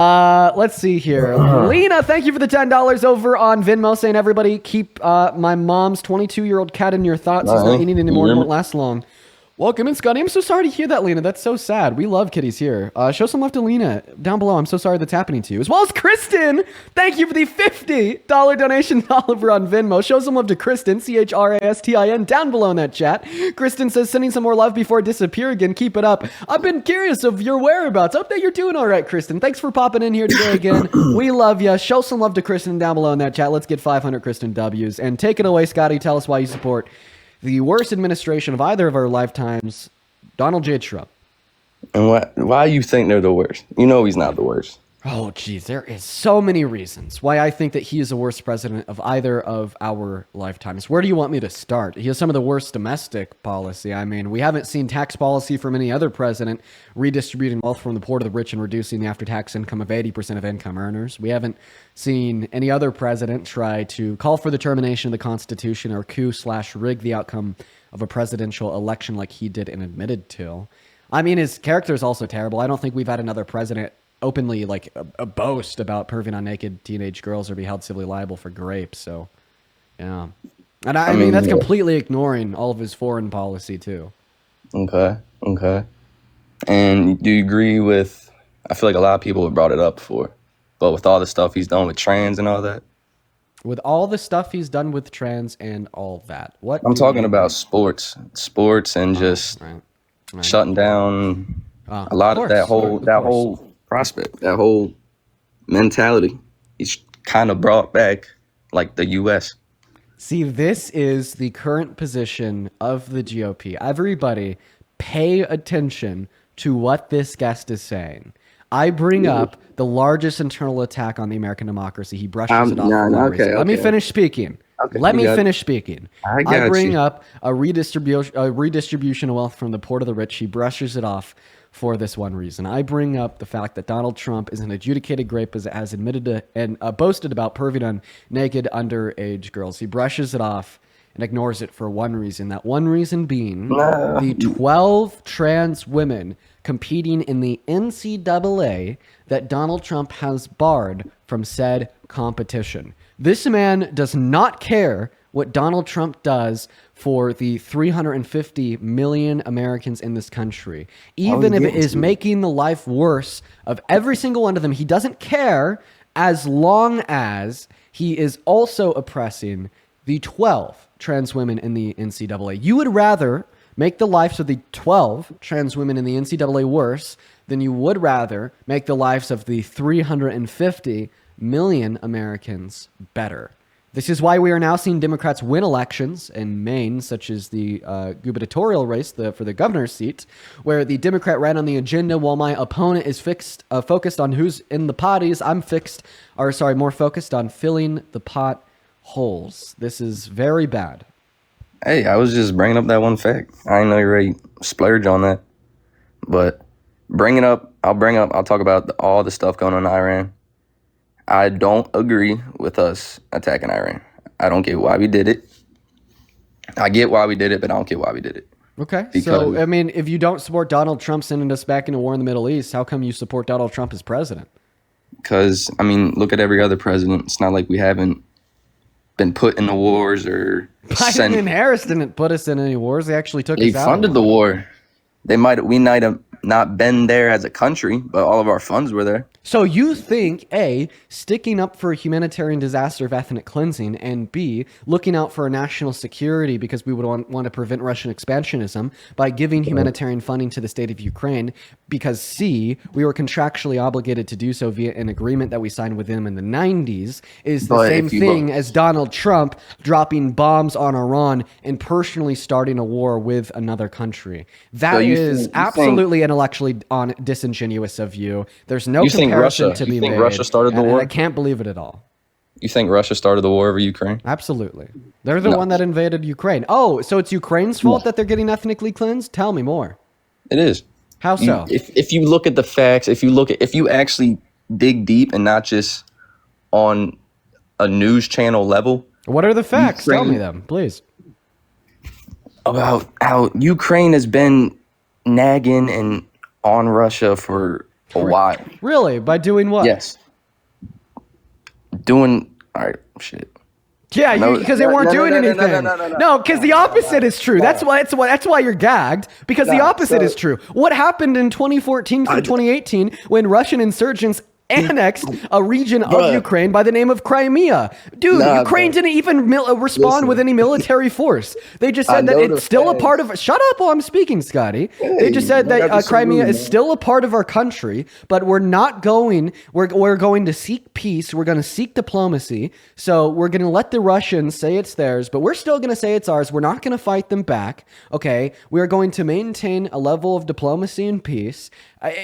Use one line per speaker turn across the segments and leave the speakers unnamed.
Let's see here. Lena, thank you for the $10 over on Venmo, saying everybody keep my mom's 22-year-old cat in your thoughts. He's not eating anymore and won't last long. Welcome in, Scotty. I'm so sorry to hear that, Lena. That's so sad. We love kitties here. Show some love to Lena down below. I'm so sorry that's happening to you. As well as Kristen. Thank you for the $50 donation over on Venmo. Show some love to Kristen, Christin, down below in that chat. Kristen says, sending some more love before I disappear again. Keep it up. I've been curious of your whereabouts. Hope that you're doing all right, Kristen. Thanks for popping in here today again. We love you. Show some love to Kristen down below in that chat. Let's get 500 Kristen W's. And take it away, Scotty. Tell us why you support the worst administration of either of our lifetimes, Donald J. Trump.
And why you think they're the worst? You know he's not the worst.
Oh, geez, there is so many reasons why I think that he is the worst president of either of our lifetimes. Where do you want me to start? He has some of the worst domestic policy. I mean, we haven't seen tax policy from any other president redistributing wealth from the poor to the rich and reducing the after-tax income of 80% of income earners. We haven't seen any other president try to call for the termination of the Constitution or coup/rig the outcome of a presidential election like he did and admitted to. I mean, his character is also terrible. I don't think we've had another president openly like a boast about perving on naked teenage girls or be held civilly liable for grape. So, yeah. And I mean, that's completely ignoring all of his foreign policy too.
Okay. And do you agree with, I feel like a lot of people have brought it up before, but with all the stuff he's done with trans and all that?
With all the stuff he's done with trans and all that. What
I'm talking about sports and just
right.
shutting down a lot of that whole prospect, that whole mentality. He's kind of brought back like the U.S.
See, this is the current position of the GOP. Everybody pay attention to what this guest is saying. I bring up the largest internal attack on the American democracy. He brushes it off. Let me finish speaking. Let me finish speaking. I bring up a redistribution of wealth from the poor to the rich. He brushes it off for this one reason. I bring up the fact that Donald Trump is an adjudicated rapist, has admitted to and boasted about perving on naked underage girls. He brushes it off and ignores it for one reason. That one reason being the 12 trans women competing in the NCAA that Donald Trump has barred from said competition. This man does not care what Donald Trump does for the 350 million Americans in this country. Even if it is making the life worse of every single one of them, he doesn't care as long as he is also oppressing the 12 trans women in the NCAA. You would rather make the lives of the 12 trans women in the NCAA worse than you would rather make the lives of the 350 million Americans better. This is why we are now seeing Democrats win elections in Maine, such as the gubernatorial race for the governor's seat, where the Democrat ran on the agenda while my opponent is focused on who's in the potties. I'm more focused on filling the pot holes. This is very bad.
Hey, I was just bringing up that one fact. I didn't know you already splurge on that. But I'll talk about all the stuff going on in Iran. I don't agree with us attacking Iran. I don't get why we did it. I get why we did it, but I don't get why we did it.
Okay. So, I mean, if you don't support Donald Trump sending us back into war in the Middle East, how come you support Donald Trump as president?
Because, I mean, look at every other president. It's not like we haven't been put in the wars or
Biden and Harris didn't put us in any wars. They actually took us out.
They funded the war. We might have not been there as a country, but all of our funds were there.
So you think, A, sticking up for a humanitarian disaster of ethnic cleansing, and B, looking out for our national security because we would want to prevent Russian expansionism by giving humanitarian funding to the state of Ukraine, because C, we were contractually obligated to do so via an agreement that we signed with them in the 90s, is the same thing as Donald Trump dropping bombs on Iran and personally starting a war with another country. That is absolutely intellectually disingenuous of you. There's no comparison to be made.
Russia started the war?
I can't believe it at all.
You think Russia started the war over Ukraine?
Absolutely. They're the one that invaded Ukraine. Oh, so it's Ukraine's fault that they're getting ethnically cleansed? Tell me more.
It is.
How so?
If you look at the facts, if you actually dig deep and not just on a news channel level.
What are the facts? Tell me them, please.
About how Ukraine has been nagging and on Russia for a while.
Really? By doing what?
Yes. Doing all right. Shit.
Yeah,
No,
because they
no,
weren't
no,
doing
no, no,
anything.
no, no, no, no.
No, because the opposite is true. That's why you're gagged. Because the opposite is true. What happened in 2014 through 2018 when Russian insurgents annexed a region of Ukraine by the name of Crimea? Dude, Ukraine didn't even respond with any military force. They just said that it's still a part of. Shut up while I'm speaking, Scotty. They just said that Crimea is still a part of our country, but we're not going. We're going to seek peace. We're going to seek diplomacy. So we're going to let the Russians say it's theirs, but we're still going to say it's ours. We're not going to fight them back. Okay, we are going to maintain a level of diplomacy and peace.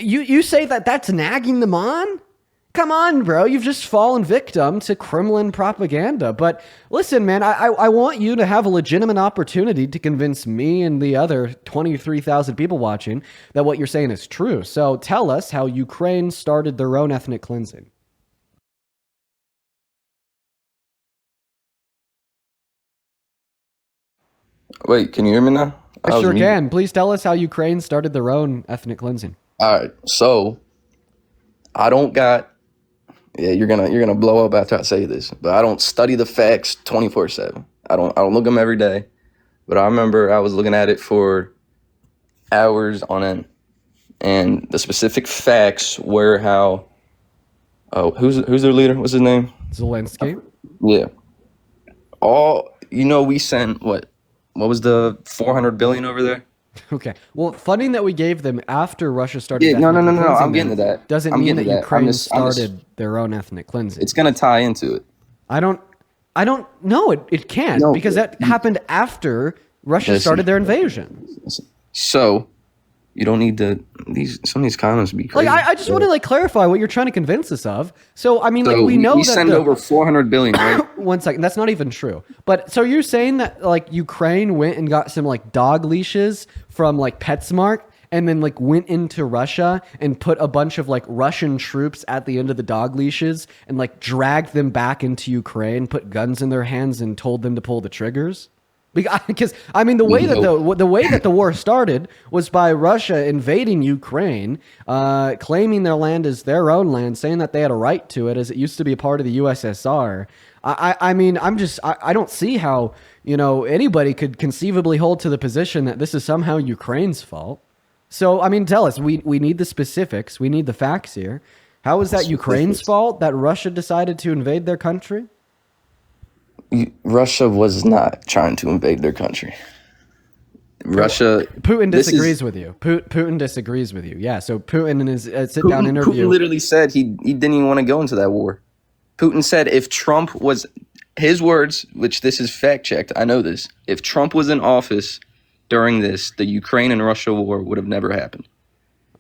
You say that that's nagging them on? Come on, bro. You've just fallen victim to Kremlin propaganda. But listen, man, I want you to have a legitimate opportunity to convince me and the other 23,000 people watching that what you're saying is true. So tell us how Ukraine started their own ethnic cleansing.
Wait, can you hear me now?
I sure can. Please tell us how Ukraine started their own ethnic cleansing.
All right. So I don't got. Yeah, you're gonna blow up after I say this, but I don't study the facts 24/7. I don't look them every day, but I remember I was looking at it for hours on end, and the specific facts were how. Oh, who's their leader? What's his name?
Zelensky.
Yeah. We sent what was the 400 billion over there?
Okay. Well, funding that we gave them after Russia started.
Yeah, no. I'm getting to that.
Doesn't mean that Ukraine started their own ethnic cleansing.
It's gonna tie into it.
I don't know. It can't because that happened after Russia started their invasion.
So you don't need to. Some of these comments be crazy.
I just want to clarify what you're trying to convince us of. So I mean, we know
we
that
send over 400 billion. Right?
1 second, that's not even true. But so you're saying that Ukraine went and got some dog leashes from PetSmart and then went into Russia and put a bunch of Russian troops at the end of the dog leashes and dragged them back into Ukraine, put guns in their hands and told them to pull the triggers? Because I mean, the way that the war started was by Russia invading Ukraine, claiming their land as their own land, saying that they had a right to it as it used to be a part of the USSR. I mean, I don't see how anybody could conceivably hold to the position that this is somehow Ukraine's fault. So I mean, tell us. We need the specifics. We need the facts here. How is that Ukraine's fault that Russia decided to invade their country?
Russia was not trying to invade their country.
Putin disagrees with you. Putin disagrees with you. Yeah. So Putin in his sit-down interview.
Putin literally said he didn't even want to go into that war. Putin said if Trump was, his words, which this is fact-checked, I know this, if Trump was in office during this, the Ukraine and Russia war would have never happened.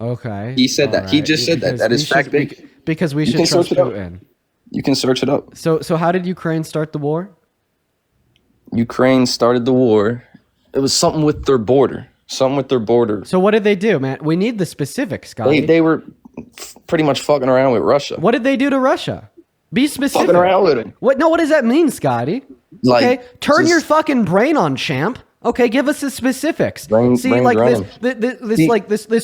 Okay.
He said that. Right. He just said that. That is fact-based.
Because we should trust Putin.
You can search it up.
So how did Ukraine start the war?
Ukraine started the war. It was something with their border.
So what did they do, man? We need the specifics, Scotty.
They were pretty much fucking around with Russia.
What did they do to Russia? Be specific.
Fucking around with it.
What does that mean, Scotty? Okay, turn your fucking brain on, champ. Okay, give us the specifics. This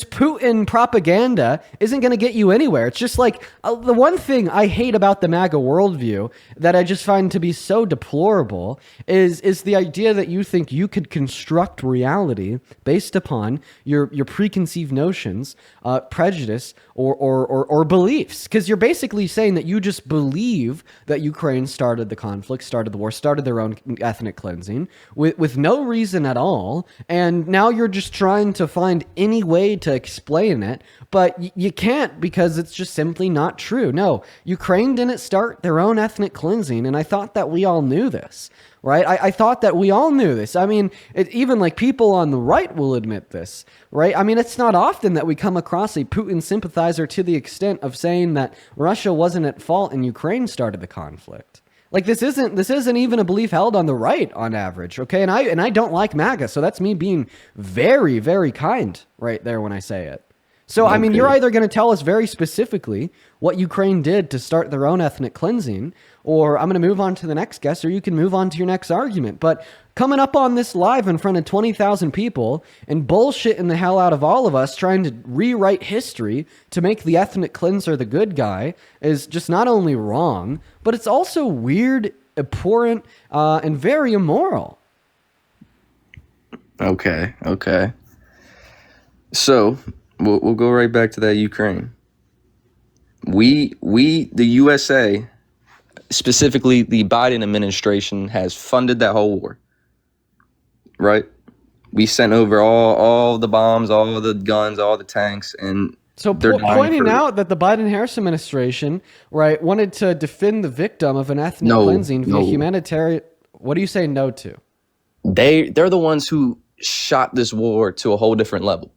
Putin propaganda isn't going to get you anywhere. It's just the one thing I hate about the MAGA worldview that I just find to be so deplorable is the idea that you think you could construct reality based upon your preconceived notions, prejudice, or beliefs. Because you're basically saying that you just believe that Ukraine started the conflict, started the war, started their own ethnic cleansing with no reason at all, and now you're just trying to find any way to explain it, but you can't because it's just simply not true. No, Ukraine didn't start their own ethnic cleansing, and I thought that we all knew this, right? I thought that we all knew this. I mean, even people on the right will admit this, right? I mean, it's not often that we come across a Putin sympathizer to the extent of saying that Russia wasn't at fault and Ukraine started the conflict. This isn't even a belief held on the right on average, okay? And I don't like MAGA, so that's me being very, very kind right there when I say it. So, I mean, you're either going to tell us very specifically what Ukraine did to start their own ethnic cleansing, or I'm going to move on to the next guest, or you can move on to your next argument. But coming up on this live in front of 20,000 people and bullshitting the hell out of all of us, trying to rewrite history to make the ethnic cleanser the good guy is just not only wrong, but it's also weird, abhorrent, and very immoral.
Okay. So we'll go right back to that Ukraine. We the USA, specifically the Biden administration, has funded that whole war. Right? We sent over all the bombs, all the guns, all the tanks, and
so pointing out that the Biden-Harris administration, right, wanted to defend the victim of an ethnic cleansing via humanitarian. What do you say no to?
They're the ones who shot this war to a whole different level.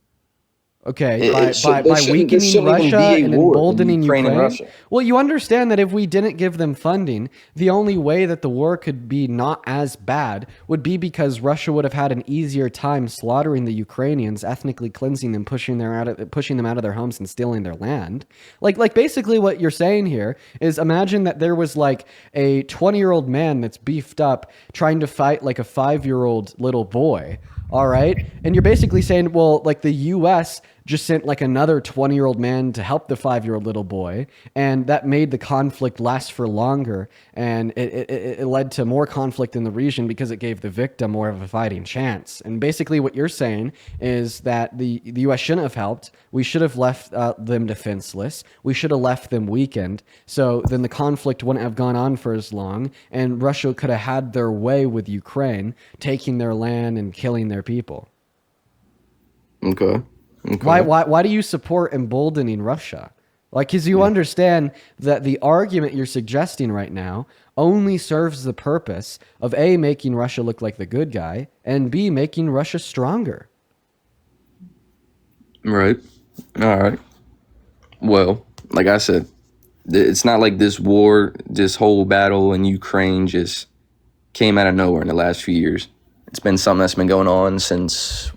Okay, by weakening Russia and emboldening Ukraine. Well, you understand that if we didn't give them funding, the only way that the war could be not as bad would be because Russia would have had an easier time slaughtering the Ukrainians, ethnically cleansing them, pushing them out of their homes and stealing their land. Like basically what you're saying here is imagine that there was like a 20-year-old man that's beefed up trying to fight like a 5-year-old little boy. All right. And you're basically saying, well, like the US just sent like another 20-year-old man to help the 5-year-old little boy. And that made the conflict last for longer. And it led to more conflict in the region because it gave the victim more of a fighting chance. And basically what you're saying is that the US shouldn't have helped. We should have left them defenseless. We should have left them weakened. So then the conflict wouldn't have gone on for as long. And Russia could have had their way with Ukraine, taking their land and killing their people.
Okay.
Why do you support emboldening Russia? Like, because you understand that the argument you're suggesting right now only serves the purpose of A, making Russia look like the good guy, and B, making Russia stronger.
Right. All right. Well, like I said, it's not like this war, this whole battle in Ukraine just came out of nowhere in the last few years. It's been something that's been going on since,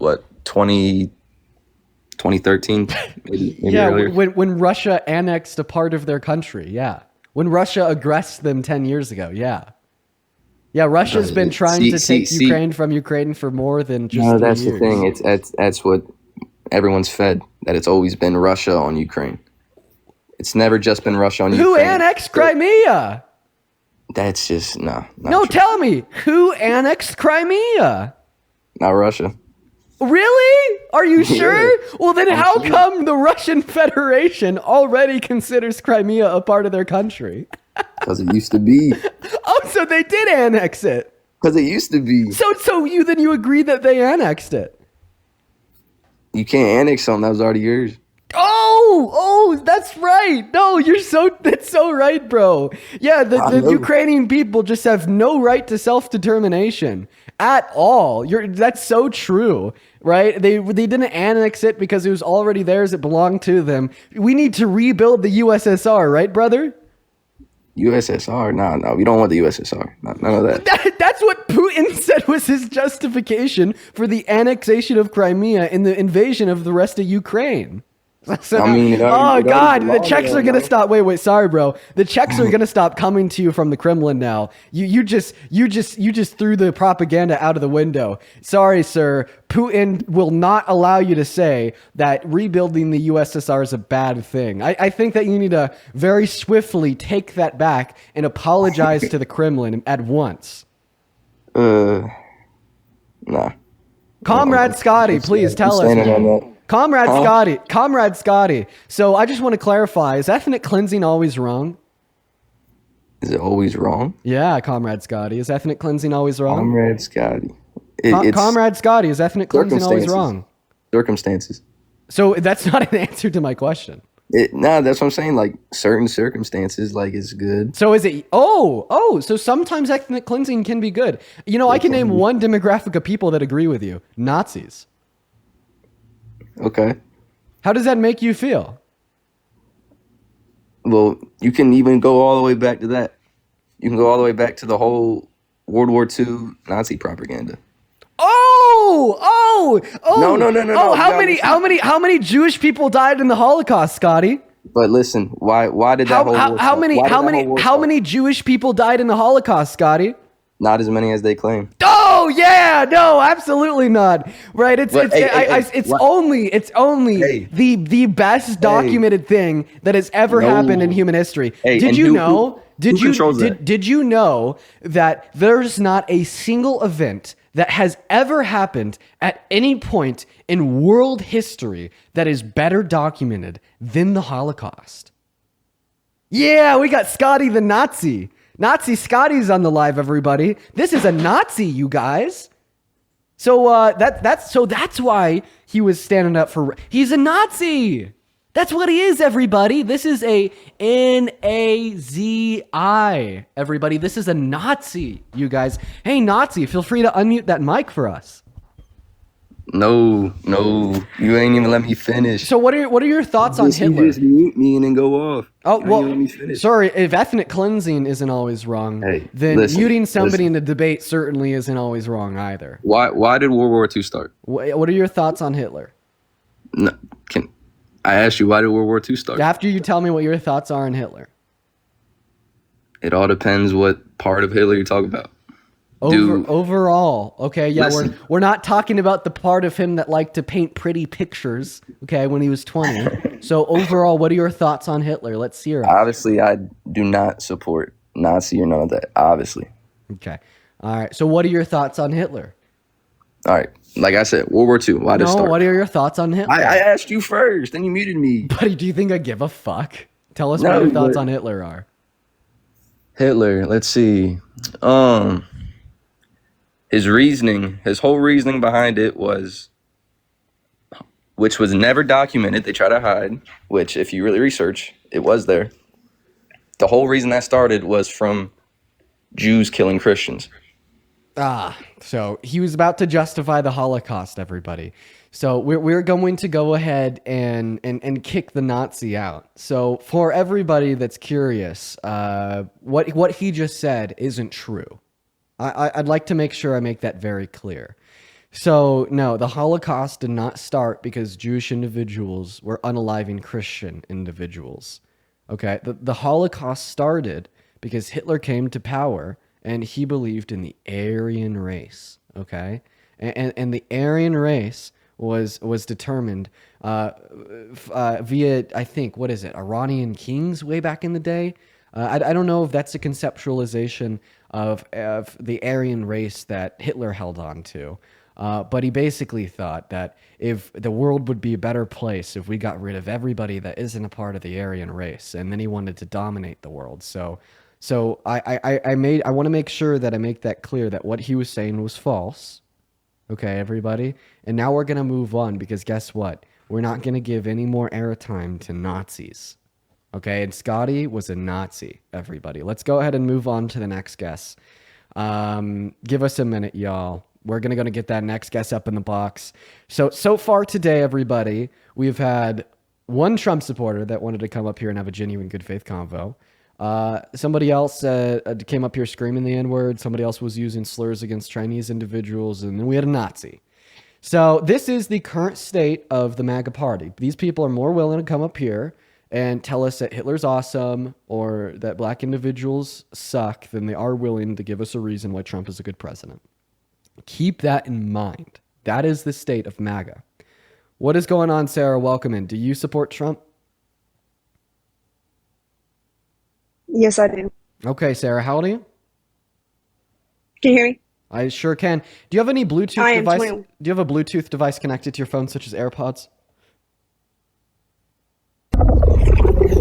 2013, maybe earlier.
when Russia annexed a part of their country, when Russia aggressed them 10 years ago, Russia's been trying to take Ukraine from Ukraine for more than just 3 years.
That's the thing. That's what everyone's fed, that it's always been Russia on Ukraine. It's never just been Russia on Ukraine.
Who annexed Crimea?
That's just no.
No, tell me, who annexed Crimea?
Not Russia.
Really? Are you sure? Well, then how come the Russian Federation already considers Crimea a part of their country?
Because it used to be.
Oh, so they did annex it.
Because it used to be.
So you agree that they annexed it?
You can't annex something that was already yours.
Oh, that's right. No, that's so right, bro. Yeah, the Ukrainian people just have no right to self-determination at all. That's so true, right? They didn't annex it because it was already theirs. It belonged to them. We need to rebuild the USSR, right, brother?
USSR? No, we don't want the USSR. None of that.
That's what Putin said was his justification for the annexation of Crimea and the invasion of the rest of Ukraine. So, God, the checks are gonna stop. Wait, sorry, bro. The checks are gonna stop coming to you from the Kremlin now. You just threw the propaganda out of the window. Sorry, sir. Putin will not allow you to say that rebuilding the USSR is a bad thing. I think that you need to very swiftly take that back and apologize to the Kremlin at once.
Nah.
Comrade Scotty, please tell us. Comrade Scotty. So I just want to clarify, is ethnic cleansing always wrong?
Is it always wrong?
Yeah, Comrade Scotty. Is ethnic cleansing always wrong?
Comrade Scotty.
Comrade Scotty, is ethnic cleansing always wrong?
Circumstances.
So that's not an answer to my question.
That's what I'm saying. Like, certain circumstances, like, it's good.
So is it, so sometimes ethnic cleansing can be good. I can name one demographic of people that agree with you. Nazis.
Okay.
How does that make you feel?
Well, you can even go all the way back to that. You can go all the way back to the whole World War II Nazi propaganda.
No.
No.
How many Jewish people died in the Holocaust, Scotty?
But listen, why did that
how many Jewish people died in the Holocaust, Scotty?
Not as many as they claim.
Oh yeah, no, absolutely not. Right? It's
But,
it's only
Hey.
the best documented thing that has ever
No.
happened in human history.
Hey,
Did
and
you
who-
know?
who controls that?
Did you know that there's not a single event that has ever happened at any point in world history that is better documented than the Holocaust? Yeah, we got Scotty the Nazi. Nazi Scotty's on the live, everybody. This is a Nazi, you guys. So that's why he was standing up for. He's a Nazi. That's what he is, everybody. This is a Nazi, everybody. This is a Nazi, you guys. Hey, Nazi, feel free to unmute that mic for us.
No, you ain't even let me finish.
So what are your thoughts on Hitler?
You just mute me and then go off.
Oh,
You ain't
well,
even let me finish.
sorry, if ethnic cleansing isn't always wrong,
Hey,
then
listen,
muting somebody
listen.
in the debate certainly isn't always wrong either.
Why did World War II start?
What are your thoughts on Hitler?
No, I asked you, why did World War II start?
After you tell me what your thoughts are on Hitler.
It all depends what part of Hitler you talk about.
Overall, okay, yeah,
Listen.
we're not talking about the part of him that liked to paint pretty pictures, okay, when he was 20. So overall, what are your thoughts on Hitler? Let's hear it.
Obviously, I do not support Nazi or none of that. Obviously.
Okay, all right. So what are your thoughts on Hitler?
All right. Like I said, World War II. Why did it
No,
start?
what are your thoughts on Hitler?
I asked you first, then you muted me.
Buddy, do you think I give a fuck? Tell us
No,
what your thoughts
but-
on Hitler are.
Hitler, let's see. His whole reasoning behind it was, which was never documented. They try to hide, which if you really research, it was there. The whole reason that started was from Jews killing Christians.
So he was about to justify the Holocaust, everybody. So we're going to go ahead and kick the Nazi out. So for everybody that's curious, what he just said isn't true. I'd like to make sure I make that very clear. So no, the Holocaust did not start because Jewish individuals were unaliving Christian individuals. Okay, the Holocaust started because Hitler came to power and he believed in the Aryan race. Okay, and the Aryan race was determined via, I think, what is it, Iranian kings way back in the day. I don't know if that's a conceptualization of the Aryan race that Hitler held on to. But he basically thought that if the world would be a better place if we got rid of everybody that isn't a part of the Aryan race, and then he wanted to dominate the world. So I want to make sure that I make that clear that what he was saying was false. Okay, everybody. And now we're gonna move on because guess what? We're not gonna give any more airtime to Nazis. Okay, and Scotty was a Nazi, everybody. Let's go ahead and move on to the next guest. Give us a minute, y'all. We're gonna get that next guest up in the box. So far today, everybody, we've had one Trump supporter that wanted to come up here and have a genuine good faith convo. Somebody else came up here screaming the N-word. Somebody else was using slurs against Chinese individuals, and then we had a Nazi. So this is the current state of the MAGA party. These people are more willing to come up here and tell us that Hitler's awesome or that black individuals suck than they are willing to give us a reason why Trump is a good president. Keep that in mind. That is the state of MAGA. What is going on, Sarah? Welcome in. Do you support Trump?
Yes, I do.
Okay, Sarah, how old are you?
Can you hear me?
I sure can. Do you have any Bluetooth
I am
device?
21.
Do you have a Bluetooth device connected to your phone, such as AirPods?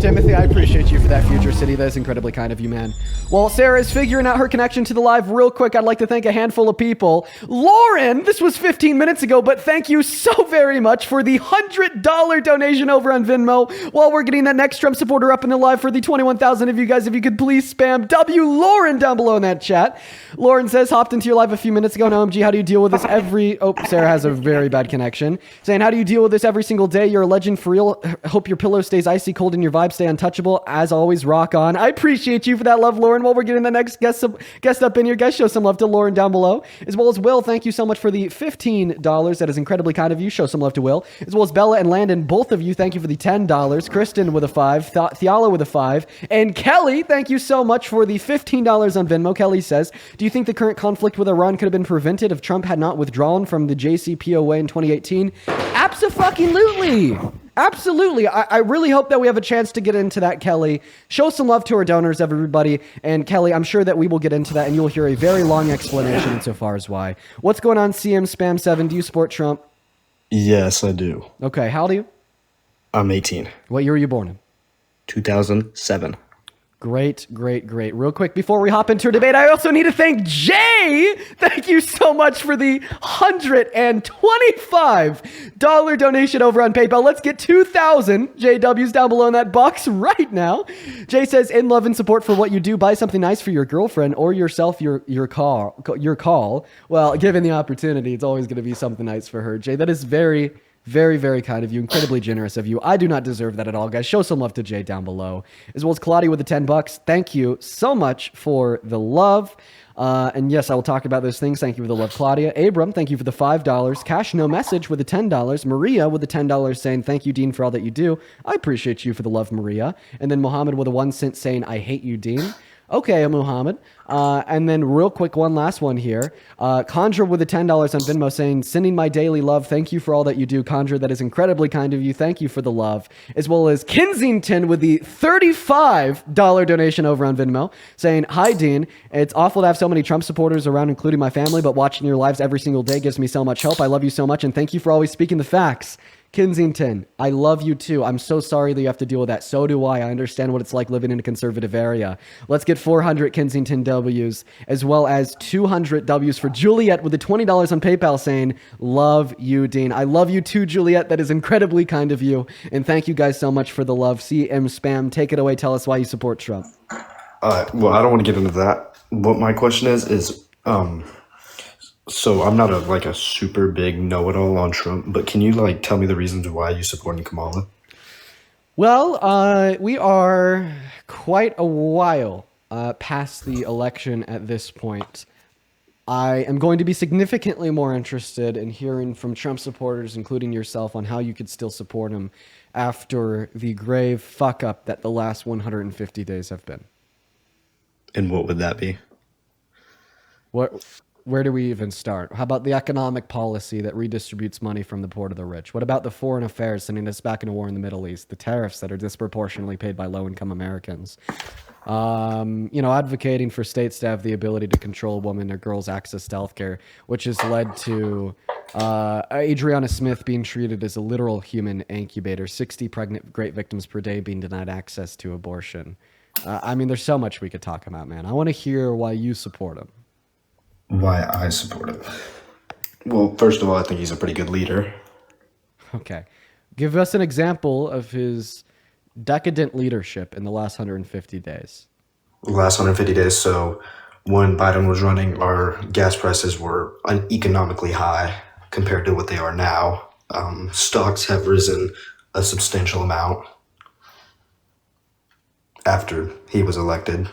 Timothy, I appreciate you for that, Future City. That is incredibly kind of you, man. While Sarah is figuring out her connection to the live real quick, I'd like to thank a handful of people. Lauren, this was 15 minutes ago, but thank you so very much for the $100 donation over on Venmo. While we're getting that next Trump supporter up in the live for the 21,000 of you guys, if you could please spam W Lauren down below in that chat. Lauren says, hopped into your live a few minutes ago. Now, OMG, how do you deal with this every... Oh, Sarah has a very bad connection. Saying, how do you deal with this every single day? You're a legend for real. Hope your pillow stays icy cold in your vibe. Stay untouchable. As always, rock on. I appreciate you for that love, Lauren. While we're getting the next guest up in here, guys, show some love to Lauren down below. As well as Will, thank you so much for the $15. That is incredibly kind of you. Show some love to Will. As well as Bella and Landon, both of you, thank you for the $10. Kristen with a 5. Thiala with a 5. And Kelly, thank you so much for the $15 on Venmo. Kelly says, do you think the current conflict with Iran could have been prevented if Trump had not withdrawn from the JCPOA in 2018? Abso-fucking-lutely. Absolutely. I really hope that we have a chance to get into that, Kelly. Show some love to our donors, everybody. And Kelly, I'm sure that we will get into that, and you'll hear a very long explanation insofar as why. What's going on, CM Spam 7? Do you support Trump?
Yes, I do.
Okay, how old are you?
I'm 18.
What year were you born in?
2007.
Great. Real quick, before we hop into our debate, I also need to thank Jay. Thank you so much for the $125 donation over on PayPal. Let's get 2,000 JWs down below in that box right now. Jay says, in love and support for what you do, buy something nice for your girlfriend or yourself, your call. Well, given the opportunity, it's always going to be something nice for her. Jay, that is very, very kind of you. Incredibly generous of you. I do not deserve that at all, guys. Show some love to Jay down below. As well as Claudia with the $10. Thank you so much for the love. And yes, I will talk about those things. Thank you for the love, Claudia. Abram, thank you for the $5. Cash No Message with the $10. Maria with the $10 saying, thank you, Dean, for all that you do. I appreciate you for the love, Maria. And then Mohammed with a 1 cent saying, I hate you, Dean. Okay, Muhammad. And then real quick, one last one here. Conjure with the $10 on Venmo saying, sending my daily love. Thank you for all that you do, Conjure. That is incredibly kind of you. Thank you for the love. As well as Kensington with the $35 donation over on Venmo saying, hi, Dean. It's awful to have so many Trump supporters around, including my family, but watching your lives every single day gives me so much hope. I love you so much, and thank you for always speaking the facts. Kensington, I love you too. I'm so sorry that you have to deal with that. So do I. I understand what it's like living in a conservative area. Let's get 400 Kensington W's, as well as 200 W's for Juliet with the $20 on PayPal saying, love you, Dean. I love you too, Juliet. That is incredibly kind of you. And thank you guys so much for the love. CM Spam, take it away. Tell us why you support Trump.
Well, I don't want to get into that. What my question is, so I'm not a super big know-it-all on Trump, but can you tell me the reasons why you supporting Kamala?
Well, we are quite a while past the election at this point. I am going to be significantly more interested in hearing from Trump supporters, including yourself, on how you could still support him after the grave fuck-up that the last 150 days have been.
And what would that be?
Where do we even start? How about the economic policy that redistributes money from the poor to the rich? What about the foreign affairs sending us back into war in the Middle East? The tariffs that are disproportionately paid by low-income Americans? Advocating for states to have the ability to control women or girls' access to healthcare, which has led to Adriana Smith being treated as a literal human incubator, 60 pregnant great victims per day being denied access to abortion. There's so much we could talk about, man. I want to hear why you support him.
Why I support him? Well, first of all, I think he's a pretty good leader.
Okay. Give us an example of his decadent leadership in the last 150 days.
Last 150 days, so when Biden was running, our gas prices were uneconomically high compared to what they are now. Stocks have risen a substantial amount after he was elected.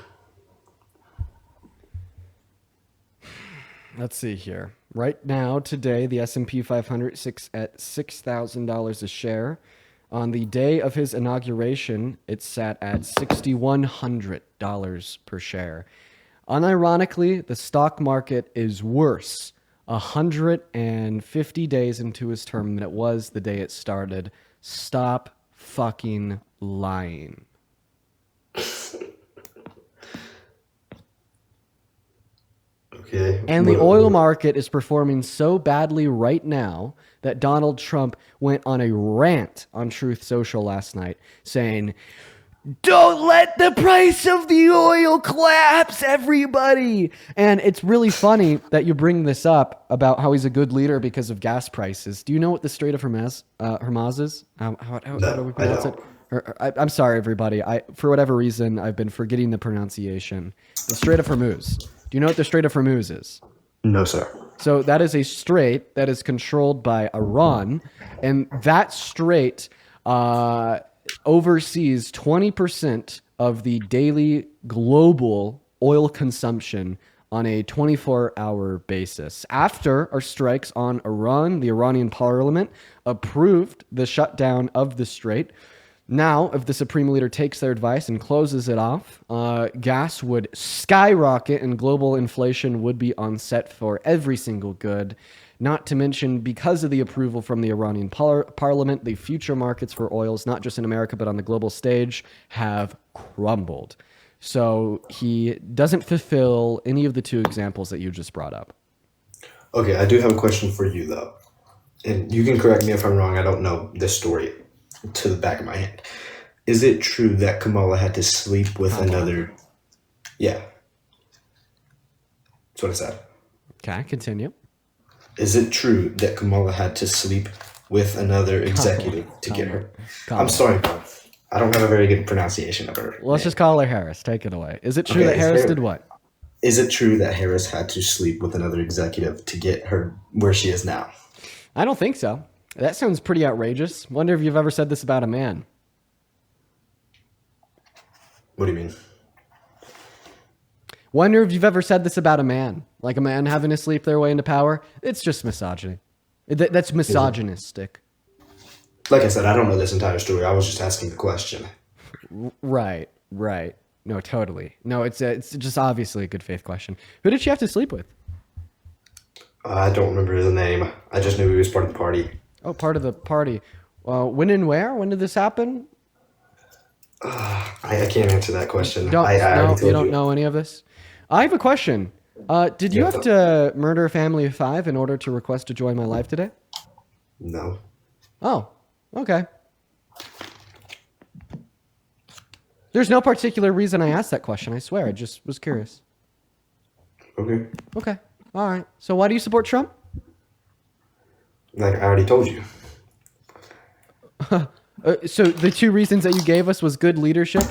Let's see here. Right now, today, the S&P 500 sits at $6,000 a share. On the day of his inauguration, it sat at $6,100 per share. Unironically, the stock market is worse 150 days into his term than it was the day it started. Stop fucking lying.
Okay.
And the oil market is performing so badly right now that Donald Trump went on a rant on Truth Social last night saying, don't let the price of the oil collapse, everybody. And it's really funny that you bring this up about how he's a good leader because of gas prices. Do you know what the Strait of Hormuz is? How do we pronounce it? I'm sorry, everybody. For whatever reason, I've been forgetting the pronunciation. The Strait of Hormuz. Do you know what the Strait of Hormuz is?
No, sir.
So that is a strait that is controlled by Iran, and that strait oversees 20% of the daily global oil consumption on a 24-hour basis. After our strikes on Iran, the Iranian parliament approved the shutdown of the strait. Now, if the supreme leader takes their advice and closes it off, gas would skyrocket and global inflation would be on set for every single good. Not to mention, because of the approval from the Iranian parliament, the future markets for oils, not just in America, but on the global stage, have crumbled. So he doesn't fulfill any of the two examples that you just brought up.
Okay, I do have a question for you though, and you can correct me if I'm wrong. I don't know this story to the back of my hand. Is it true that Kamala had to sleep with another? Yeah, that's what I said.
Okay, continue.
Is it true that Kamala had to sleep with another executive to get her? I'm sorry, bro. I don't have a very good pronunciation of her.
Let's just call her Harris. Take it away. Is it true that Harris did what?
Is it true that Harris had to sleep with another executive to get her where she is now?
I don't think so. That sounds pretty outrageous. Wonder if you've ever said this about a man.
What do you mean?
Wonder if you've ever said this about a man. Like a man having to sleep their way into power. It's just misogyny. That's misogynistic.
Like I said, I don't know this entire story. I was just asking the question.
Right. No, totally. No, it's just obviously a good faith question. Who did she have to sleep with?
I don't remember his name. I just knew he was part of the party.
Oh, part of the party. When and where? When did this happen?
I can't answer that question.
No,
I already told
you don't know any of this? I have a question. Did you have to murder a family of 5 in order to request to join my live today?
No.
Oh, okay. There's no particular reason I asked that question, I swear. I just was curious.
Okay.
Okay. All right. So why do you support Trump?
Like I already told you.
So the two reasons that you gave us was good leadership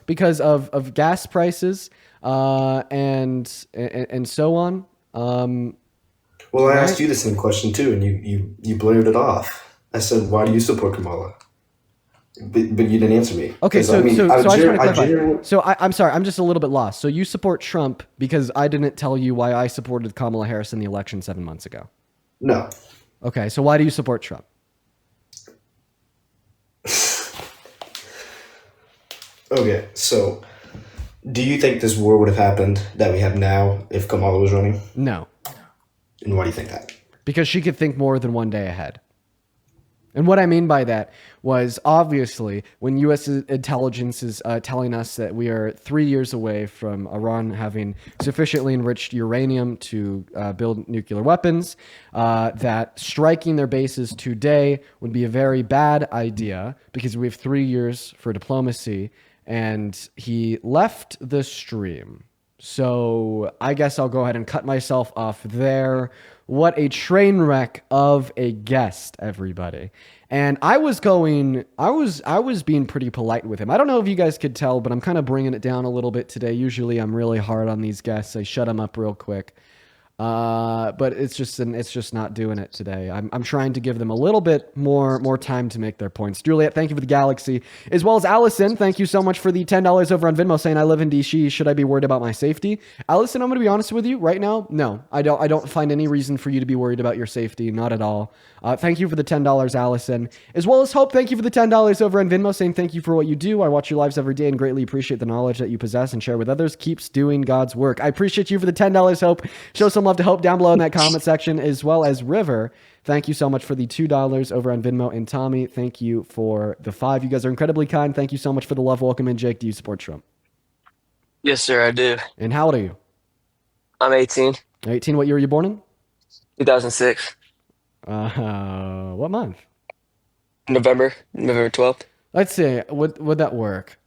because of gas prices and so on.
Well, I asked you the same question too, and you blurted it off. I said, "Why do you support Kamala?" But you didn't answer me.
Okay, so I just want to clarify. So I'm sorry, I'm just a little bit lost. So you support Trump because I didn't tell you why I supported Kamala Harris in the election 7 months ago.
No.
Okay, so why do you support Trump?
Okay, so do you think this war would have happened that we have now if Kamala was running?
No.
And why do you think that?
Because she could think more than one day ahead. And what I mean by that was obviously when U.S. intelligence is telling us that we are 3 years away from Iran having sufficiently enriched uranium to build nuclear weapons, that striking their bases today would be a very bad idea because we have 3 years for diplomacy, and he left the stream. So I guess I'll go ahead and cut myself off there. What a train wreck of a guest, everybody. And I was being pretty polite with him. I don't know if you guys could tell, but I'm kind of bringing it down a little bit today. Usually I'm really hard on these guests. I shut them up real quick. But it's just not doing it today. I'm trying to give them a little bit more time to make their points. Juliet, thank you for the galaxy, as well as Allison. Thank you so much for the $10 over on Venmo, saying I live in DC. Should I be worried about my safety? Allison, I'm going to be honest with you right now. No, I don't find any reason for you to be worried about your safety. Not at all. Thank you for the $10, Allison, as well as Hope. Thank you for the $10 over on Venmo, saying thank you for what you do. I watch your lives every day and greatly appreciate the knowledge that you possess and share with others. Keeps doing God's work. I appreciate you for the $10, Hope. Show some love to Hope down below in that comment section, as well as River. Thank you so much for the $2 over on Venmo. And Tommy, thank you for the 5. You guys are incredibly kind. Thank you so much for the love. Welcome in, Jake. Do you support Trump?
Yes, sir, I do.
And how old are you?
I'm 18.
18. What year were you born in?
2006.
What month?
November 12th.
Let's see. Would that work?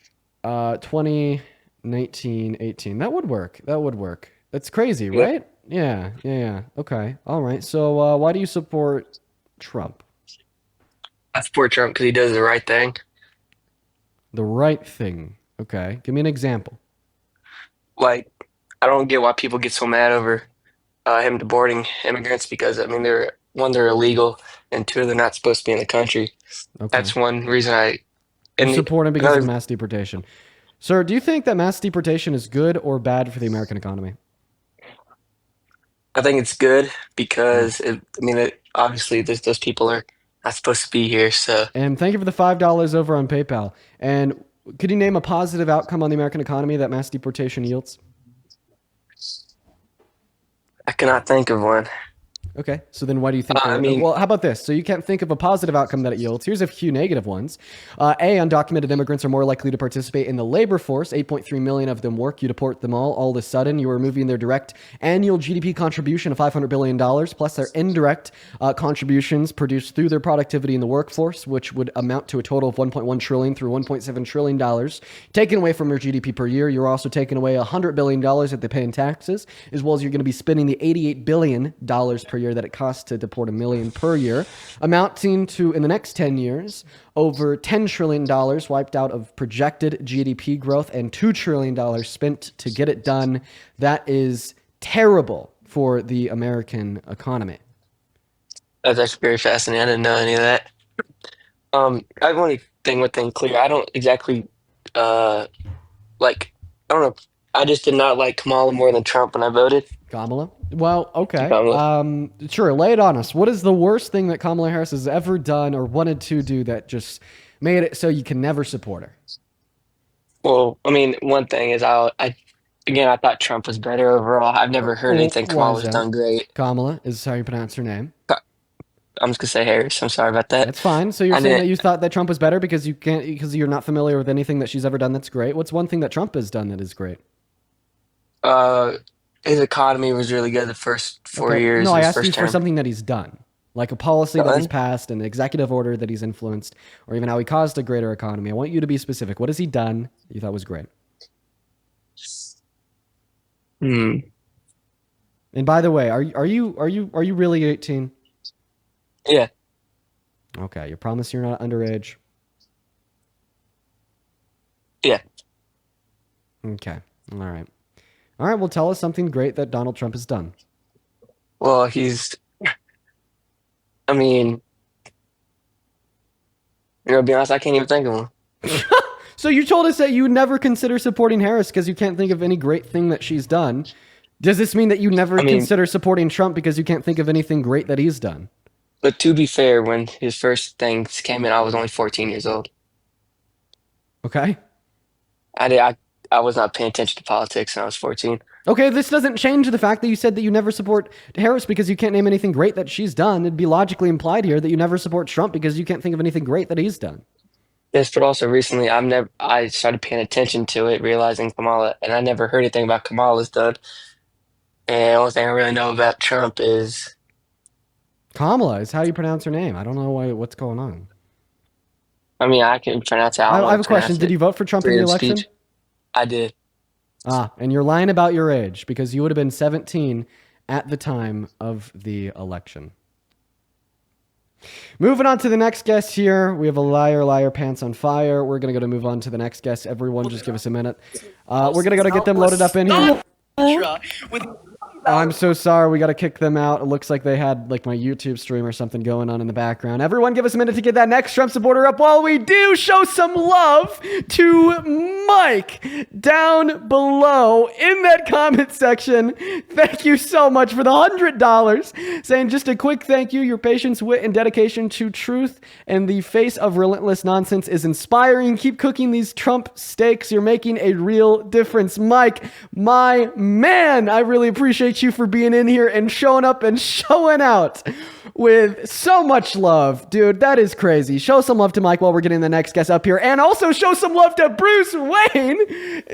2019, 18. That would work. That's crazy,
Yeah.
right? Yeah. Okay. All right. So why do you support Trump?
I support Trump because he does the right thing.
The right thing. Okay. Give me an example.
Like, I don't get why people get so mad over him deporting immigrants because, I mean, they're illegal, and 2, they're not supposed to be in the country.
Okay.
That's one reason I
You
And
support him because of
another,
mass deportation. Sir, do you think that mass deportation is good or bad for the American economy?
I think it's good because obviously those people are not supposed to be here. So
And thank you for the $5 over on PayPal. And could you name a positive outcome on the American economy that mass deportation yields?
I cannot think of one.
Okay, so then why do you think
I mean,
well, how about this? So you can't think of a positive outcome that it yields. Here's a few negative ones. A, undocumented immigrants are more likely to participate in the labor force. 8.3 million of them work. You deport them all of a sudden, you are removing their direct annual GDP contribution of $500 billion, plus their indirect contributions produced through their productivity in the workforce, which would amount to a total of $1.1 trillion through $1.7 trillion. Taken away from your GDP per year, you're also taking away $100 billion that they pay in taxes, as well as you're going to be spending the $88 billion per year that it costs to deport a million per year, amounting to, in the next 10 years, over $10 trillion wiped out of projected GDP growth and $2 trillion spent to get it done. That is terrible for the American economy.
that's actually very fascinating. I didn't know any of that. I want one thing clear. I don't exactly like. I don't know. I just did not like Kamala more than Trump when I voted.
Kamala? Well, okay.
Kamala.
Sure, lay it on us. What is the worst thing that Kamala Harris has ever done or wanted to do that just made it so you can never support her?
Well, I mean, one thing is I thought Trump was better overall. I've never heard anything
Why is
Kamala's
that?
done great.
Kamala is how you pronounce her name.
I'm just gonna say Harris. I'm sorry about that.
That's fine. So you're
I
saying that
didn't-
you thought that Trump was better because you're not familiar with anything that she's ever done that's great. What's one thing that Trump has done that is great?
His economy was really good the first 4 years
No,
of
I
his
asked you
first
for
term.
something that he's done, like a policy that he's
Done?
passed, an executive order that he's influenced, or even how he caused a greater economy. I want you to be specific. What has he done that you thought was great?
Hmm.
And by the way, are you really 18?
Yeah.
Okay, you promise you're not underage?
Yeah.
Okay. All right. All right, well, tell us something great that Donald Trump has done.
Well, I mean, to be honest, I can't even think of one.
So you told us that you would never consider supporting Harris because you can't think of any great thing that she's done. Does this mean that you never consider supporting Trump because you can't think of anything great that he's done?
But to be fair, when his first things came in, I was only 14 years old.
Okay.
I was not paying attention to politics when I was 14.
Okay, this doesn't change the fact that you said that you never support Harris because you can't name anything great that she's done. It'd be logically implied here that you never support Trump because you can't think of anything great that he's done.
Yes, but also recently, I started paying attention to it, realizing Kamala, and I never heard anything about Kamala's done. And the only thing I really know about Trump is,
Kamala is how you pronounce her name. I don't know what's going on.
I mean, I can pronounce it.
I have a question. Did you vote for Trump in the
Freedom of
election?
speech. I did.
And you're lying about your age because you would have been 17 at the time of the election. Moving on to the next guest here. We have a liar, pants on fire. We're going to move on to the next guest. Everyone, just give us a minute. We're going to get them loaded up in here. I'm so sorry. We got to kick them out. It looks like they had like my YouTube stream or something going on in the background. Everyone give us a minute to get that next Trump supporter up while we do show some love to Mike down below in that comment section. Thank you so much for the $100. Saying just a quick thank you. Your patience, wit, and dedication to truth and the face of relentless nonsense is inspiring. Keep cooking these Trump steaks. You're making a real difference. Mike, my man, I really appreciate you for being in here and showing up and showing out with so much love. Dude, that is crazy. Show some love to Mike while we're getting the next guest up here. And also show some love to Bruce Wayne.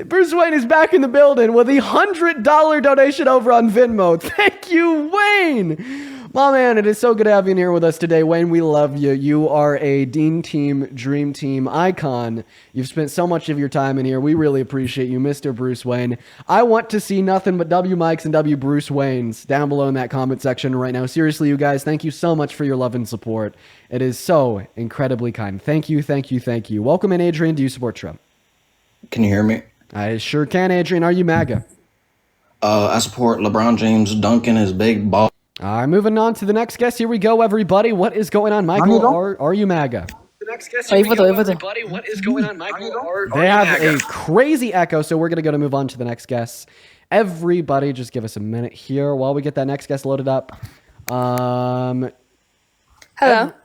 Bruce Wayne is back in the building with a $100 donation over on Venmo. Thank you, Wayne. My man, it is so good to have you in here with us today. Wayne, we love you. You are a Dean Team Dream Team icon. You've spent so much of your time in here. We really appreciate you, Mr. Bruce Wayne. I want to see nothing but W Mikes and W Bruce Waynes down below in that comment section right now. Seriously, you guys, thank you so much for your love and support. It is so incredibly kind. Thank you, thank you, thank you. Welcome in, Adrian. Do you support Trump?
Can you hear me?
I sure can, Adrian. Are you MAGA?
I support LeBron James dunking his big ball.
All right, moving on to the next guest. Here we go, everybody. What is going on? Michael, are you MAGA? Everybody, what is going on, Michael? They have a crazy echo, so we're going to move on to the next guest. Everybody, just give us a minute here while we get that next guest loaded up.
Hello.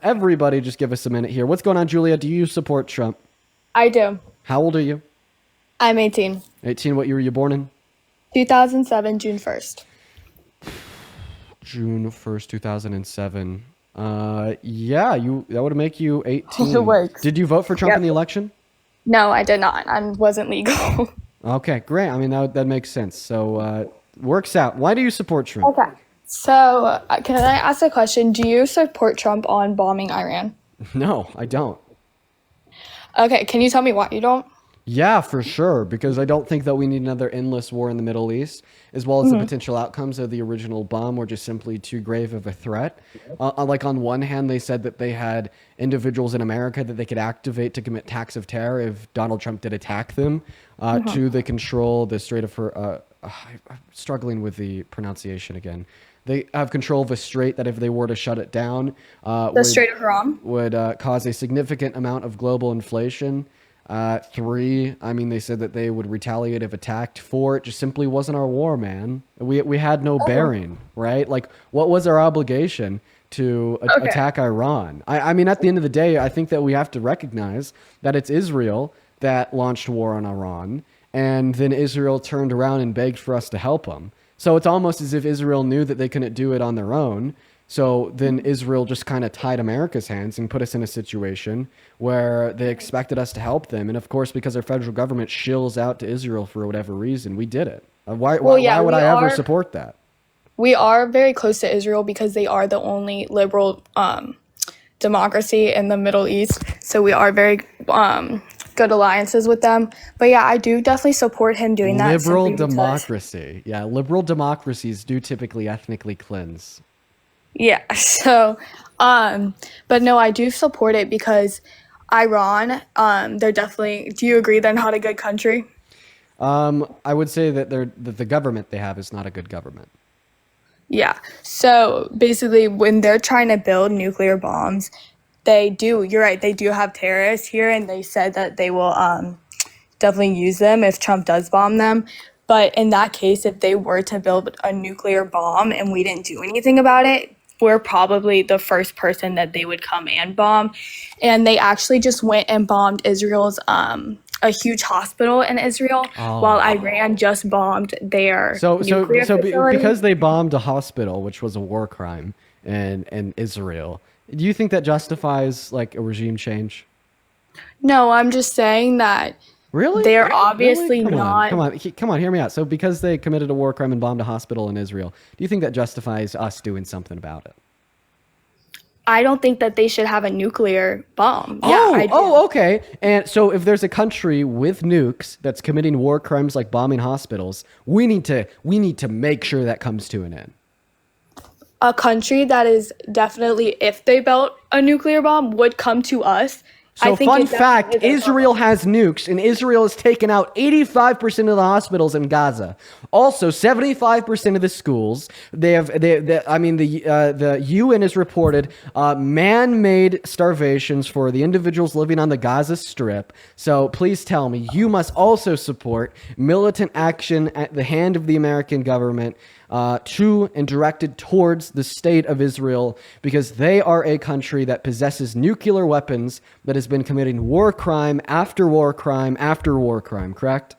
Everybody, just give us a minute here. What's going on, Julia? Do you support Trump?
I do.
How old are you?
I'm 18.
18. What year were you born in?
2007, June 1st.
June 1st, 2007. Yeah, that would make you 18.
It works.
Did you vote for Trump in the election?
No, I did not. I wasn't legal.
Okay, great. I mean, that makes sense. So, works out. Why do you support Trump?
Okay. So, can I ask a question? Do you support Trump on bombing Iran?
No, I don't.
Okay, can you tell me why you don't?
Yeah, for sure, because I don't think that we need another endless war in the Middle East, as well as the potential outcomes of the original bomb were just simply too grave of a threat. Like on one hand, they said that they had individuals in America that they could activate to commit acts of terror if Donald Trump did attack them. Two, they control the Strait of I'm struggling with the pronunciation again. They have control of a strait that if they were to shut it down,
Strait of Haram
would cause a significant amount of global inflation. 3, I mean, they said that they would retaliate if attacked. 4, it just simply wasn't our war, man. We had no bearing, right? Like, what was our obligation to attack Iran? I mean, at the end of the day, I think that we have to recognize that it's Israel that launched war on Iran, and then Israel turned around and begged for us to help them. So it's almost as if Israel knew that they couldn't do it on their own. So then Israel just kind of tied America's hands and put us in a situation where they expected us to help them. And of course, because our federal government shills out to Israel for whatever reason, we did it. Why would I ever support that?
We are very close to Israel because they are the only liberal democracy in the Middle East. So we are very good alliances with them. But yeah, I do definitely support him doing that.
Liberal democracy. Yeah, liberal democracies do typically ethnically cleanse.
Yeah, so, but no, I do support it because Iran, they're definitely, do you agree they're not a good country?
I would say that the government they have is not a good government.
Yeah, so basically when they're trying to build nuclear bombs, you're right, they do have terrorists here and they said that they will definitely use them if Trump does bomb them. But in that case, if they were to build a nuclear bomb and we didn't do anything about it, we're probably the first person that they would come and bomb. And they actually just went and bombed Israel's a huge hospital in Israel while Iran just bombed their nuclear facility.
Because they bombed a hospital, which was a war crime in Israel, do you think that justifies like a regime change?
No, I'm just saying that
really
they're obviously not.
Come on, hear me out. So because they committed a war crime and bombed a hospital in Israel, do you think that justifies us doing something about it?
I don't think that they should have a nuclear bomb.
Okay. And so if there's a country with nukes that's committing war crimes like bombing hospitals, we need to make sure that comes to an end.
A country that is definitely, if they built a nuclear bomb, would come to us.
So fun fact, Israel has nukes, and Israel has taken out 85% of the hospitals in Gaza. Also, 75% of the schools. The UN has reported man-made starvations for the individuals living on the Gaza Strip. So please tell me, you must also support militant action at the hand of the American government to and directed towards the state of Israel, because they are a country that possesses nuclear weapons that has been committing war crime after war crime after war crime, correct?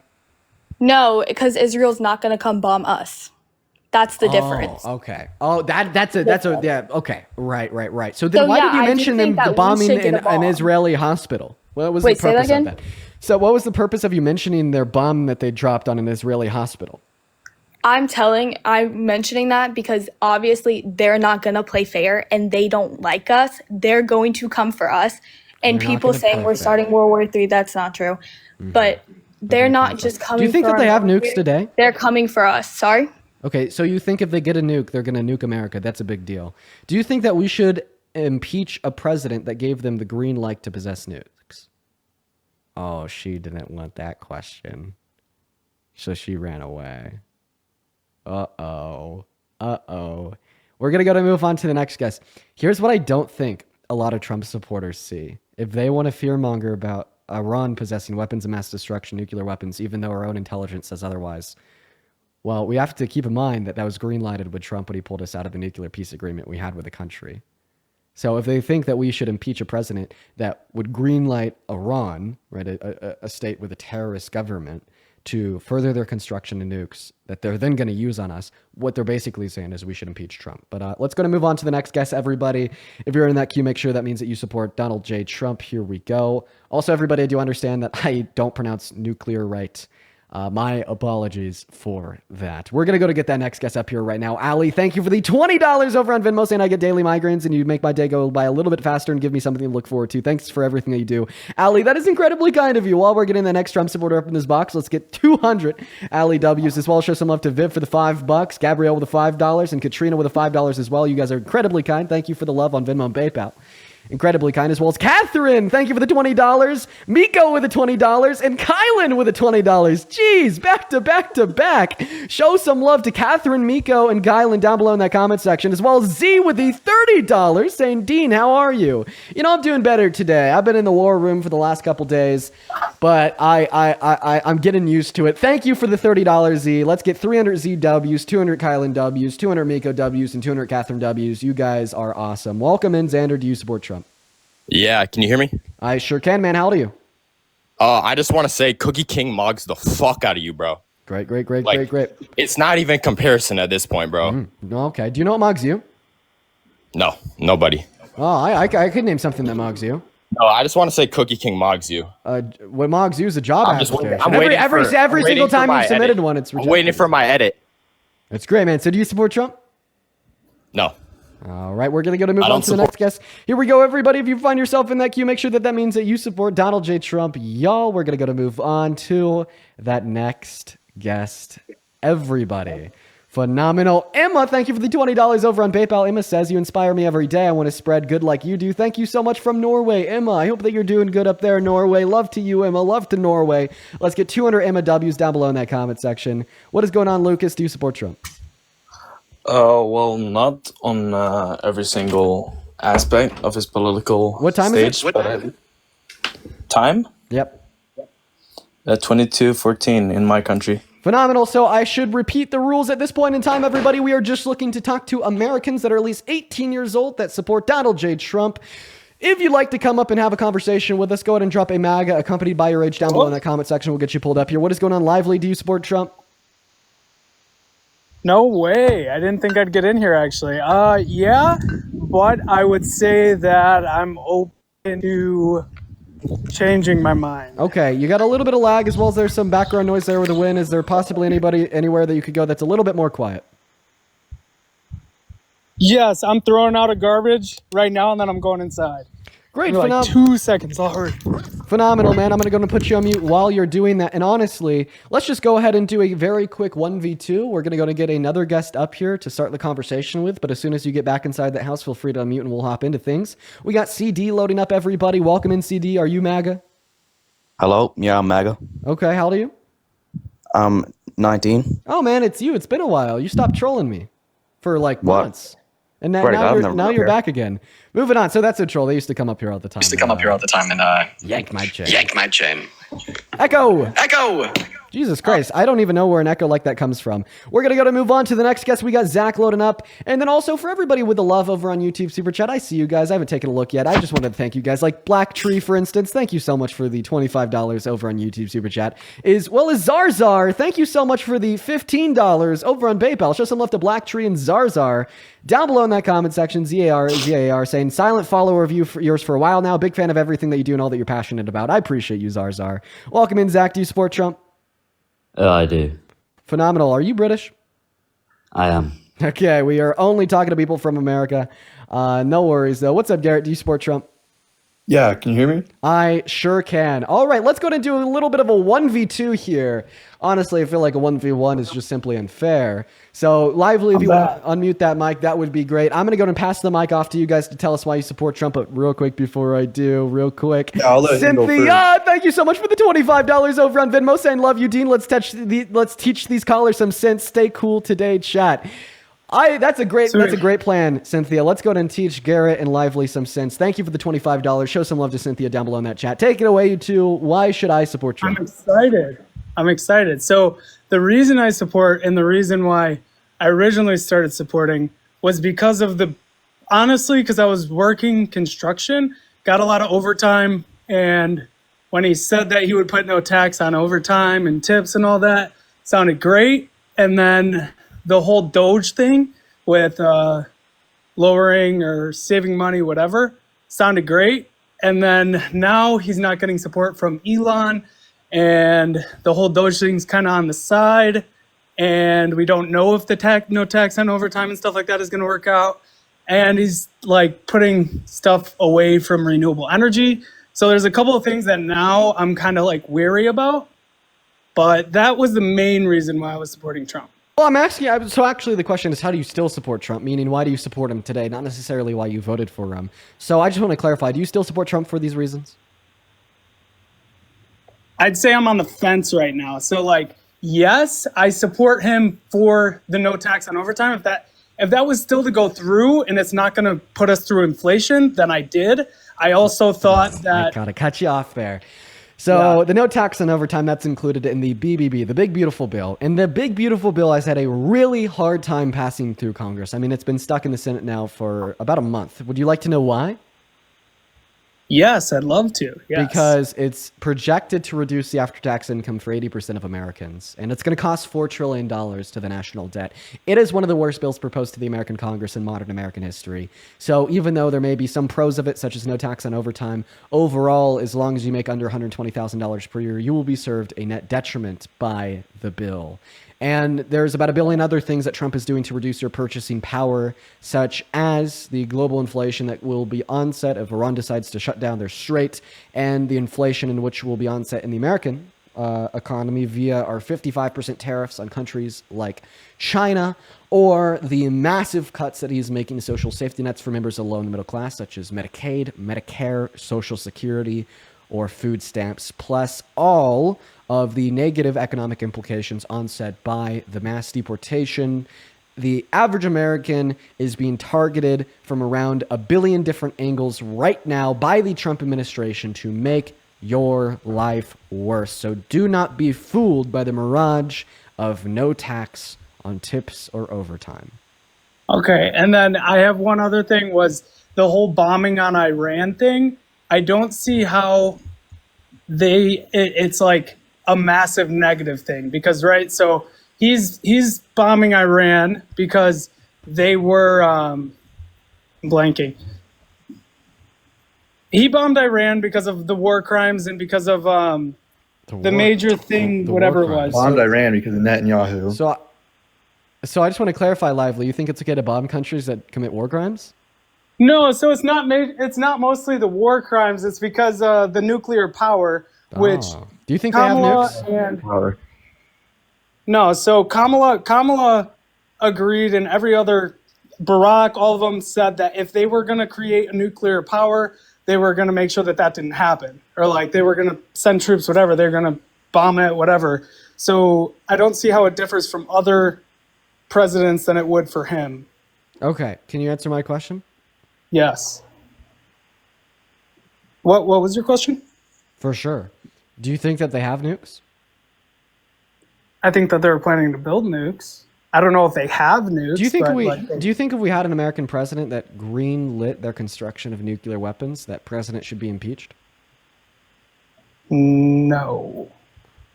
No, because Israel's not going to come bomb us. That's the difference.
Okay. Okay. Right. So then why did you mention them bombing an Israeli hospital? What was the purpose of that? So what was the purpose of you mentioning their bomb that they dropped on an Israeli hospital?
I'm mentioning that because obviously they're not going to play fair and they don't like us. They're going to come for us. And people saying we're starting World War III, that's not true. Mm-hmm. But they're not just coming for us.
Do you think that they have nukes today?
They're coming for us. Sorry?
Okay, so you think if they get a nuke, they're going to nuke America. That's a big deal. Do you think that we should impeach a president that gave them the green light to possess nukes? Oh, she didn't want that question. So she ran away. Uh-oh. We're going to move on to the next guest. Here's what I don't think. a lot of Trump supporters see. If they want to fearmonger about Iran possessing weapons of mass destruction, nuclear weapons, even though our own intelligence says otherwise, well, we have to keep in mind that was green-lighted with Trump when he pulled us out of the nuclear peace agreement we had with the country. So if they think that we should impeach a president that would greenlight Iran, right, a state with a terrorist government, to further their construction of nukes that they're then going to use on us, what they're basically saying is we should impeach Trump. But let's go to move on to the next guest, everybody. If you're in that queue, make sure that means that you support Donald J. Trump. Here we go. Also, everybody, I do understand that I don't pronounce nuclear right. My apologies for that. We're going to go to get that next guest up here right now. Ali, thank you for the $20 over on Venmo, saying I get daily migraines and you make my day go by a little bit faster and give me something to look forward to. Thanks for everything that you do. Ali, that is incredibly kind of you. While we're getting the next Trump supporter up in this box, let's get 200 Ali W's as well. Show some love to Viv for the $5, Gabrielle with the $5, and Katrina with the $5 as well. You guys are incredibly kind. Thank you for the love on Venmo and PayPal. Incredibly kind, as well as Catherine. Thank you for the $20. Miko with the $20 and Kylan with the $20. Jeez, back to back to back. Show some love to Catherine, Miko, and Kylan down below in that comment section, as well as Z with the $30 saying, Dean, how are you? You know, I'm doing better today. I've been in the war room for the last couple days, but I'm getting used to it. Thank you for the $30, Z. Let's get 300 Z W's, 200 Kylan W's, 200 Miko W's, and 200 Catherine W's. You guys are awesome. Welcome in, Xander. Do you support Trump?
Yeah, can you hear me?
I sure can, man. How old are you?
I just want to say Cookie King mugs the fuck out of you, bro.
Great.
It's not even comparison at this point, bro.
Okay. Do you know what mugs you?
No, nobody.
Oh, I could name something that mugs you.
No, I just want to say Cookie King mugs you.
What mugs you is a job application.
Every
single time you submitted one, it's rejected.
I'm waiting for my edit.
That's great, man. So do you support Trump?
No.
All right, we're going to move on to the next guest. Here we go, everybody. If you find yourself in that queue, make sure that means that you support Donald J. Trump. Y'all, we're going to move on to that next guest. Everybody. Phenomenal. Emma, thank you for the $20 over on PayPal. Emma says, you inspire me every day. I want to spread good like you do. Thank you so much from Norway. Emma, I hope that you're doing good up there in Norway. Love to you, Emma. Love to Norway. Let's get 200 Emma W's down below in that comment section. What is going on, Lucas? Do you support Trump?
Well, not on every single aspect of his political
What time
stage.
is it?
Time?
Yep.
22:14 in my country.
Phenomenal. So I should repeat the rules at this point in time, everybody. We are just looking to talk to Americans that are at least 18 years old that support Donald J. Trump. If you'd like to come up and have a conversation with us, go ahead and drop a MAGA accompanied by your age down below in that comment section. We'll get you pulled up here. What is going on, Lively? Do you support Trump?
No way. I didn't think I'd get in here, actually. Yeah, but I would say that I'm open to changing my mind.
Okay, you got a little bit of lag as well as there's some background noise there with the wind. Is there possibly anybody anywhere that you could go that's a little bit more quiet?
Yes, I'm throwing out a garbage right now, and then I'm going inside.
Great,
like 2 seconds. I'll hurry.
Phenomenal, man. I'm going to put you on mute while you're doing that. And honestly, let's just go ahead and do a very quick 1v2. We're going to get another guest up here to start the conversation with. But as soon as you get back inside that house, feel free to unmute and we'll hop into things. We got CD loading up, everybody. Welcome in, CD. Are you MAGA?
Hello? Yeah, I'm MAGA.
Okay, how old are you?
19.
Oh, man, it's you. It's been a while. You stopped trolling me for like months. And now you're back again. Moving on. So that's a troll. They used to come up here all the time.
And
yank my chain.
yank my chain.
Echo.
Echo.
Jesus Christ. I don't even know where an echo like that comes from. We're going to move on to the next guest. We got Zach loading up. And then also for everybody with the love over on YouTube Super Chat, I see you guys. I haven't taken a look yet. I just wanted to thank you guys. Like Black Tree, for instance. Thank you so much for the $25 over on YouTube Super Chat. As well as Zarzar. Thank you so much for the $15 over on PayPal. Show some love to Black Tree and Zarzar. Down below in that comment section, ZAR saying, silent follower of yours for a while now. Big fan of everything that you do and all that you're passionate about. I appreciate you, Zarzar. Welcome in, Zach. Do you support Trump?
I do.
Phenomenal. Are you British?
I am.
Okay, we are only talking to people from America. No worries, though. What's up, Garrett? Do you support Trump?
Yeah, can you hear me?
I sure can. All right, let's go ahead and do a little bit of a 1v2 here. Honestly, I feel like a 1v1 is just simply unfair. So, Lively, if you want to unmute that mic, that would be great. I'm going to go ahead and pass the mic off to you guys to tell us why you support Trump. But real quick, before I do,
Yeah, I'll let him go
Cynthia, thank you so much for the $25 over on Venmo saying, love you, Dean. Let's teach these callers some sense. Stay cool today, chat. That's a great plan, Cynthia. Let's go ahead and teach Garrett and Lively some sense. Thank you for the $25. Show some love to Cynthia down below in that chat. Take it away, you two. Why should I support Trump?
I'm excited. So the reason I support and the reason why I originally started supporting was because of because I was working construction, got a lot of overtime, and when he said that he would put no tax on overtime and tips and all that, sounded great. And then the whole Doge thing with lowering or saving money, whatever, sounded great. And then now he's not getting support from Elon, and the whole Doge thing's kind of on the side. And we don't know if the no tax on overtime and stuff like that is going to work out. And he's like putting stuff away from renewable energy. So there's a couple of things that now I'm kind of like weary about. But that was the main reason why I was supporting Trump.
Well, I'm asking, so actually the question is, how do you still support Trump? Meaning, why do you support him today? Not necessarily why you voted for him. So I just want to clarify, do you still support Trump for these reasons?
I'd say I'm on the fence right now. So like, yes, I support him for the no tax on overtime. If that was still to go through and it's not going to put us through inflation, then I did. I also thought that...
I gotta cut you off there. So the no tax on overtime, that's included in the BBB, the Big Beautiful Bill. And the Big Beautiful Bill has had a really hard time passing through Congress. I mean, it's been stuck in the Senate now for about a month. Would you like to know why?
Yes, I'd love to. Yes.
Because it's projected to reduce the after-tax income for 80% of Americans. And it's going to cost $4 trillion to the national debt. It is one of the worst bills proposed to the American Congress in modern American history. So even though there may be some pros of it, such as no tax on overtime, overall, as long as you make under $120,000 per year, you will be served a net detriment by the bill. And there's about a billion other things that Trump is doing to reduce your purchasing power, such as the global inflation that will be onset if Iran decides to shut down their strait, and the inflation in which will be onset in the American economy via our 55% tariffs on countries like China, or the massive cuts that he's making to social safety nets for members of the low and middle class, such as Medicaid, Medicare, Social Security, or food stamps, plus all of the negative economic implications onset by the mass deportation. The average American is being targeted from around a billion different angles right now by the Trump administration to make your life worse. So do not be fooled by the mirage of no tax on tips or overtime.
Okay, and then I have one other thing, was the whole bombing on Iran thing. I don't see how it's like a massive negative thing, because right, so he's bombing Iran because they were blanking. He bombed Iran because of the war crimes and because of the major thing, whatever it was.
Bombed Iran because of Netanyahu.
So I just want to clarify, Lively, you think it's okay to bomb countries that commit war crimes?
No, so it's not mostly the war crimes. It's because the nuclear power, which
do you think
Kamala
they have nukes?
No, so Kamala agreed, and every other Barack, all of them said that if they were going to create a nuclear power, they were going to make sure that didn't happen, or like they were going to send troops, whatever. They're going to bomb it, whatever. So I don't see how it differs from other presidents than it would for him.
Okay, can you answer my question?
Yes. What was your question?
For sure. Do you think that they have nukes?
I think that they're planning to build nukes. I don't know if they have nukes.
Do you think if we had an American president that green-lit their construction of nuclear weapons, that president should be impeached?
No.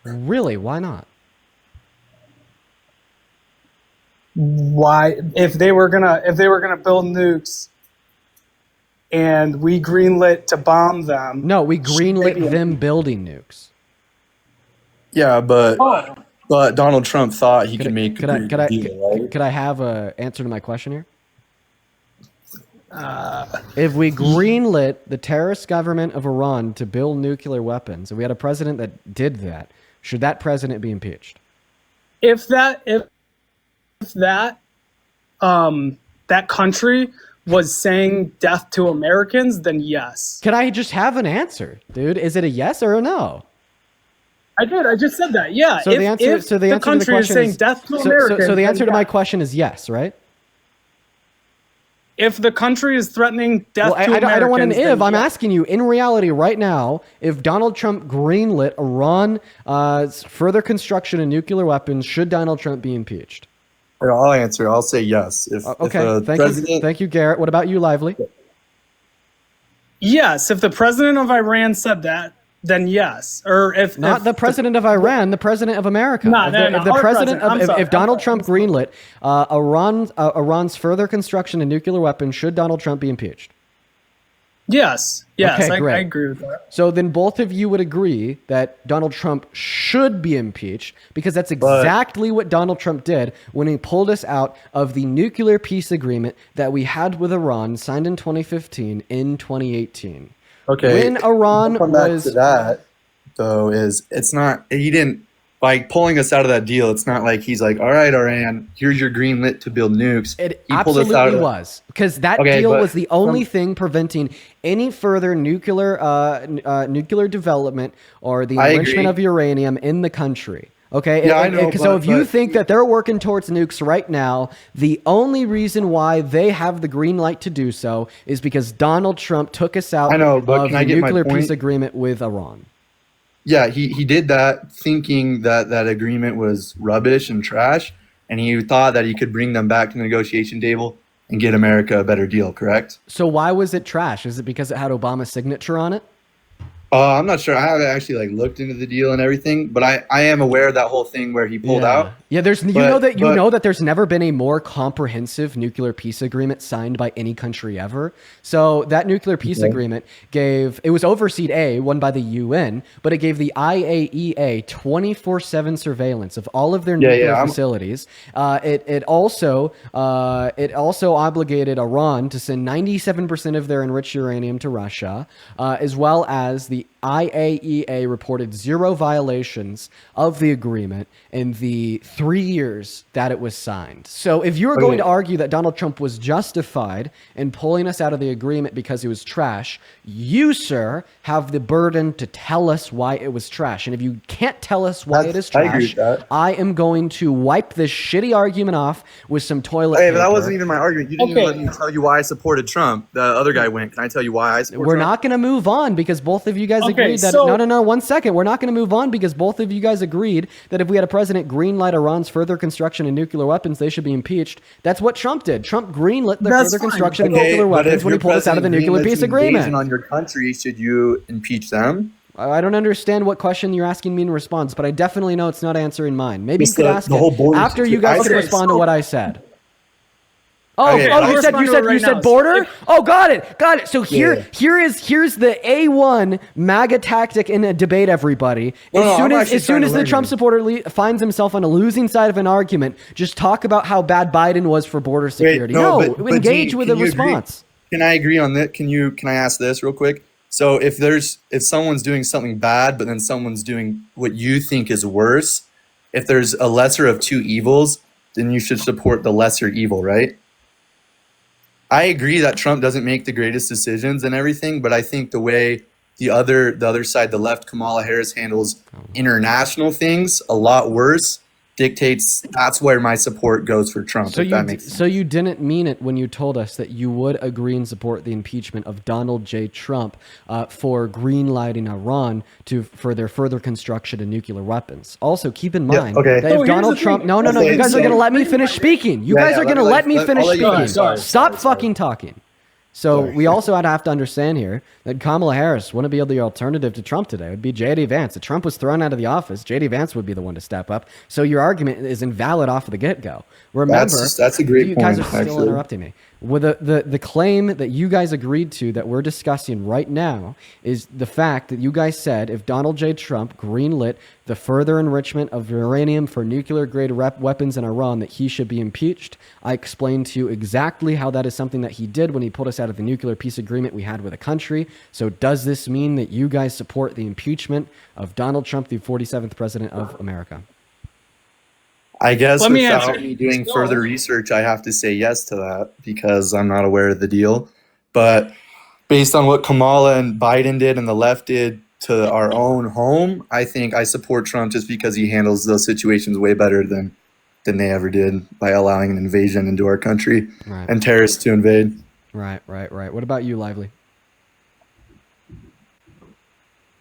Really? Why not?
Why? If they were gonna build nukes and we greenlit to bomb them.
No, we greenlit them building nukes.
Yeah, but Donald Trump thought he could make
could I have an answer to my question here? If we greenlit the terrorist government of Iran to build nuclear weapons, and we had a president that did that, should that president be impeached?
If that country was saying death to Americans, then yes.
Can I just have an answer, dude? Is it a yes or a no?
I did. I just said that. Yeah.
So the answer to the
country
question
is saying death to Americans.
So the answer to my question is yes, right?
if the country is threatening death
Well,
to Americans,
I don't want an
then
if. I'm
yes.
asking you, in reality, right now, if Donald Trump greenlit Iran's further construction of nuclear weapons, should Donald Trump be impeached?
I'll answer. I'll say yes. If
Okay,
the
thank
president,
you. Thank you, Garrett. What about you, Lively?
Yes, if the president of Iran said that, then yes. Or if
Not
if
the president of Iran, the president of America.
No,
If
no,
the,
no,
if the
our
president
president. I'm
of,
sorry,
if Donald
I'm
Trump
sorry.
greenlit Iran's further construction of nuclear weapons, should Donald Trump be impeached?
yes,
Okay,
I
great.
agree with that.
So then both of you would agree that Donald Trump should be impeached because that's exactly what Donald Trump did when he pulled us out of the nuclear peace agreement that we had with Iran, signed in 2015, in 2018.
okay,
When Iran
I'll come back
was...
to that though. Is it's not he didn't like pulling us out of that deal. It's not like he's like, all right, Iran, here's your green lit to build nukes.
It
He pulled us out
absolutely
of
was, because that
Okay,
deal
but
was the only thing preventing any further nuclear development or the
I
enrichment
agree.
of uranium in the country. Okay,
Yeah, I know,
so if you
but-
think that they're working towards nukes right now, the only reason why they have the green light to do so is because Donald Trump took us out
I know, but
of
can
the
I get my
nuclear peace
point?
agreement with Iran.
Yeah, he did that thinking that that agreement was rubbish and trash, and he thought that he could bring them back to the negotiation table and get America a better deal, correct?
So why was it trash? Is it because it had Obama's signature on it?
I'm not sure. I haven't actually like looked into the deal and everything, but I am aware of that whole thing where he pulled out.
Yeah, there's you
But-
know that there's never been a more comprehensive nuclear peace agreement signed by any country ever. So that nuclear peace agreement it was overseen won by the UN, but it gave the IAEA 24/7 surveillance of all of their nuclear facilities. It also obligated Iran to send 97% of their enriched uranium to Russia, as well as the IAEA reported 0 violations of the agreement in the 3 years that it was signed. So if you were going to argue that Donald Trump was justified in pulling us out of the agreement because it was trash, you, sir, have the burden to tell us why it was trash. And if you can't tell us why it is
I agree
trash,
with that.
I am going to wipe this shitty argument off with some toilet
Hey,
paper.
but that wasn't even my argument. You didn't even let me tell you why I supported Trump. The other guy went. Can I tell you why I support
We're
Trump?
not going to move on because both of you guys
Okay,
agreed that...
so-
No, 1 second. We're not going to move on because both of you guys agreed that if we had a president greenlight Iran's further construction of nuclear weapons, they should be impeached. That's what Trump did. Trump greenlit the
That's
further
fine.
construction of
Okay,
nuclear
but
weapons
if
when he
your
pulled us out of the
president
nuclear
greenlets
peace
an invasion
agreement.
on your country, should you impeach them?
I don't understand what question you're asking me in response, but I definitely know it's not answering mine. Maybe
It's
you could
the-
ask
the
it
whole border
after you guys could
situation.
respond to what I said.
Okay, I'll
You said
respond to it right now.
border? Oh, got it. So
Yeah.
here's the A1 MAGA tactic in a debate, everybody.
No, no, I'm actually
As soon
trying to
as the
learn
Trump
here.
supporter finds himself on a losing side of an argument, just talk about how bad Biden was for border security.
but
Engage
Gene,
with a
can you agree-
response.
Can I agree on that? Can I ask this real quick? So if someone's doing something bad, but then someone's doing what you think is worse, if there's a lesser of two evils, then you should support the lesser evil, right? I agree that Trump doesn't make the greatest decisions and everything, but I think the way the other side, the left, Kamala Harris handles international things a lot worse dictates that's where my support goes for Trump.
So
if that makes sense.
so you didn't mean it when you told us that you would agree and support the impeachment of Donald J. Trump for greenlighting Iran for their further construction of nuclear weapons. Also, keep in mind
okay.
that
So
if
here's
Donald
the
Trump...
thing.
No,
Okay,
you guys are
so-
going to let me finish speaking. You guys are going to let me finish
I'll let you
speaking.
finish. Sorry,
Stop
sorry.
fucking talking. So we also have to understand here that Kamala Harris wouldn't be the alternative to Trump today. It would be J.D. Vance. If Trump was thrown out of the office, J.D. Vance would be the one to step up. So your argument is invalid off of the get-go. Remember,
That's a great
you guys are
point,
still
actually.
interrupting me. With the claim that you guys agreed to that we're discussing right now is the fact that you guys said if Donald J. Trump greenlit the further enrichment of uranium for nuclear-grade weapons in Iran, that he should be impeached. I explained to you exactly how that is something that he did when he pulled us out of the nuclear peace agreement we had with a country. So does this mean that you guys support the impeachment of Donald Trump, the 47th president of America?
I guess
Let me
without
answer.
me doing further research, I have to say yes to that because I'm not aware of the deal. But based on what Kamala and Biden did and the left did to our own home, I think I support Trump just because he handles those situations way better than they ever did by allowing an invasion into our country
Right.
and terrorists to invade.
Right. What about you, Lively?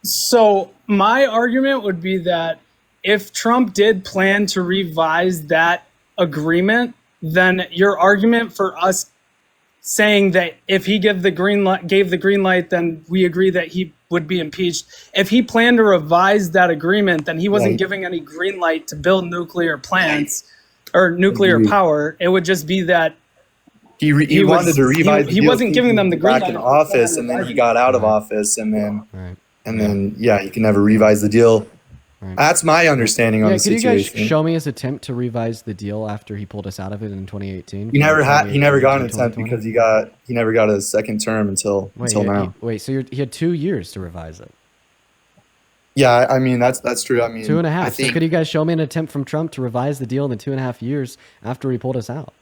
So my argument would be that if Trump did plan to revise that agreement, then your argument for us saying that if he gave the green light, then we agree that he would be impeached. If he planned to revise that agreement, then he wasn't giving any green light to build nuclear plants or nuclear power. It would just be that
he wanted to revise.
He wasn't giving them the green
back
light
in office, and then he got out of office, and then he can never revise the deal.
Right.
That's my understanding on the situation.
Could you guys show me his attempt to revise the deal after he pulled us out of it in 2018?
He never got an attempt because he never got a second term until now.
So he had 2 years to revise it.
Yeah, I mean that's true. I mean
2.5. So could you guys show me an attempt from Trump to revise the deal in the 2.5 years after he pulled us out?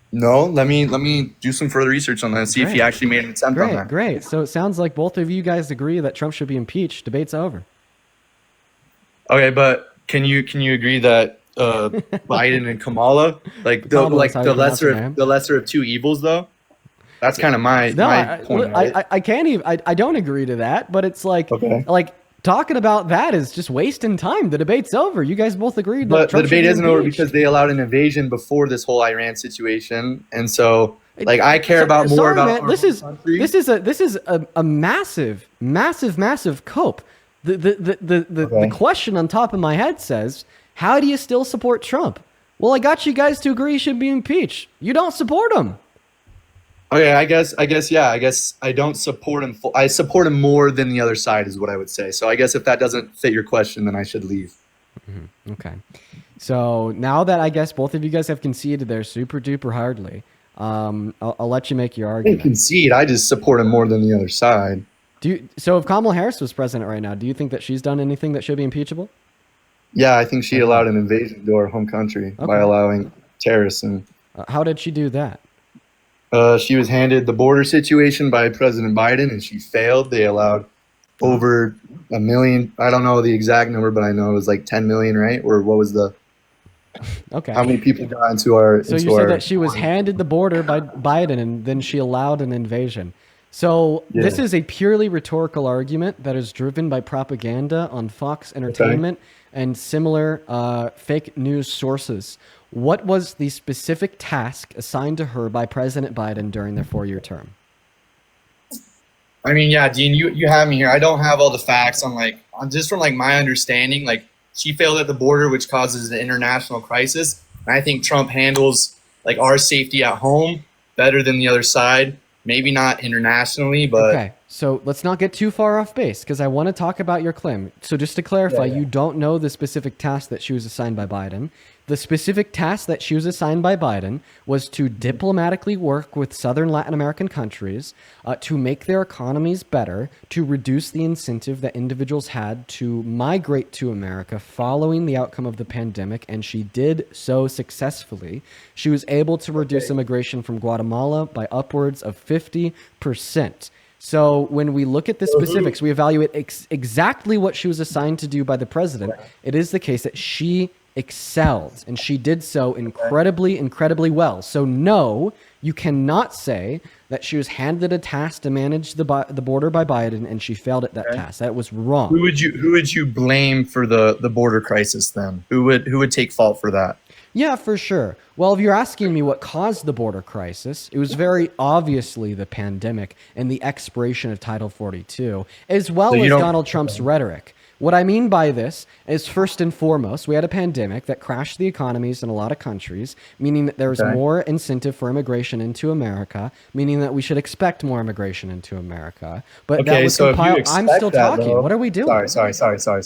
No, let me do some further research on that and see if he actually made an attempt on that.
Great. So it sounds like both of you guys agree that Trump should be impeached. Debate's over.
Okay, but can you agree that Biden and Kamala, the lesser of two evils, though? That's kind of my point.
I can't even. I don't agree to that. But it's like talking about that is just wasting time. The debate's over. You guys both agreed.
But the debate isn't over because they allowed an invasion before this whole Iran situation, and so I care about more about.
Man, this is a massive cope. The question on top of my head says, how do you still support Trump? Well, I got you guys to agree he should be impeached. You don't support him.
Okay, I guess I don't support him. I support him more than the other side is what I would say. So I guess if that doesn't fit your question, then I should leave.
Mm-hmm. Okay. So now that I guess both of you guys have conceded there super duper hardly, I'll let you make your argument.
I didn't concede. I just support him more than the other side.
So if Kamala Harris was president right now, do you think that she's done anything that should be impeachable?
Yeah, I think she allowed an invasion to our home country by allowing terrorists. And
how did she do that?
She was handed the border situation by President Biden, and she failed. They allowed over 1 million. I don't know the exact number, but I know it was like 10 million, right? Or what was the?
Okay.
How many people got into our?
So you said that she was handed the border by Biden, and then she allowed an invasion. So this is a purely rhetorical argument that is driven by propaganda on Fox Entertainment and similar fake news sources. What was the specific task assigned to her by President Biden during their 4-year term?
I mean, yeah, Dean, you have me here. I don't have all the facts on just from my understanding. She failed at the border, which causes an international crisis. And I think Trump handles our safety at home better than the other side. Maybe not internationally, but
okay. So let's not get too far off base because I want to talk about your claim. So just to clarify, you don't know the specific task that she was assigned by Biden. The specific task that she was assigned by Biden was to diplomatically work with southern Latin American countries to make their economies better, to reduce the incentive that individuals had to migrate to America following the outcome of the pandemic, and she did so successfully. She was able to reduce immigration from Guatemala by upwards of 50%. So when we look at the specifics, we evaluate exactly what she was assigned to do by the president. It is the case that she excelled, and she did so incredibly well. So no, you cannot say that she was handed a task to manage the border by Biden and she failed at that task. That was wrong.
Who would you blame for the border crisis then? Who would take fault for that?
Yeah, for sure. Well, if you're asking me what caused the border crisis, it was very obviously the pandemic and the expiration of Title 42, as well as Donald Trump's rhetoric. What I mean by this is, first and foremost, we had a pandemic that crashed the economies in a lot of countries, meaning that there was more incentive for immigration into America, meaning that we should expect more immigration into America. But that was compiled. I'm still talking. What are we doing?
Sorry.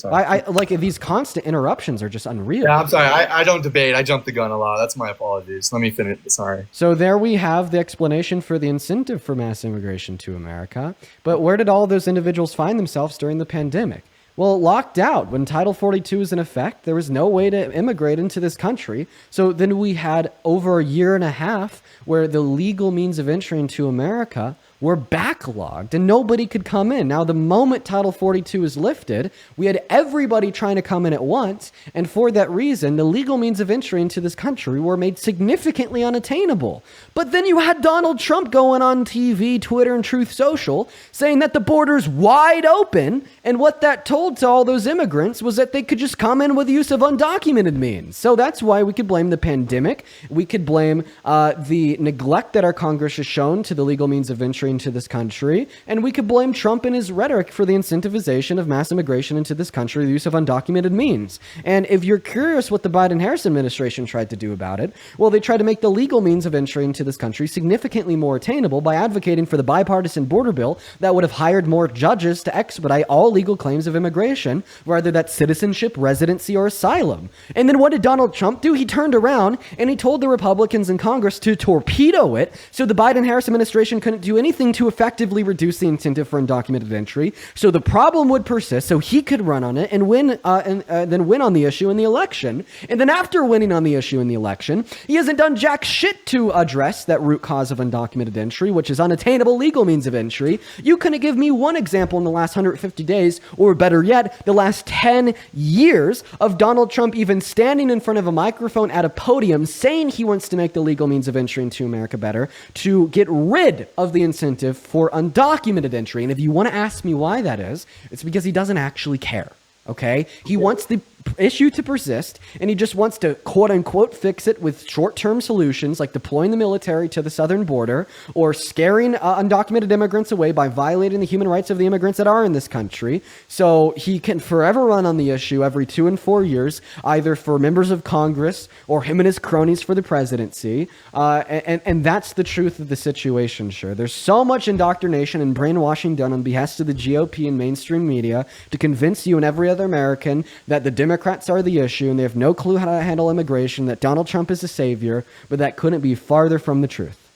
I like these constant interruptions are just unreal.
Yeah, I'm sorry. I don't debate. I jumped the gun a lot. That's my apologies. Let me finish. Sorry.
So there we have the explanation for the incentive for mass immigration to America. But where did all those individuals find themselves during the pandemic? Well, locked out. When Title 42 was in effect, there was no way to immigrate into this country. So then we had over 1.5 years where the legal means of entry into America were backlogged and nobody could come in. Now, the moment Title 42 is lifted, we had everybody trying to come in at once, and for that reason, the legal means of entry into this country were made significantly unattainable. But then you had Donald Trump going on TV, Twitter, and Truth Social saying that the border's wide open, and what that told to all those immigrants was that they could just come in with the use of undocumented means. So that's why we could blame the pandemic. We could blame the neglect that our Congress has shown to the legal means of entry into this country, and we could blame Trump and his rhetoric for the incentivization of mass immigration into this country, the use of undocumented means. And if you're curious what the Biden-Harris administration tried to do about it, well, they tried to make the legal means of entry into this country significantly more attainable by advocating for the bipartisan border bill that would have hired more judges to expedite all legal claims of immigration, whether that's citizenship, residency, or asylum. And then what did Donald Trump do? He turned around and he told the Republicans in Congress to torpedo it, so the Biden-Harris administration couldn't do anything to effectively reduce the incentive for undocumented entry, so the problem would persist, so he could run on it and win, then win on the issue in the election. And then after winning on the issue in the election, he hasn't done jack shit to address that root cause of undocumented entry, which is unattainable legal means of entry. You couldn't give me one example in the last 150 days, or better yet, the last 10 years of Donald Trump even standing in front of a microphone at a podium saying he wants to make the legal means of entry into America better to get rid of the incentive for undocumented entry. And if you want to ask me why that is, it's because he doesn't actually care. Okay? He wants the issue to persist, and he just wants to quote-unquote fix it with short-term solutions like deploying the military to the southern border or scaring undocumented immigrants away by violating the human rights of the immigrants that are in this country. So he can forever run on the issue every 2 and 4 years, either for members of Congress or him and his cronies for the presidency. And that's the truth of the situation, sure. There's so much indoctrination and brainwashing done on behest of the GOP and mainstream media to convince you and every other American that the Democrats are the issue and they have no clue how to handle immigration, that Donald Trump is a savior, but that couldn't be farther from the truth.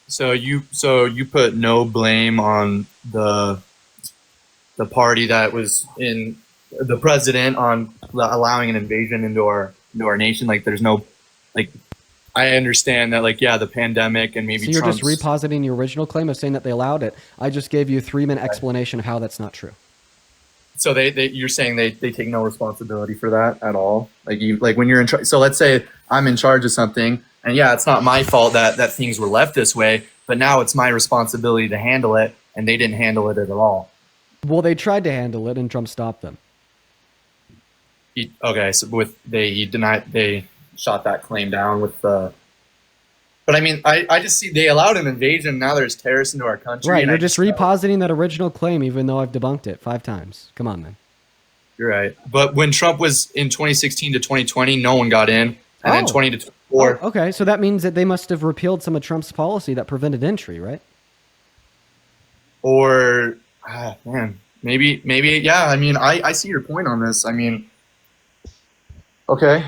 So you put no blame on the party that was in the president on allowing an invasion into our nation. Like there's no, like, I understand that, like, yeah, the pandemic and maybe
so you're
Trump's,
just repositing your original claim of saying that they allowed it. I just gave you a 3-minute explanation of how that's not true.
So you're saying they take no responsibility for that at all? Like when you're in charge. So let's say I'm in charge of something, and yeah, it's not my fault that things were left this way, but now it's my responsibility to handle it, and they didn't handle it at all.
Well, they tried to handle it, and Trump stopped them.
They shot that claim down with the. But I mean, I just see they allowed an invasion. Now there's terrorists into our country.
Right, you're just repositing that original claim, even though I've debunked it 5 times. Come on, man.
You're right. But when Trump was in 2016 to 2020, no one got in. And then 20 to 24.
Oh, okay, so that means that they must have repealed some of Trump's policy that prevented entry, right?
Or, maybe, yeah. I mean, I see your point on this. I mean, okay.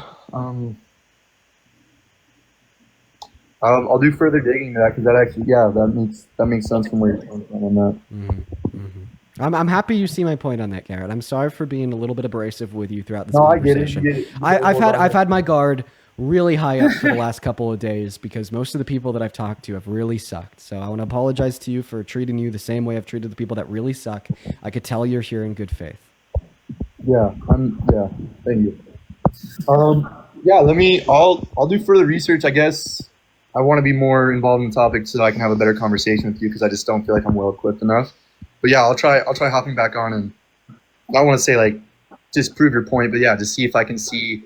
I'll do further digging into that because that actually, that makes sense from where you're coming from on that.
Mm-hmm. Mm-hmm. I'm happy you see my point on that, Garrett. I'm sorry for being a little bit abrasive with you throughout this conversation.
I get it.
I've had my guard really high up for the last couple of days because most of the people that I've talked to have really sucked. So I want to apologize to you for treating you the same way I've treated the people that really suck. I could tell you're here in good faith.
Thank you. I'll do further research, I guess. I want to be more involved in the topic so that I can have a better conversation with you because I just don't feel like I'm well equipped enough. But yeah, I'll try hopping back on, and I don't want to say like just prove your point, but yeah, just see if I can see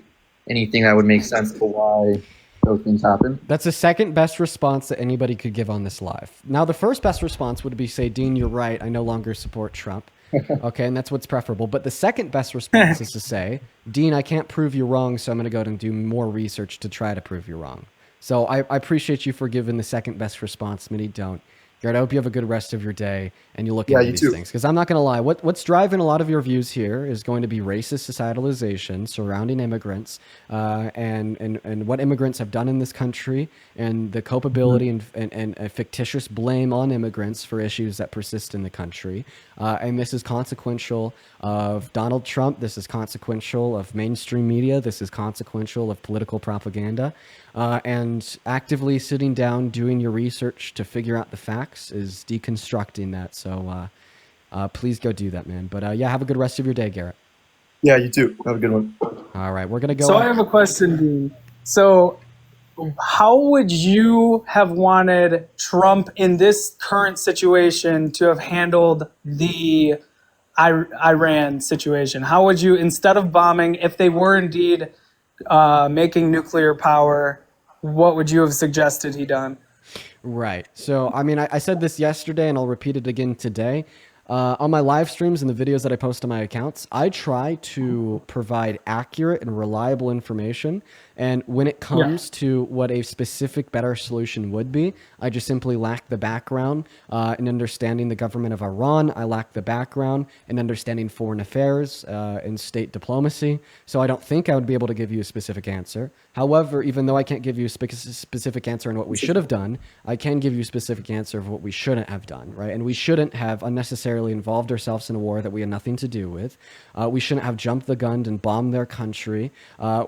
anything that would make sense to why those things happen.
That's the second best response that anybody could give on this live. Now, the first best response would be say, Dean, you're right. I no longer support Trump. Okay, and that's what's preferable. But the second best response is to say, Dean, I can't prove you wrong, so I'm going to go out and do more research to try to prove you wrong. So I appreciate you for giving the second best response. Many don't. Garrett, I hope you have a good rest of your day and you look into these things. Because I'm not going to lie, what's driving a lot of your views here is going to be racist societalization surrounding immigrants and what immigrants have done in this country and the culpability and a fictitious blame on immigrants for issues that persist in the country. And this is consequential of Donald Trump. This is consequential of mainstream media. This is consequential of political propaganda. And actively sitting down, doing your research to figure out the facts facts, is deconstructing that. So please go do that, man. But yeah, have a good rest of your day, Garrett.
Yeah, you too. Have a good one.
All right, we're gonna go.
So I have a question, Dean. So how would you have wanted Trump in this current situation to have handled the Iran situation? How would you, instead of bombing, if they were indeed making nuclear power, what would you have suggested he done?
Right. So, I mean, I said this yesterday and I'll repeat it again today. On my live streams and the videos that I post on my accounts, I try to provide accurate and reliable information. And when it comes to what a specific better solution would be, I just simply lack the background in understanding the government of Iran. I lack the background in understanding foreign affairs and state diplomacy. So I don't think I would be able to give you a specific answer. However, even though I can't give you a specific answer on what we should have done, I can give you a specific answer of what we shouldn't have done, right? And we shouldn't have unnecessarily involved ourselves in a war that we had nothing to do with. We shouldn't have jumped the gun and bombed their country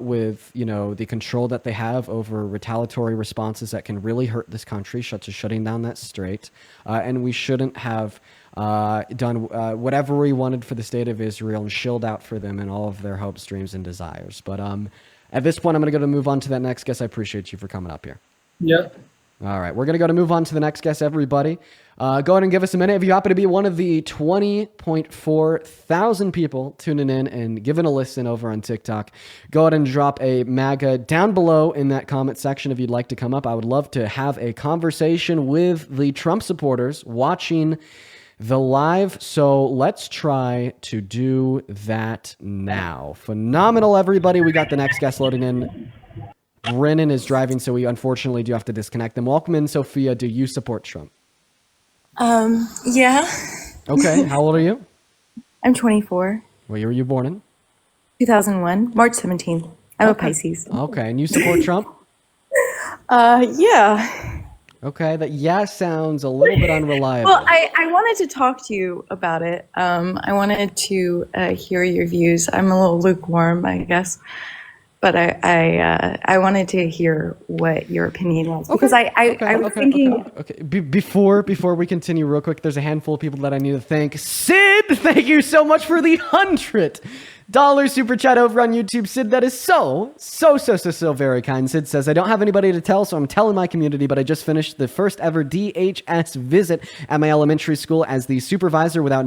with, you know, the control that they have over retaliatory responses that can really hurt this country, such as shutting down that strait. And we shouldn't have done whatever we wanted for the state of Israel and shilled out for them and all of their hopes, dreams, and desires. But at this point, I'm going to go to move on to that next guest. I appreciate you for coming up here.
Yep.
All right, we're going to go to move on to the next guest, everybody. Go ahead and give us a minute. If you happen to be one of the 20.4 thousand people tuning in and giving a listen over on TikTok, go ahead and drop a MAGA down below in that comment section if you'd like to come up. I would love to have a conversation with the Trump supporters watching the live. So let's try to do that now. Phenomenal, everybody. We got the next guest loading in. Brennan is driving, so we unfortunately do have to disconnect them. Welcome in, Sophia. Do you support Trump?
Yeah.
Okay. How old are you?
I'm 24.
What year were you born in?
2001, March 17th. I'm a Pisces.
Okay. And you support Trump?
Yeah.
Okay. That sounds a little bit unreliable.
Well, I wanted to talk to you about it. I wanted to hear your views. I'm a little lukewarm, I guess. But I wanted to hear what your opinion was because I was thinking.
Okay. Before we continue, real quick, there's a handful of people that I need to thank. Sid, thank you so much for the $100 super chat over on YouTube. Sid, that is so very kind. Sid says, I don't have anybody to tell, so I'm telling my community, but I just finished the first ever DHS visit at my elementary school as the supervisor without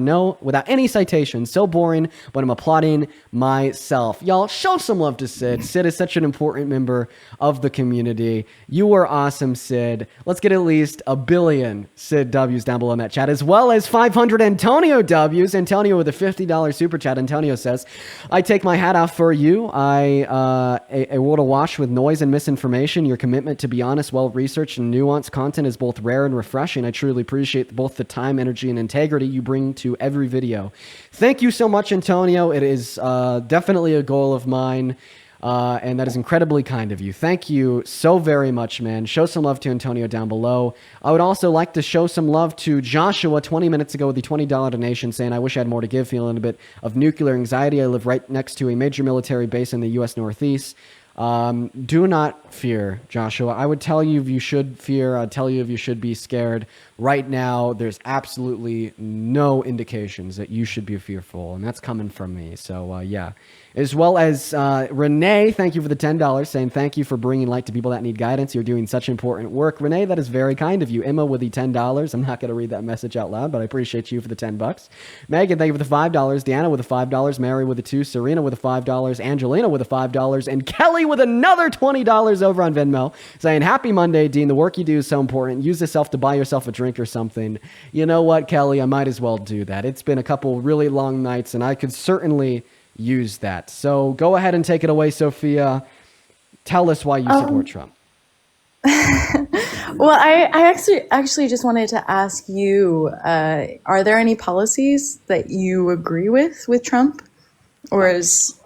any citations. So boring, but I'm applauding myself. Y'all, show some love to Sid. Sid is such an important member of the community. You are awesome, Sid. Let's get at least 1 billion Sid W's down below in that chat, as well as 500 Antonio W's. Antonio with a $50 super chat. Antonio says, I take my hat off for you. A world awash with noise and misinformation. Your commitment to be honest, well-researched, and nuanced content is both rare and refreshing. I truly appreciate both the time, energy, and integrity you bring to every video. Thank you so much, Antonio. It is definitely a goal of mine. And that is incredibly kind of you. Thank you so very much, man. Show some love to Antonio down below. I would also like to show some love to Joshua 20 minutes ago with the $20 donation saying, I wish I had more to give, feeling a bit of nuclear anxiety. I live right next to a major military base in the U.S. Northeast. Do not fear, Joshua. I would tell you if you should fear. I'd tell you if you should be scared. Right now, there's absolutely no indications that you should be fearful, and that's coming from me. So, yeah. As well as Renee, thank you for the $10, saying thank you for bringing light to people that need guidance. You're doing such important work. Renee, that is very kind of you. Emma with the $10. I'm not going to read that message out loud, but I appreciate you for the $10. Megan, thank you for the $5. Deanna with the $5. Mary with the 2. Serena with the $5. Angelina with the $5. And Kelly with another $20 over on Venmo, saying happy Monday, Dean. The work you do is so important. Use this to buy yourself a drink or something. You know what, Kelly? I might as well do that. It's been a couple really long nights, and I could certainly use that. So go ahead and take it away, Sophia. Tell us why you support Trump.
Well, I actually just wanted to ask you, are there any policies that you agree with Trump? Or is...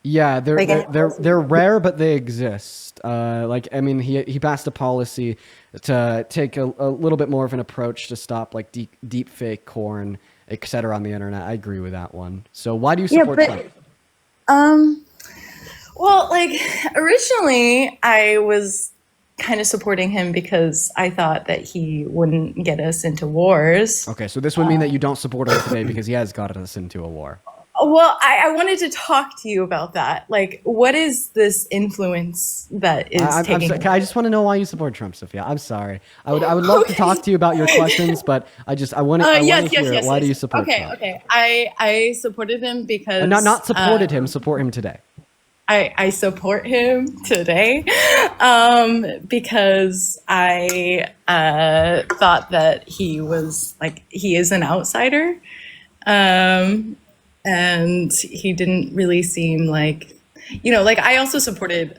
Yeah, they're rare, but they exist. He passed a policy to take a little bit more of an approach to stop like deep fake corn, etc. on the internet. I agree with that one. So why do you support Trump?
Well, like originally I was kind of supporting him because I thought that he wouldn't get us into wars.
Okay, so this would mean that you don't support him today because he has gotten us into a war.
Well, I wanted to talk to you about that. Like, what is this influence that is taking?
I just want to know why you support Trump, Sophia. I'm sorry. I would love to talk to you about your questions, but I want to hear it. Why do you support Trump?
Okay. I supported him because
not supported him. Support him today.
I support him today because I thought that he is an outsider. And he didn't really seem like, I also supported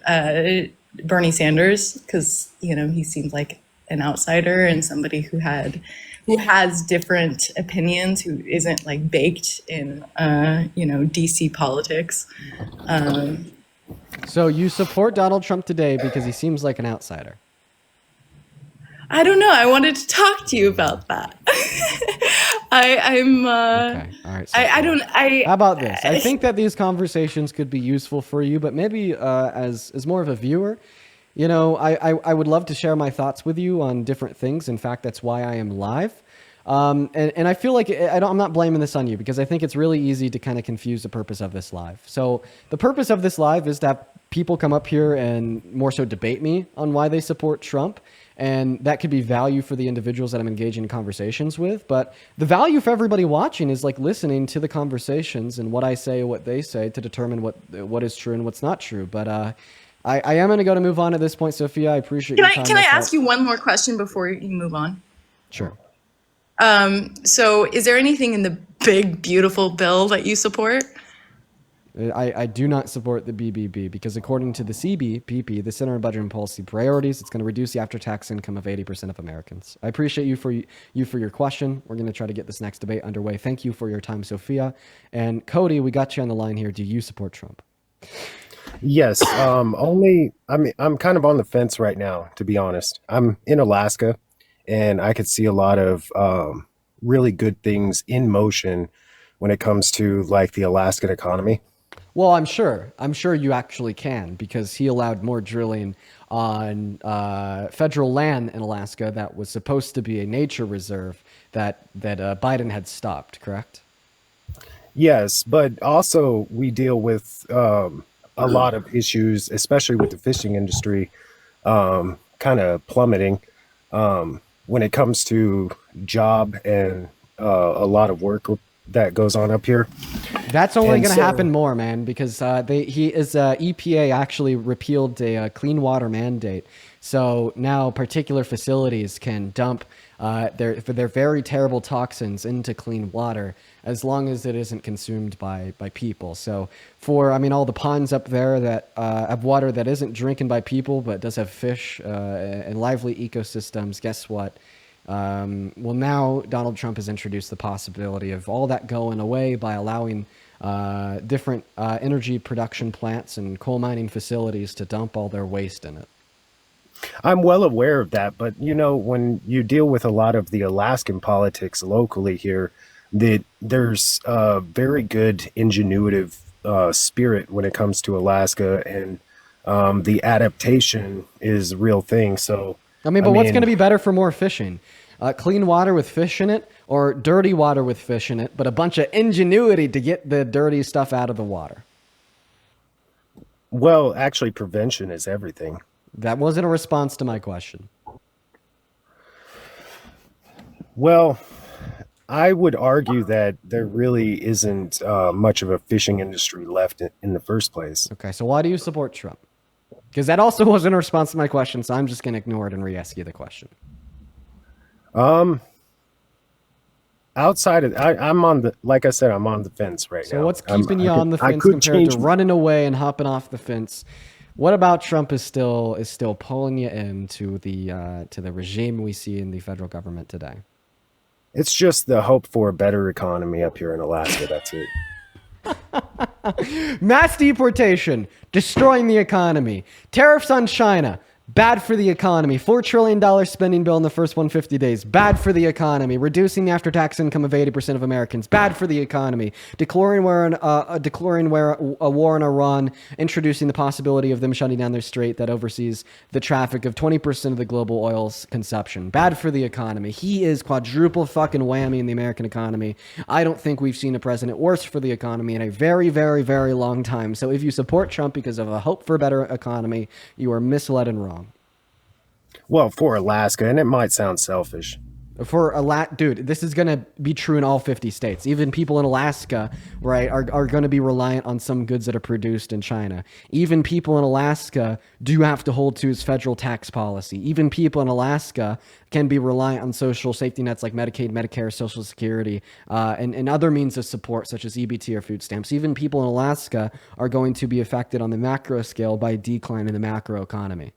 Bernie Sanders because, he seemed like an outsider and somebody who has different opinions, who isn't like baked in, DC politics.
So you support Donald Trump today because he seems like an outsider.
I don't know. I wanted to talk to you about that. I'm.
Okay. All right. How about this? I think that these conversations could be useful for you, but maybe as more of a viewer, I would love to share my thoughts with you on different things. In fact, that's why I am live. And I feel like I'm not blaming this on you because I think it's really easy to kind of confuse the purpose of this live. So the purpose of this live is to have people come up here and more so debate me on why they support Trump. And that could be value for the individuals that I'm engaging in conversations with. But the value for everybody watching is like listening to the conversations and what I say, what they say to determine what is true and what's not true. But I am going to move on at this point, Sophia. I appreciate your time.
Can I ask you one more question before you move on?
Sure.
So is there anything in the big, beautiful bill that you support?
I do not support the BBB because according to the CBPP, the Center on Budget and Policy Priorities, it's going to reduce the after-tax income of 80% of Americans. I appreciate you for your question. We're going to try to get this next debate underway. Thank you for your time, Sophia. And Cody, we got you on the line here. Do you support Trump?
Yes. I'm kind of on the fence right now, to be honest. I'm in Alaska, and I could see a lot of really good things in motion when it comes to like the Alaskan economy.
Well, I'm sure you actually can because he allowed more drilling on federal land in Alaska that was supposed to be a nature reserve that Biden had stopped, correct?
Yes, but also we deal with a lot of issues, especially with the fishing industry kind of plummeting when it comes to job and a lot of work that goes on up here.
That's only going to happen more, man, because EPA actually repealed a clean water mandate. So now particular facilities can dump their very terrible toxins into clean water as long as it isn't consumed by people. So for all the ponds up there that have water that isn't drinking by people but does have fish and lively ecosystems, guess what? Well, now Donald Trump has introduced the possibility of all that going away by allowing different energy production plants and coal mining facilities to dump all their waste in it.
I'm well aware of that, but when you deal with a lot of the Alaskan politics locally here, that there's a very good ingenuitive spirit when it comes to Alaska, and the adaptation is a real thing. So
but what's going to be better for more fishing? Clean water with fish in it or dirty water with fish in it, but a bunch of ingenuity to get the dirty stuff out of the water?
Well, actually, prevention is everything.
That wasn't a response to my question.
Well, I would argue that there really isn't much of a fishing industry left in the first place.
Okay, so why do you support Trump? Because that also wasn't a response to my question, so I'm just going to ignore it and re-ask you the question.
Outside of, I'm on the, like I said, I'm on the fence right now.
So what's keeping you on the fence compared to running away and hopping off the fence? What about Trump is still pulling you into the regime we see in the federal government today?
It's just the hope for a better economy up here in Alaska. That's it.
Mass deportation, destroying the economy, tariffs on China, Bad for the economy. $4 trillion spending bill in the first 150 days. Bad for the economy. Reducing the after-tax income of 80% of Americans. Bad for the economy. Declaring war on Iran, introducing the possibility of them shutting down their strait that oversees the traffic of 20% of the global oil's consumption. Bad for the economy. He is quadruple fucking whammy in the American economy. I don't think we've seen a president worse for the economy in a very, very, very long time. So if you support Trump because of a hope for a better economy, you are misled and wrong.
Well, for Alaska, and it might sound selfish.
Dude, this is going to be true in all 50 states. Even people in Alaska, right, are going to be reliant on some goods that are produced in China. Even people in Alaska do have to hold to its federal tax policy. Even people in Alaska can be reliant on social safety nets like Medicaid, Medicare, Social Security, and other means of support such as EBT or food stamps. Even people in Alaska are going to be affected on the macro scale by a decline in the macro economy.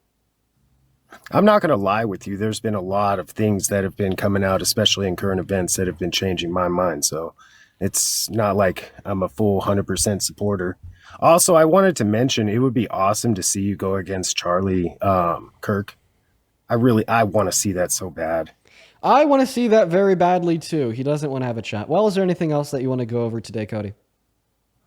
I'm not going to lie with you. There's been a lot of things that have been coming out, especially in current events, that have been changing my mind. So it's not like I'm a full 100% supporter. Also, I wanted to mention it would be awesome to see you go against Charlie Kirk. I want to see that so bad.
I want to see that very badly too. He doesn't want to have a chat. Well, is there anything else that you want to go over today, Cody?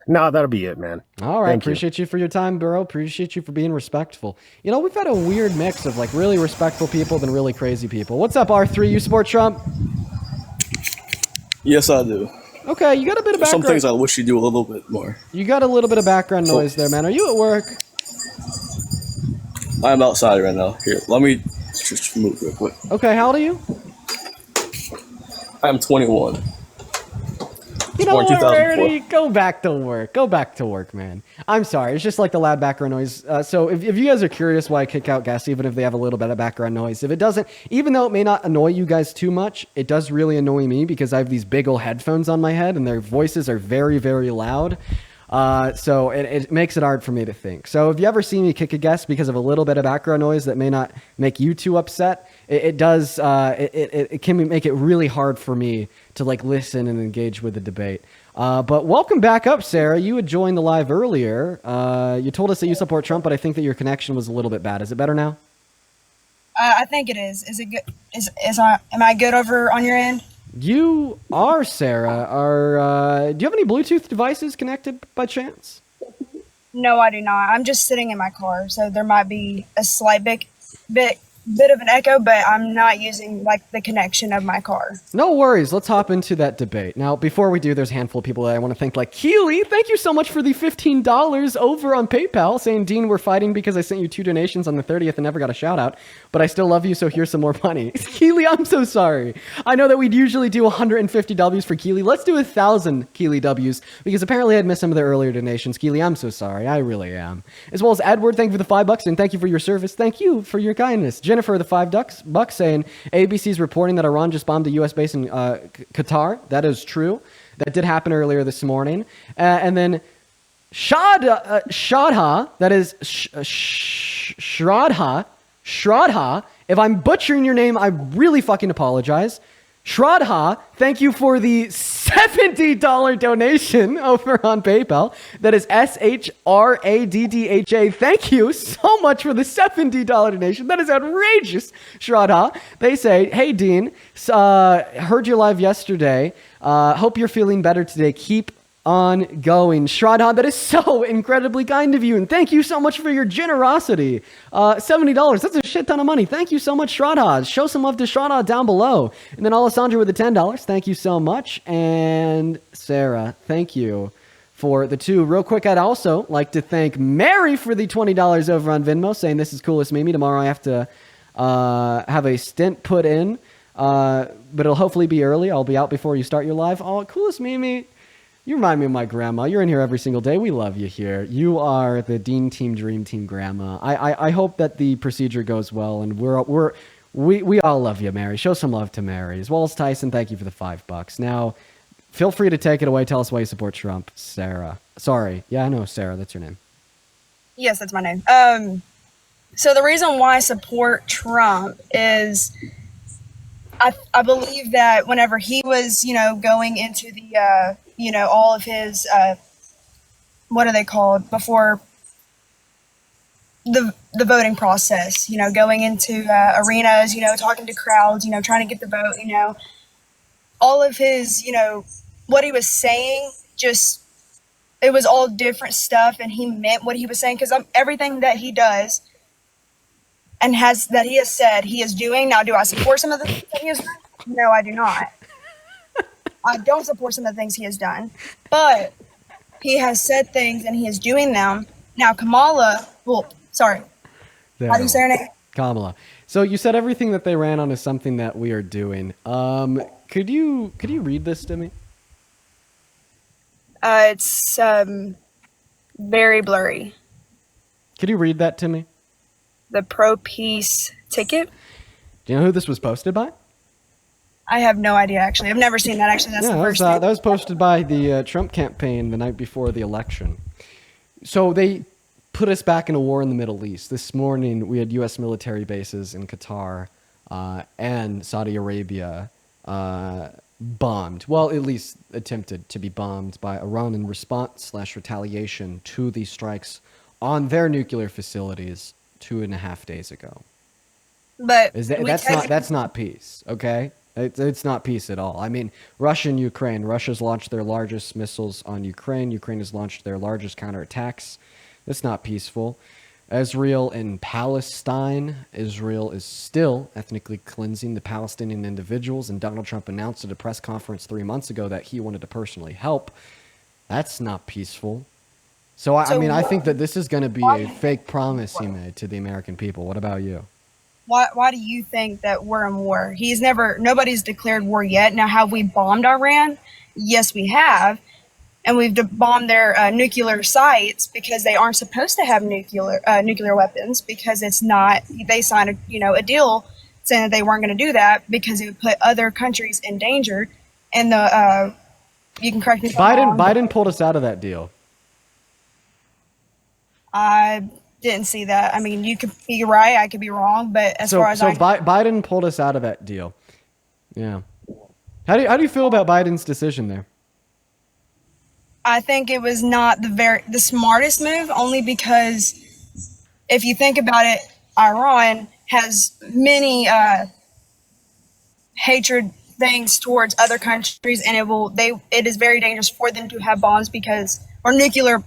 No, that'll be it, man.
All right.
Thank
Appreciate you for your time, bro. Appreciate you for being respectful. You know, we've had a weird mix of like really respectful people than really crazy people. What's up, R3? You support Trump?
Yes, I do.
Okay, you got a bit of background.
Some things I wish you do a little bit more.
You got a little bit of background noise there, man. Are you at work?
I'm outside right now. Here, let me just move real quick.
Okay, how old are you?
I'm 21.
You know
Born
what,
2004.
Rarity? Go back to work. Go back to work, man. I'm sorry. It's just like the loud background noise. So if you guys are curious why I kick out guests, even if they have a little bit of background noise, if it doesn't, even though it may not annoy you guys too much, it does really annoy me because I have these big old headphones on my head and their voices are very, very loud. So it makes it hard for me to think. So if you ever see me kick a guest because of a little bit of background noise that may not make you too upset, it can make it really hard for me to like listen and engage with the debate. But welcome back up, Sarah. You had joined the live earlier. You told us that you support Trump, but I think that your connection was a little bit bad. Is it better now?
I think it is. Is it good? Am I good over on your end?
You are, Sarah. Do you have any Bluetooth devices connected by chance?
No, I do not. I'm just sitting in my car, so there might be a slight bit of an echo, but I'm not using like the connection of my car.
No worries. Let's hop into that debate. Now, before we do, there's a handful of people that I want to thank, like Keely. Thank you so much for the $15 over on PayPal, saying, Dean, we're fighting because I sent you 2 donations on the 30th and never got a shout out, but I still love you, so here's some more money. Keely, I'm so sorry. I know that we'd usually do 150 Ws for Keely. Let's do 1,000 Keely Ws because apparently I'd missed some of the earlier donations. Keely, I'm so sorry. I really am. As well as Edward, thank you for the $5 and thank you for your service. Thank you for your kindness. Jennifer, the $5 saying ABC's reporting that Iran just bombed a U.S. base in Qatar. That is true. That did happen earlier this morning. And then Shradha, that is Shradha. If I'm butchering your name, I really fucking apologize. Shradha, thank you for the $70 donation over on PayPal. That is SHRADDHA. Thank you so much for the $70 donation. That is outrageous, Shradha. They say, hey, Dean, heard you live yesterday. Hope you're feeling better today. Keep on going. Shradha, that is so incredibly kind of you, and thank you so much for your generosity. $70, that's a shit ton of money. Thank you so much, Shradha. Show some love to Shradha down below. And then Alessandra with the $10, thank you so much. And Sarah, thank you for the 2. Real quick, I'd also like to thank Mary for the $20 over on Venmo, saying this is coolest Mimi. Tomorrow I have to have a stint put in, but it'll hopefully be early. I'll be out before you start your live. Oh, coolest Mimi. You remind me of my grandma. You're in here every single day. We love you here. You are the Dean Team Dream Team grandma. I hope that the procedure goes well, and we all love you, Mary. Show some love to Mary. As well as Tyson, thank you for the $5. Now, feel free to take it away. Tell us why you support Trump. Sarah. Sorry. Yeah, I know, Sarah. That's your name.
Yes, that's my name. So the reason why I support Trump is I believe that whenever he was, going into the, all of his, what are they called? Before the voting process, going into arenas, talking to crowds, trying to get the vote, all of his, what he was saying, just, it was all different stuff, and he meant what he was saying, because everything that he does and that he has said he is doing. Now, do I support some of the things that he has done? No, I do not. I don't support some of the things he has done, but he has said things and he is doing them. Now, Kamala, how do you say her name?
Kamala. So you said everything that they ran on is something that we are doing. Could you read this to me?
It's very blurry.
Could you read that to me?
The pro-peace ticket?
Do you know who this was posted by?
I have no idea, actually. I've never seen that, actually. That's the first thing.
That was posted by the Trump campaign the night before the election. So they put us back in a war in the Middle East. This morning, we had U.S. military bases in Qatar and Saudi Arabia bombed. Well, at least attempted to be bombed by Iran in response/retaliation to these strikes on their nuclear facilities 2.5 days ago.
But
that's not peace, okay? It's not peace at all. I mean, Russia and Ukraine. Russia's launched their largest missiles on Ukraine. Ukraine has launched their largest counterattacks. That's not peaceful. Israel and Palestine. Israel is still ethnically cleansing the Palestinian individuals, and Donald Trump announced at a press conference 3 months ago that he wanted to personally help. That's not peaceful. So I mean, I think that this is going to be a fake promise he made to the American people. What about you?
Why do you think that we're in war? Nobody's declared war yet. Now, have we bombed Iran? Yes, we have. And we've bombed their nuclear sites because they aren't supposed to have nuclear weapons, because it's not, they signed a deal saying that they weren't going to do that because it would put other countries in danger. And you can correct me if I'm wrong.
Biden pulled us out of that deal.
I didn't see that. I mean, you could be right, I could be wrong, but
Biden pulled us out of that deal. Yeah. How do you feel about Biden's decision there?
I think it was not the smartest move, only because if you think about it, Iran has many hatred things towards other countries, and it is very dangerous for them to have bombs or nuclear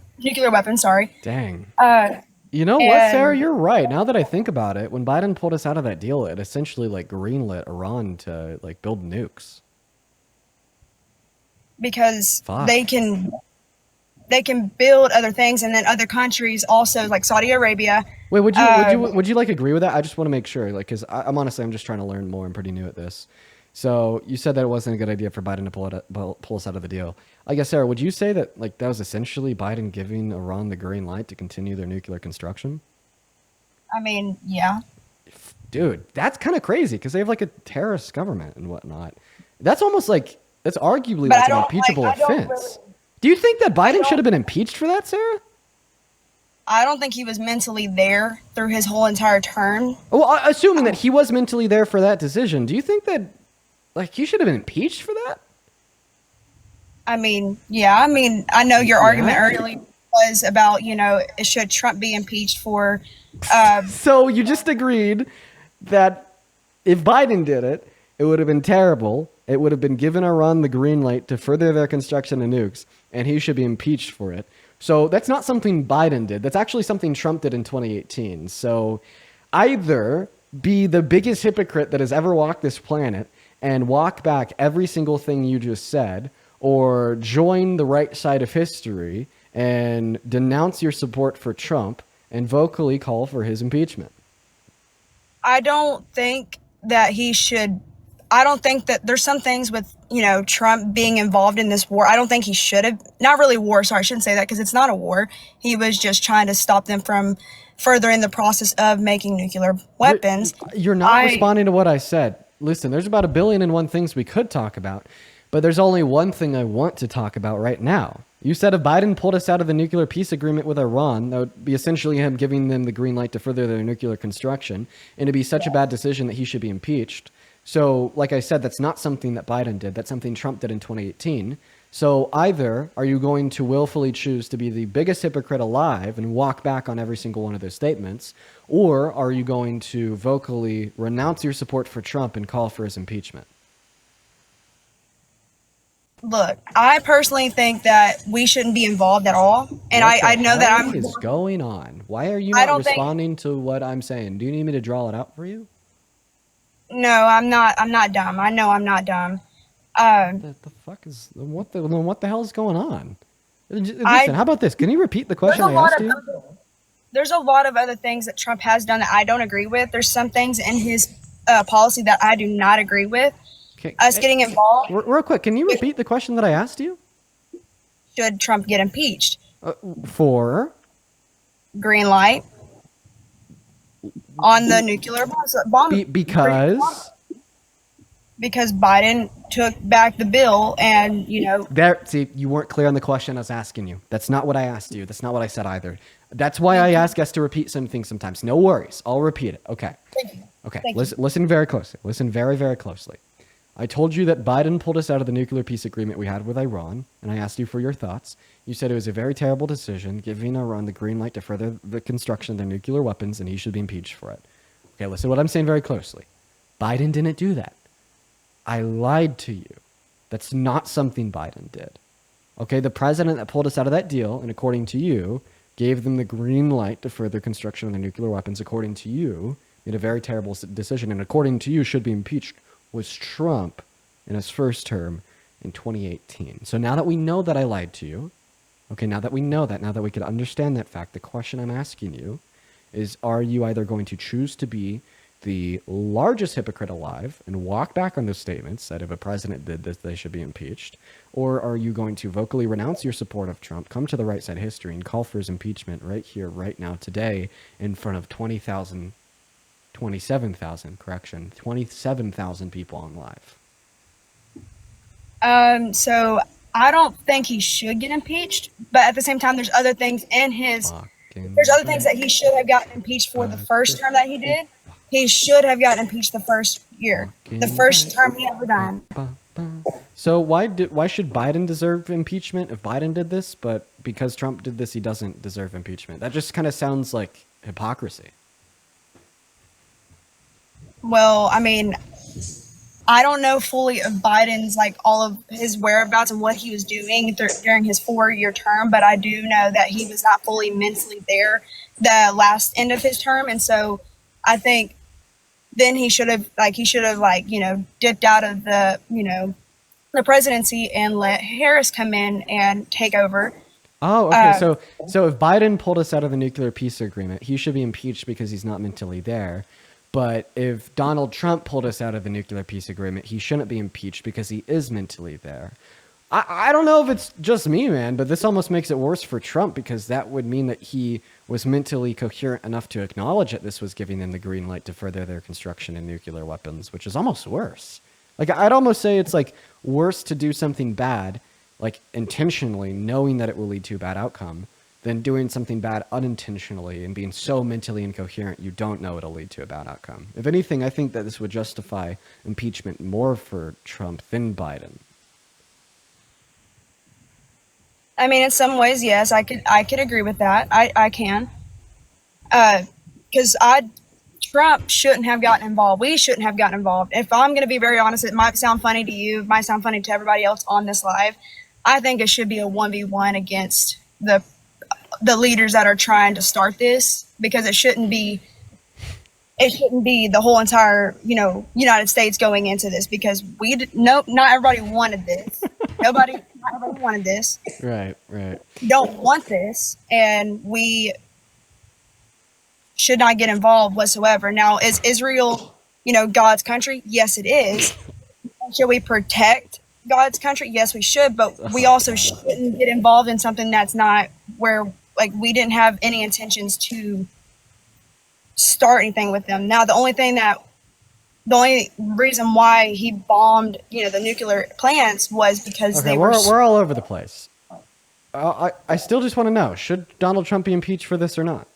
weapons. Sorry.
Dang. You know what, Sarah? You're right. Now that I think about it, when Biden pulled us out of that deal, it essentially greenlit Iran to build nukes.
Because they can build other things, and then other countries also, like Saudi Arabia.
Wait, would you agree with that? I just want to make sure, because I'm just trying to learn more. I'm pretty new at this. So you said that it wasn't a good idea for Biden to pull us out of the deal. I guess, Sarah, would you say that that was essentially Biden giving Iran the green light to continue their nuclear construction?
I mean, yeah.
Dude, that's kind of crazy because they have a terrorist government and whatnot. That's almost that's arguably an impeachable offense. Do you think that Biden should have been impeached for that, Sarah?
I don't think he was mentally there through his whole entire term.
Well, assuming that he was mentally there for that decision, do you think that he should have been impeached for that?
I mean, yeah. I mean, I know your argument earlier was about, should Trump be impeached for...
So you just agreed that if Biden did it, it would have been terrible. It would have been given Iran the green light to further their construction of nukes, and he should be impeached for it. So that's not something Biden did. That's actually something Trump did in 2018. So either be the biggest hypocrite that has ever walked this planet and walk back every single thing you just said, or join the right side of history and denounce your support for Trump and vocally call for his impeachment.
I don't think that he should. I don't think that there's some things with, Trump being involved in this war. I don't think he should have. Not really war. Sorry, I shouldn't say that because it's not a war. He was just trying to stop them from furthering the process of making nuclear weapons.
You're not responding to what I said. Listen, there's about 1,000,000,001 things we could talk about, but there's only one thing I want to talk about right now. You said if Biden pulled us out of the nuclear peace agreement with Iran, that would be essentially him giving them the green light to further their nuclear construction, and it'd be such a bad decision that he should be impeached. So, like I said, that's not something that Biden did. That's something Trump did in 2018. So either are you going to willfully choose to be the biggest hypocrite alive and walk back on every single one of those statements, or are you going to vocally renounce your support for Trump and call for his impeachment?
Look, I personally think that we shouldn't be involved at all. And I know that
What is going on? Why are you
I
not
don't think-
responding to what I'm saying? Do you need me to draw it out for you?
No, I'm not dumb. I know I'm not dumb.
The fuck is what the hell is going on? Listen, how about this? Can you repeat the question I asked you?
There's a lot of other things that Trump has done that I don't agree with. There's some things in his policy that I do not agree with. Us getting involved.
Real quick, can you repeat the question that I asked you?
Should Trump get impeached?
For?
Green light on the nuclear bomb.
Because
Biden took back the bill, and
see, you weren't clear on the question I was asking you. That's not what I asked you. That's not what I said either. That's why I ask us to repeat some things sometimes. No worries, I'll repeat it. Okay. Okay. Listen very closely. Listen very, very closely. I told you that Biden pulled us out of the nuclear peace agreement we had with Iran, and I asked you for your thoughts. You said it was a very terrible decision, giving Iran the green light to further the construction of their nuclear weapons, and he should be impeached for it. Okay, listen to what I'm saying very closely. Biden didn't do that. I lied to you. That's not something Biden did. Okay, the president that pulled us out of that deal, and according to you, gave them the green light to further construction of their nuclear weapons, according to you, made a very terrible decision, and according to you, should be impeached, was Trump in his first term in 2018. So now that we know that I lied to you, okay, now that we know that, now that we can understand that fact, the question I'm asking you is, are you either going to choose to be the largest hypocrite alive and walk back on those statements that if a president did this, they should be impeached, or are you going to vocally renounce your support of Trump, come to the right side of history, and call for his impeachment right here, right now, today, in front of 27,000 people on live?
So I don't think he should get impeached, but at the same time, there's other things in his. There's other things that he should have gotten impeached for the first term that he did. He should have gotten impeached the first year, the first term he ever done.
So why should Biden deserve impeachment if Biden did this, but because Trump did this, he doesn't deserve impeachment? That just kind of sounds like hypocrisy.
Well, I mean, I don't know fully of Biden's, all of his whereabouts and what he was doing during his 4-year term, but I do know that he was not fully mentally there the last end of his term. And so I think then he should have dipped out of the presidency and let Harris come in and take over.
Oh, okay. So if Biden pulled us out of the nuclear peace agreement, he should be impeached because he's not mentally there. But if Donald Trump pulled us out of the nuclear peace agreement, he shouldn't be impeached because he is mentally there. I don't know if it's just me, man, but this almost makes it worse for Trump, because that would mean that he was mentally coherent enough to acknowledge that this was giving them the green light to further their construction in nuclear weapons, which is almost worse. I'd almost say it's worse to do something bad, intentionally, knowing that it will lead to a bad outcome, than doing something bad unintentionally and being so mentally incoherent you don't know it'll lead to a bad outcome. If anything, I think that this would justify impeachment more for Trump than Biden.
I mean, in some ways, yes, I could agree with that. I can. Because Trump shouldn't have gotten involved. We shouldn't have gotten involved. If I'm going to be very honest, it might sound funny to you, it might sound funny to everybody else on this live. I think it should be a 1v1 against the leaders that are trying to start this, because it shouldn't be the whole entire, United States going into this, because not everybody wanted this. Not everybody wanted this.
Right.
Don't want this, and we should not get involved whatsoever. Now, is Israel, God's country? Yes, it is. Should we protect God's country? Yes, we should, but we also shouldn't get involved in something that's not where, we didn't have any intentions to start anything with them. Now, the only reason why he bombed, the nuclear plants was because
we're all over the place. I still just want to know, should Donald Trump be impeached for this or not?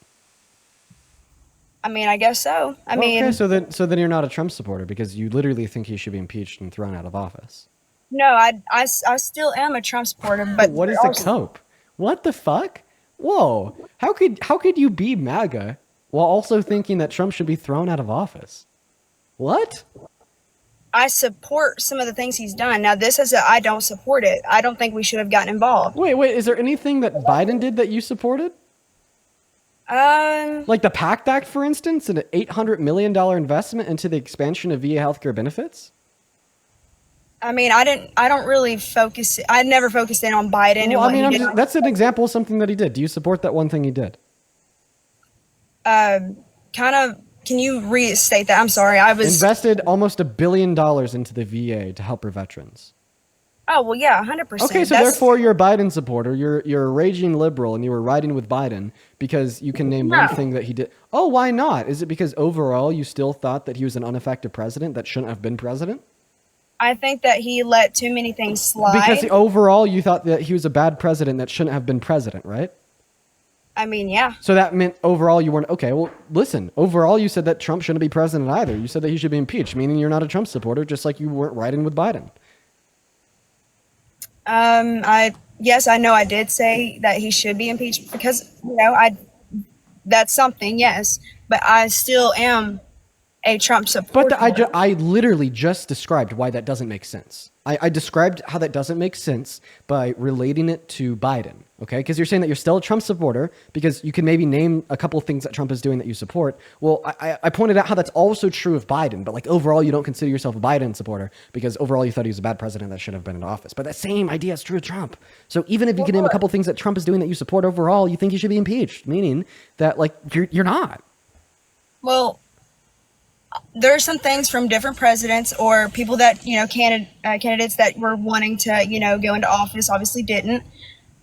I mean, I guess so.
Okay, so then you're not a Trump supporter, because you literally think he should be impeached and thrown out of office.
No, I still am a Trump supporter, but
What is the cope? What the fuck? Whoa! How could you be MAGA while also thinking that Trump should be thrown out of office? What?
I support some of the things he's done. Now, I don't support it. I don't think we should have gotten involved.
Wait, is there anything that Biden did that you supported? Like the PACT Act, for instance, an $800 million investment into the expansion of VA healthcare benefits?
I mean, I don't really focus. I never focused in on Biden and
Well,
what
I mean,
he did.
that's an example of something that he did. Do you support that one thing he did?
Kind of. Can you restate that? I'm sorry. I was
invested almost $1 billion into the VA to help our veterans.
Oh well, yeah, 100%.
Okay, so therefore you're a Biden supporter. You're a raging liberal, and you were riding with Biden because you can name one thing that he did. Oh, why not? Is it because overall you still thought that he was an ineffective president that shouldn't have been president?
I think that he let too many things slide.
Because overall you thought that he was a bad president that shouldn't have been president, right?
I mean, yeah.
So that meant overall you weren't okay. Well, listen. Overall, you said that Trump shouldn't be president either. You said that he should be impeached, meaning you're not a Trump supporter, just like you weren't riding with Biden.
Yes, I know I did say that he should be impeached because that's something, yes, but I still am a Trump supporter.
But I literally just described why that doesn't make sense. I described how that doesn't make sense by relating it to Biden, okay? Because you're saying that you're still a Trump supporter because you can maybe name a couple of things that Trump is doing that you support. Well, I pointed out how that's also true of Biden, but like overall you don't consider yourself a Biden supporter because overall you thought he was a bad president that should have been in office. But that same idea is true of Trump. So even if you can name a couple of things that Trump is doing that you support overall, you think he should be impeached, meaning that like you're not.
Well, there are some things from different presidents or people that, candidates that were wanting to, go into office, obviously didn't,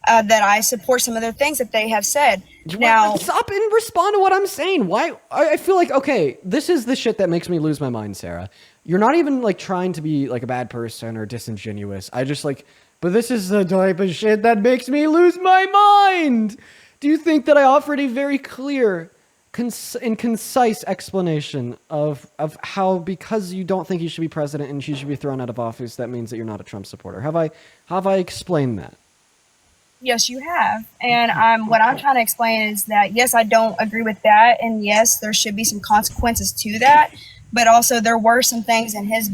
that I support some of their things that they have said. Now,
stop and respond to what I'm saying. Why? I feel like, okay, this is the shit that makes me lose my mind, Sarah. You're not even like trying to be like a bad person or disingenuous. I just like, but this is the type of shit that makes me lose my mind. Do you think that I offered a very clear and concise explanation of how because you don't think he should be president and he should be thrown out of office, that means that you're not a Trump supporter? Have I explained that?
yes, you have. And what I'm trying to explain is that, yes, I don't agree with that. And yes, there should be some consequences to that. But also there were some things in his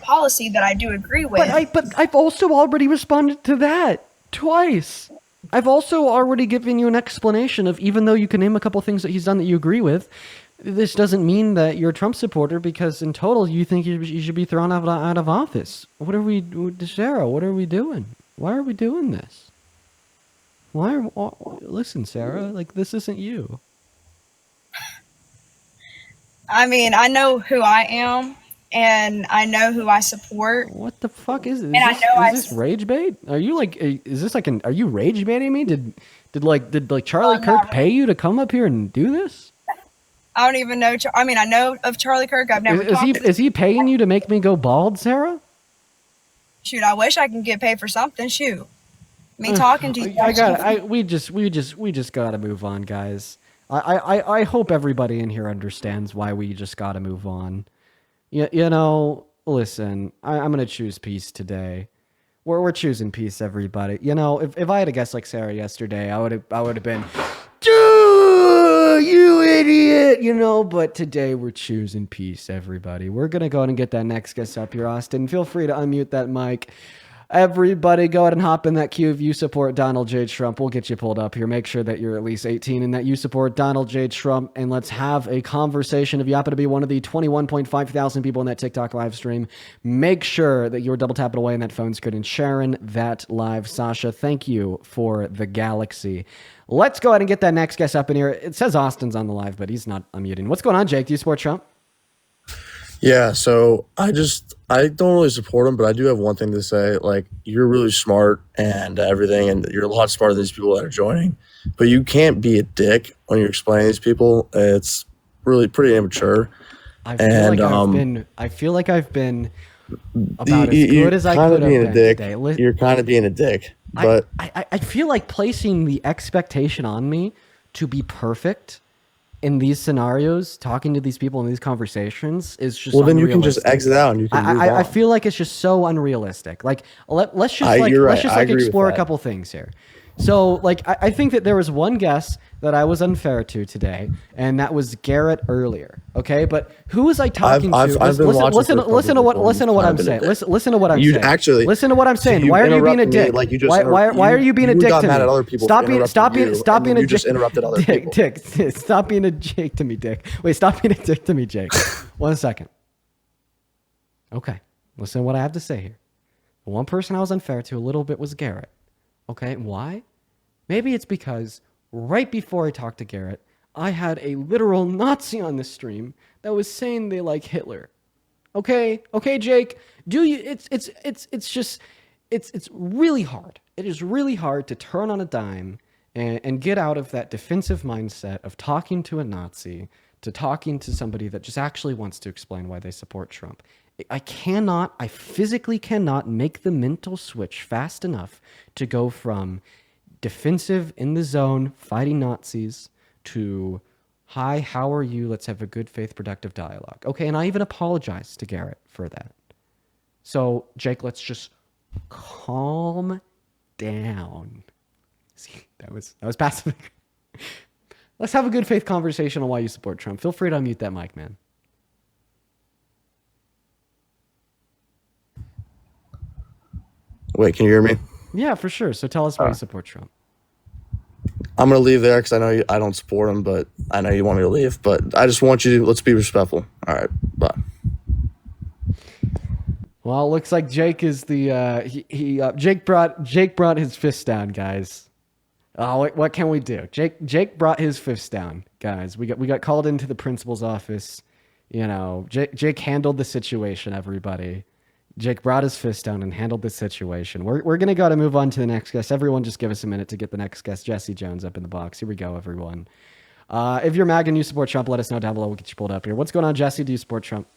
policy that I do agree with.
But I've also already responded to that twice. I've also already given you an explanation of, even though you can name a couple things that he's done that you agree with, this doesn't mean that you're a Trump supporter because in total you think you should be thrown out of office. Sarah, what are we doing? Why are we doing this? Listen, Sarah, like this isn't you.
I mean, I know who I am and I know who I support.
What the fuck is it?
Is
this rage bait? Are you like, are you rage baiting me? Did Charlie Kirk pay you to come up here and do this?
I don't even know. I mean, I know of Charlie Kirk. I've never talked to
Is he paying you to make me go bald, Sarah?
Shoot, I wish I can get paid for something. Shoot. Me talking to you.
We just gotta move on, guys. I hope everybody in here understands why we just gotta move on. Listen, I'm gonna choose peace today. We're choosing peace, everybody. If I had a guest like Sarah yesterday, I would have been, you idiot, but today we're choosing peace, everybody. We're gonna go ahead and get that next guest up here, Austin. Feel free to unmute that mic. Everybody go ahead and hop in that queue if you support Donald J. Trump. We'll get you pulled up here. Make sure that you're at least 18 and that you support Donald J. Trump. And let's have a conversation. If you happen to be one of the 21.5 thousand people in that TikTok live stream, make sure that you're double tapping away on that phone screen and sharing that live. Sasha, thank you for the galaxy. Let's go ahead and get that next guest up in here. It says Austin's on the live, but he's not unmuting. What's going on, Jake? Do you support Trump?
Yeah, so I don't really support him, but I do have one thing to say. Like, you're really smart and everything, and you're a lot smarter than these people that are joining. But you can't be a dick when you're explaining these people. It's really pretty immature.
I feel like I've been about as good as I could have been today.
You're kind of being a dick. But
I feel like placing the expectation on me to be perfect in these scenarios, talking to these people in these conversations is just
Well, then you can just
unrealistic.
exit out and you can move on.
I feel like it's just so unrealistic. Like let's just
You're
let's
right.
just
I
like
agree with
explore a
that.
couple things here. So like I think that there was one guest that I was unfair to today, and that was Garrett earlier. Okay, but who was I talking to?
I've been watching
listen
for a couple
to what
people.
listen to what I'm
I've been
saying.
a dick.
Listen to what I'm
You
saying.
actually-
listen to what I'm saying.
you
Why are you being a
interrupted me
dick?
like you just
Why are you being a
you
dick
got
to
mad
me?
at other people
Stop
for
being
interrupting you,
stop
and
being
then
a
you just
dick.
interrupted other people.
Dick, stop being a dick to me, Dick. Wait, stop being a dick to me, Jake. 1 second. Okay, listen to what I have to say here. The one person I was unfair to a little bit was Garrett. Okay, why? Maybe it's because right before I talked to Garrett, I had a literal Nazi on the stream that was saying they like Hitler. Okay, Jake. Do you? It's just it's really hard. It is really hard to turn on a dime and get out of that defensive mindset of talking to a Nazi to talking to somebody that just actually wants to explain why they support Trump. I physically cannot make the mental switch fast enough to go from defensive in the zone, fighting Nazis, to, hi, how are you? Let's have a good faith, productive dialogue. Okay, and I even apologize to Garrett for that. So, Jake, let's just calm down. See, that was passive. Let's have a good faith conversation on why you support Trump. Feel free to unmute that mic, man.
Wait, can you hear me?
Yeah, for sure. So tell us why you support Trump.
I'm gonna leave there because I know I don't support him, but I know you want me to leave. But I just want you to let's be respectful. All right, bye.
Well, it looks like Jake is the Jake brought his fist down, guys. Oh, what can we do? Jake brought his fist down, guys. We got called into the principal's office. You know, Jake handled the situation. Everybody, Jake brought his fist down and handled the situation. We're gonna go to move on to the next guest. Everyone, just give us a minute to get the next guest, Jesse Jones, up in the box. Here we go, everyone. If you're MAGA and you support Trump, let us know down below. We'll get you pulled up here. What's going on, Jesse? Do you support Trump?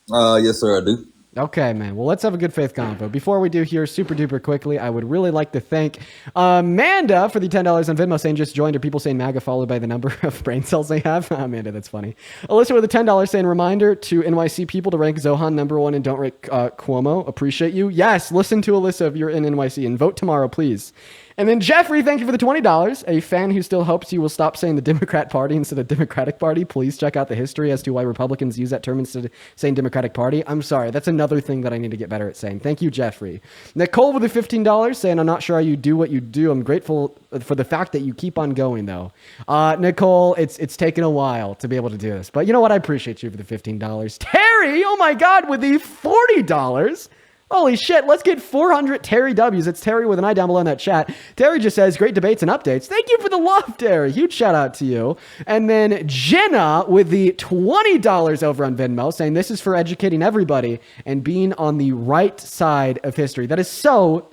Yes, sir, I do.
Okay, man. Well, let's have a good faith convo. Before we do here, super duper quickly, I would really like to thank Amanda for the $10 on Venmo saying just joined, or people saying MAGA followed by the number of brain cells they have. Amanda, that's funny. Alyssa with a $10 saying reminder to NYC people to rank Zohan #1 and don't rank Cuomo. Appreciate you. Yes, listen to Alyssa if you're in NYC and vote tomorrow, please. And then Jeffrey, thank you for the $20. A fan who still hopes you will stop saying the Democrat Party instead of Democratic Party. Please check out the history as to why Republicans use that term instead of saying Democratic Party. I'm sorry. That's another thing that I need to get better at saying. Thank you, Jeffrey. Nicole with the $15 saying, I'm not sure how you do what you do. I'm grateful for the fact that you keep on going, though. Nicole, it's taken a while to be able to do this. But you know what? I appreciate you for the $15. Terry, oh my God, with the $40. Holy shit, let's get 400 Terry W's. It's Terry with an I down below in that chat. Terry just says, great debates and updates. Thank you for the love, Terry. Huge shout out to you. And then Jenna with the $20 over on Venmo saying, this is for educating everybody and being on the right side of history. That is so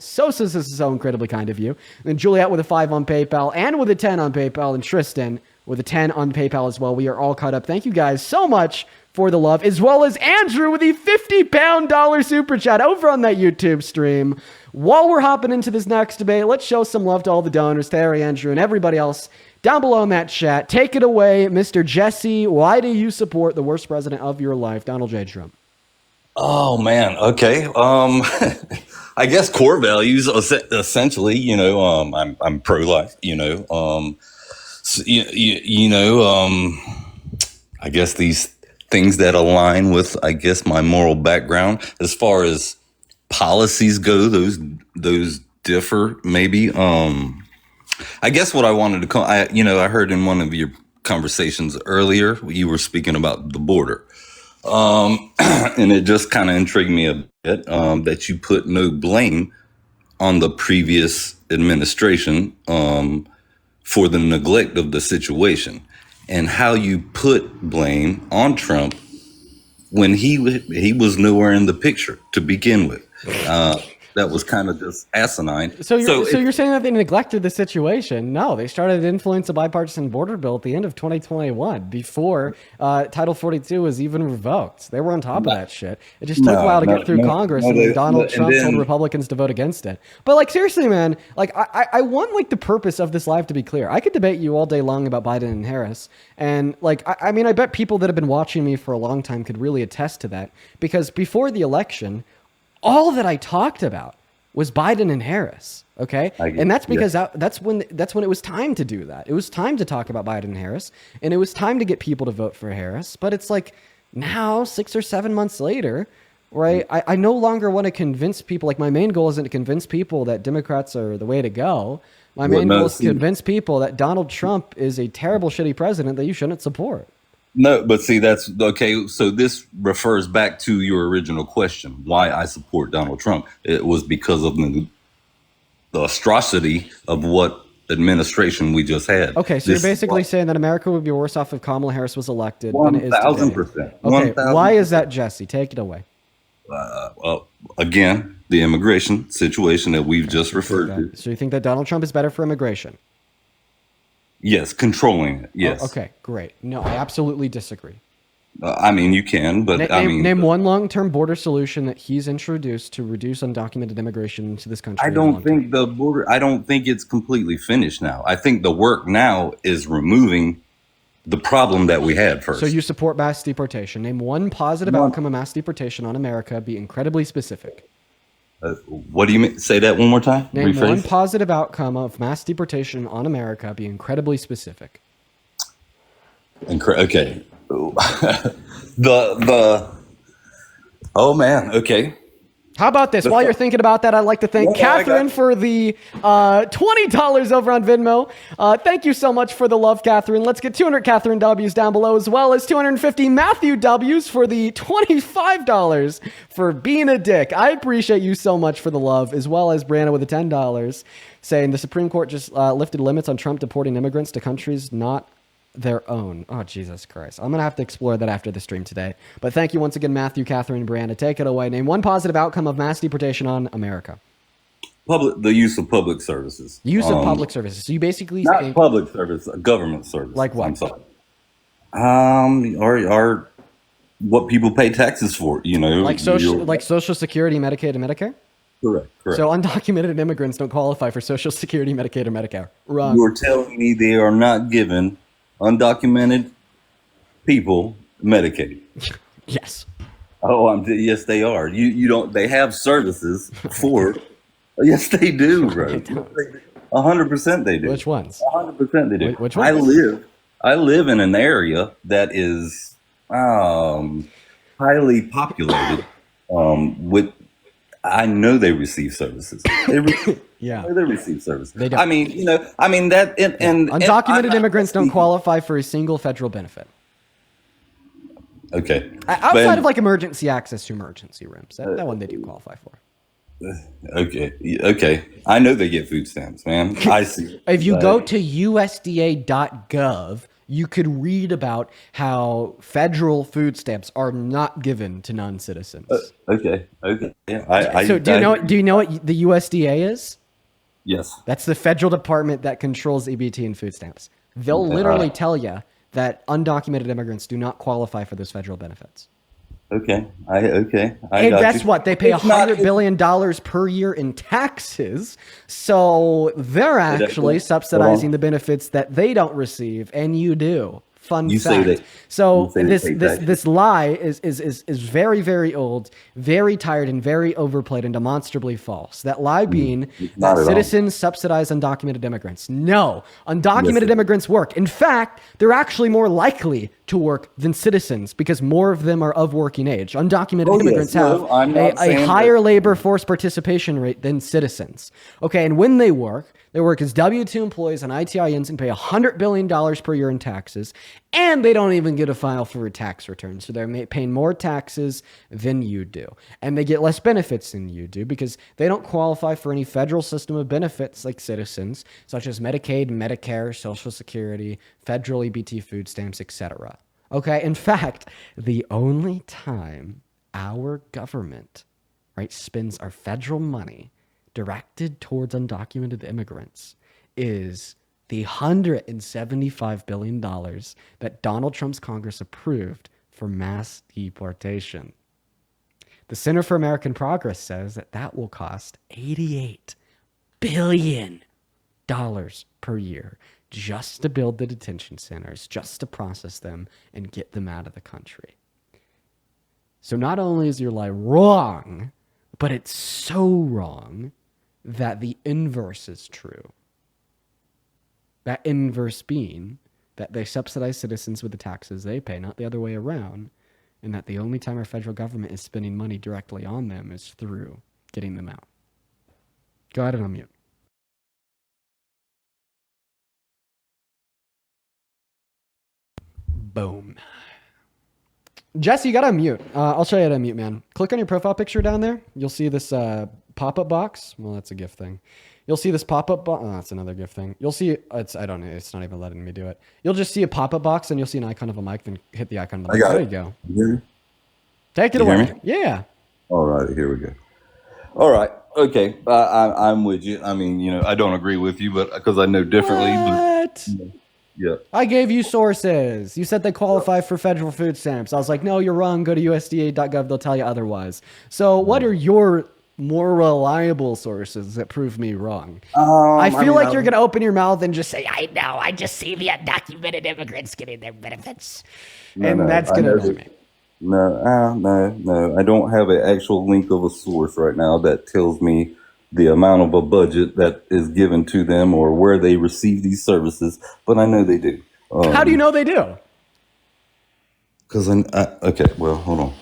incredibly kind of you. And then Juliet with a 5 on PayPal and with a 10 on PayPal, and Tristan with a 10 on PayPal as well. We are all caught up. Thank you guys so much for the love, as well as Andrew with the $50 super chat over on that YouTube stream. While we're hopping into this next debate, let's show some love to all the donors, Terry, Andrew, and everybody else down below in that chat. Take it away, Mr. Jesse. Why do you support the worst president of your life, Donald J. Trump?
Oh man, okay. I guess core values essentially. You know, I'm pro-life. I guess these things that align with, I guess, my moral background. As far as policies go, those differ maybe. I guess what I wanted to call, I heard in one of your conversations earlier, you were speaking about the border. And it just kind of intrigued me a bit that you put no blame on the previous administration for the neglect of the situation, and how you put blame on Trump when he was nowhere in the picture to begin with. that was kind of just asinine.
So you're saying that they neglected the situation? No, they started to influence a bipartisan border bill at the end of 2021, before Title 42 was even revoked. They were on top of that shit. It just took a while to get through Congress, and then Donald Trump told Republicans to vote against it. But like, seriously, man, like I want like the purpose of this live to be clear. I could debate you all day long about Biden and Harris, and like I mean, I bet people that have been watching me for a long time could really attest to that, because before the election, all that I talked about was Biden and Harris. Okay. And that's because that's when it was time to do that. It was time to talk about Biden and Harris, and it was time to get people to vote for Harris. But it's like now, 6 or 7 months later, right? I no longer want to convince people. Like, my main goal isn't to convince people that Democrats are the way to go. My main goal is to convince people that Donald Trump is a terrible, shitty president that you shouldn't support.
No, but see, that's okay. So this refers back to your original question, why I support Donald Trump. It was because of the atrocity of what administration we just had.
Okay, so you're basically saying that America would be worse off if Kamala Harris was elected than it is today.
1,000%.
Okay, why is that, Jesse? Take it away.
Well, again, the immigration situation that we've just referred to.
So you think that Donald Trump is better for immigration?
Yes, controlling it. Yes.
Oh, okay, great. No, I absolutely disagree.
I mean, you can, but
name one long-term border solution that he's introduced to reduce undocumented immigration into this country.
I don't think the border. I don't think it's completely finished now. I think the work now is removing the problem that we had first.
So you support mass deportation. Name one positive outcome of mass deportation on America. Be incredibly specific.
What do you mean? Say that one more time.
Name one positive outcome of mass deportation on America. Be incredibly specific.
Okay. Oh man. Okay.
How about this? While you're thinking about that, I'd like to thank Catherine for the $20 over on Venmo. Thank you so much for the love, Catherine. Let's get 200 Catherine W's down below, as well as 250 Matthew W's for the $25 for being a dick. I appreciate you so much for the love, as well as Brianna with the $10 saying the Supreme Court just lifted limits on Trump deporting immigrants to countries not their own. Oh, Jesus Christ. I'm going to have to explore that after the stream today. But thank you once again, Matthew, Catherine, and Brianna. Take it away. Name one positive outcome of mass deportation on America.
The use of public services.
Use of public services. So you basically
not public service, government service.
Like what?
I'm sorry. Are what people pay taxes for, you know.
Like Social Security, Medicaid, and Medicare?
Correct.
So undocumented immigrants don't qualify for Social Security, Medicaid, or Medicare. Wrong.
You're telling me they are not given undocumented people Medicaid?
Yes.
Oh, yes, they are. You don't. They have services for. Yes, they do, bro. 100% they do.
Which ones?
100% they do.
Which ones?
I live in an area that is highly populated. With I know they receive services.
Yeah,
they receive services.
They don't.
I mean, you know, that and
undocumented immigrants don't qualify for a single federal benefit.
Okay.
Outside of like emergency access to emergency rooms, that one they do qualify for.
Okay. I know they get food stamps, man. I see.
If you go to USDA.gov, you could read about how federal food stamps are not given to non-citizens.
Okay. Yeah,
do you know what the USDA is?
Yes.
That's the federal department that controls EBT and food stamps. They'll literally tell you that undocumented immigrants do not qualify for those federal benefits.
Okay.
And guess what? They pay $100 billion per year in taxes. So they're actually subsidizing the benefits that they don't receive, and you do. Fun fact. So this lie is very, very old, very tired, and very overplayed and demonstrably false. That lie being that citizens subsidize undocumented immigrants. No, undocumented immigrants work. In fact, they're actually more likely to work than citizens because more of them are of working age. Undocumented immigrants have a higher labor force participation rate than citizens. Okay, and when they work as W-2 employees on ITINs and pay $100 billion per year in taxes, and they don't even get a file for a tax return. So they're paying more taxes than you do. And they get less benefits than you do because they don't qualify for any federal system of benefits like citizens, such as Medicaid, Medicare, Social Security, federal EBT food stamps, etc. Okay, in fact, the only time our government right, spends our federal money directed towards undocumented immigrants is the $175 billion that Donald Trump's Congress approved for mass deportation. The Center for American Progress says that that will cost $88 billion per year just to build the detention centers, just to process them and get them out of the country. So not only is your lie wrong, but it's so wrong that the inverse is true. That inverse being that they subsidize citizens with the taxes they pay, not the other way around, and that the only time our federal government is spending money directly on them is through getting them out. Go ahead and unmute. Boom. Jesse, you gotta unmute. I'll show you how to unmute, man. Click on your profile picture down there. You'll see this pop-up box. Well, that's a GIF thing. You'll see this pop-up box. Oh, that's another GIF thing. You'll see, I don't know. It's not even letting me do it. You'll just see a pop-up box and you'll see an icon of a mic. Then hit the icon of the mic. There you go.
You hear me?
Take it away. Yeah.
All right, here we go. All right. Okay. I'm with you. I mean, you know, I don't agree with you, but because I know differently.
What?
But, yeah.
I gave you sources. You said they qualify for federal food stamps. I was like, no, you're wrong. Go to USDA.gov. They'll tell you otherwise. So what are your more reliable sources that prove me wrong? I feel like you're going to open your mouth and just say, I know. I just see the undocumented immigrants getting their benefits. That's going to annoy me.
No. I don't have an actual link of a source right now that tells me the amount of a budget that is given to them or where they receive these services, but I know they do.
How do you know they do?
Because okay, well, hold on.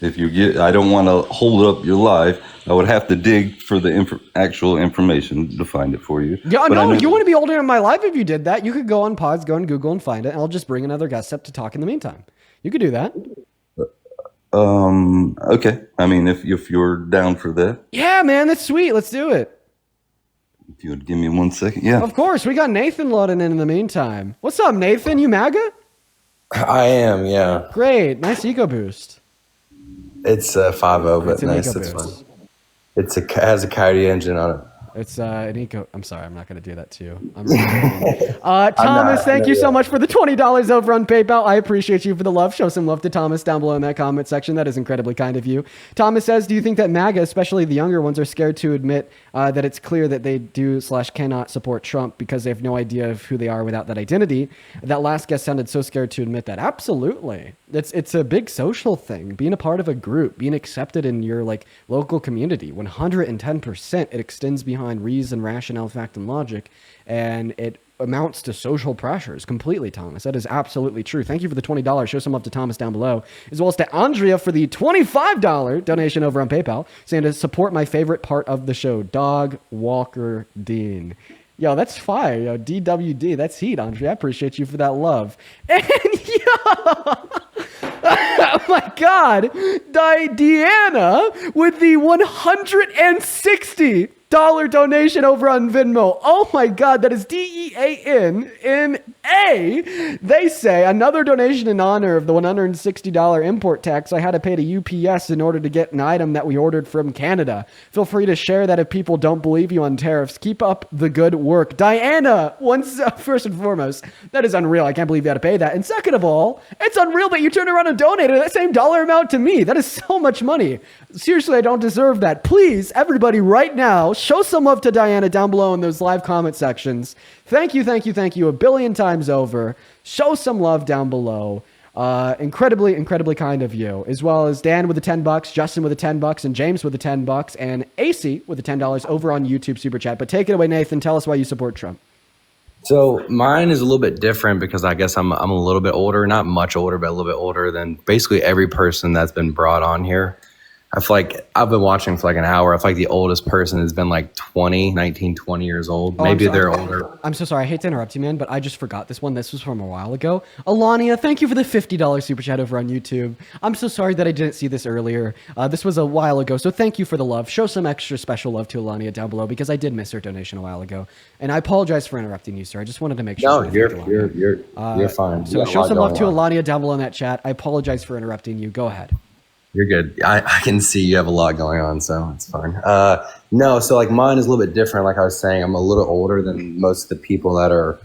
If you get, I don't want to hold up your live. I would have to dig for the actual information to find it for you.
Yeah, no, you want to be holding up my live if you did that. You could go on Pods, go on Google and find it, and I'll just bring another guest up to talk in the meantime. You could do that.
Okay. I mean, if you're down for that.
Yeah, man, that's sweet. Let's do it.
If you would give me 1 second. Yeah.
Of course. We got Nathan loading in the meantime. What's up, Nathan? You MAGA?
I am, yeah.
Great. Nice eco boost.
It's 5.0, but nice. It's fun. It has a Coyote engine on it.
It's an eco. I'm sorry, I'm not going to do that to you. Thomas, thank you so much for the $20 over on PayPal. I appreciate you for the love. Show some love to Thomas down below in that comment section. That is incredibly kind of you. Thomas says, do you think that MAGA, especially the younger ones, are scared to admit that it's clear that they do/cannot support Trump because they have no idea of who they are without that identity? That last guest sounded so scared to admit that. Absolutely. It's a big social thing. Being a part of a group, being accepted in your local community. 110% it extends behind reason, rationale, fact, and logic, and it amounts to social pressures completely, Thomas. That is absolutely true. Thank you for the $20. Show some love to Thomas down below, as well as to Andrea for the $25 donation over on PayPal, saying to support my favorite part of the show, Dog Walker Dean. Yo, that's fire. Yo, DWD, that's heat, Andrea. I appreciate you for that love. And oh my God, Diana with the $160 donation over on Venmo. Oh my God, that is DEANNA. They say another donation in honor of the $160 import tax I had to pay to UPS in order to get an item that we ordered from Canada. Feel free to share that if people don't believe you on tariffs. Keep up the good work. Diana, first and foremost, that is unreal. I can't believe you had to pay that. And second of all, it's unreal that you turned around and donated that same dollar amount to me. That is so much money. Seriously, I don't deserve that. Please, everybody right now, show some love to Diana down below in those live comment sections. Thank you a billion times over. Show some love down below. Incredibly kind of you, as well as Dan with the $10, Justin with the $10, and James with the $10, and AC with the $10 over on YouTube Super Chat. But take it away, Nathan. Tell us why you support Trump.
So mine is a little bit different because I guess I'm a little bit older, not much older, but a little bit older than basically every person that's been brought on here. I feel like I've been watching for an hour. I feel like the oldest person has been 19, 20 years old. Maybe they're older.
I'm so sorry. I hate to interrupt you, man, but I just forgot this one. This was from a while ago. Alania, thank you for the $50 super chat over on YouTube. I'm so sorry that I didn't see this earlier. This was a while ago, so thank you for the love. Show some extra special love to Alania down below because I did miss her donation a while ago. And I apologize for interrupting you, sir. I just wanted to make sure.
No, you're fine.
So show some love to Alania down below in that chat. I apologize for interrupting you. Go ahead.
You're good. I can see you have a lot going on, so it's fine. No, so like mine is a little bit different. Like I was saying, I'm a little older than most of the people that are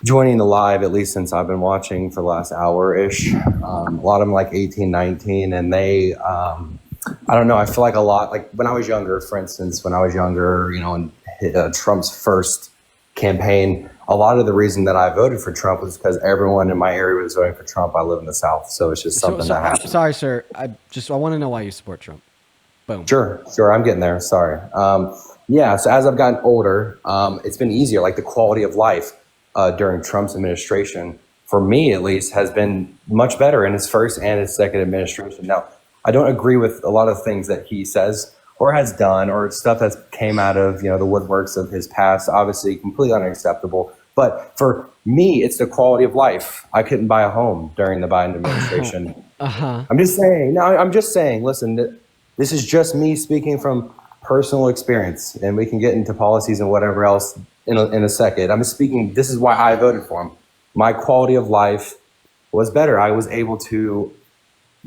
joining the live, at least since I've been watching for the last hour-ish. A lot of them like 18, 19, and they, I don't know, I feel like a lot, like when I was younger, for instance, when I was younger, you know, in Trump's first campaign, a lot of the reason that I voted for Trump was because everyone in my area was voting for Trump. I live in the South, so it's just something that happened.
Sorry, sir. I want to know why you support Trump. Boom.
Sure. I'm getting there. Sorry. Yeah. So as I've gotten older, it's been easier. Like the quality of life during Trump's administration, for me at least, has been much better in his first and his second administration. Now, I don't agree with a lot of things that he says or has done, or stuff that came out of, you know, the woodworks of his past. Obviously, completely unacceptable. But for me, it's the quality of life. I couldn't buy a home during the Biden administration. I'm just saying. No, I'm just saying. Listen, this is just me speaking from personal experience, and we can get into policies and whatever else in a second. I'm speaking. This is why I voted for him. My quality of life was better. I was able to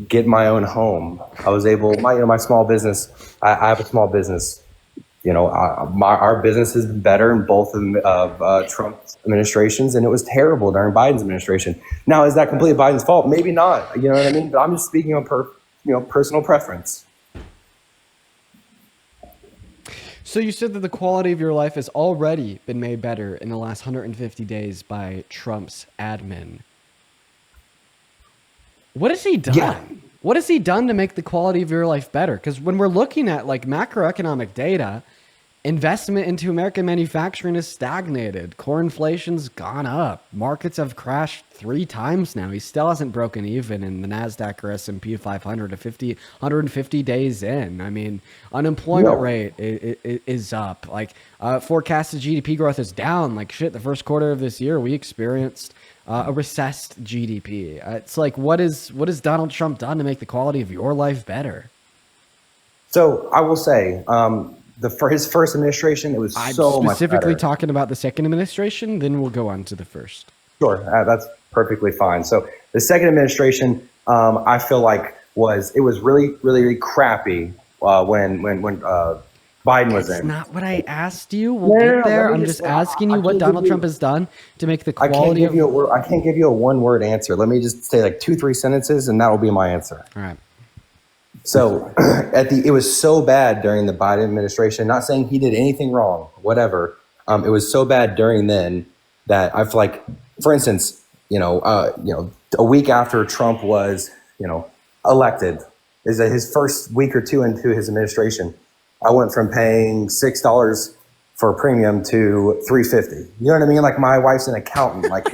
get my own home. I was able, my small business. I have a small business. You know, our business has been better in both of Trump's administrations, and it was terrible during Biden's administration. Now, is that completely Biden's fault? Maybe not. You know what I mean? But I'm just speaking on personal preference.
So you said that the quality of your life has already been made better in the last 150 days by Trump's admin. What has he done?
Yeah.
What has he done to make the quality of your life better? Because when we're looking at like macroeconomic data, investment into American manufacturing has stagnated. Core inflation's gone up. Markets have crashed 3 times now. He still hasn't broken even in the NASDAQ or S&P 500 to 150 days in. I mean, unemployment rate is up. Like forecasted GDP growth is down. Like shit, the first quarter of this year, we experienced a recessed GDP. It's like, what has Donald Trump done to make the quality of your life better?
So I will say, for his first administration, it was so much better.
I'm specifically talking about the second administration, then we'll go on to the first.
Sure, that's perfectly fine. So the second administration, I feel like was really, really, really crappy when Biden was in.
That's not what I asked you. We'll get there. I'm just asking you what Donald Trump has done to make the quality of...
I can't give you a one-word answer. Let me just say like 2-3 sentences, and that will be my answer.
All right.
So it was so bad during the Biden administration, not saying he did anything wrong, whatever. It was so bad during then that I feel like, for instance, a week after Trump was, elected, is that his first week or two into his administration, I went from paying $6 for a premium to $3.50. You know what I mean? Like my wife's an accountant. Like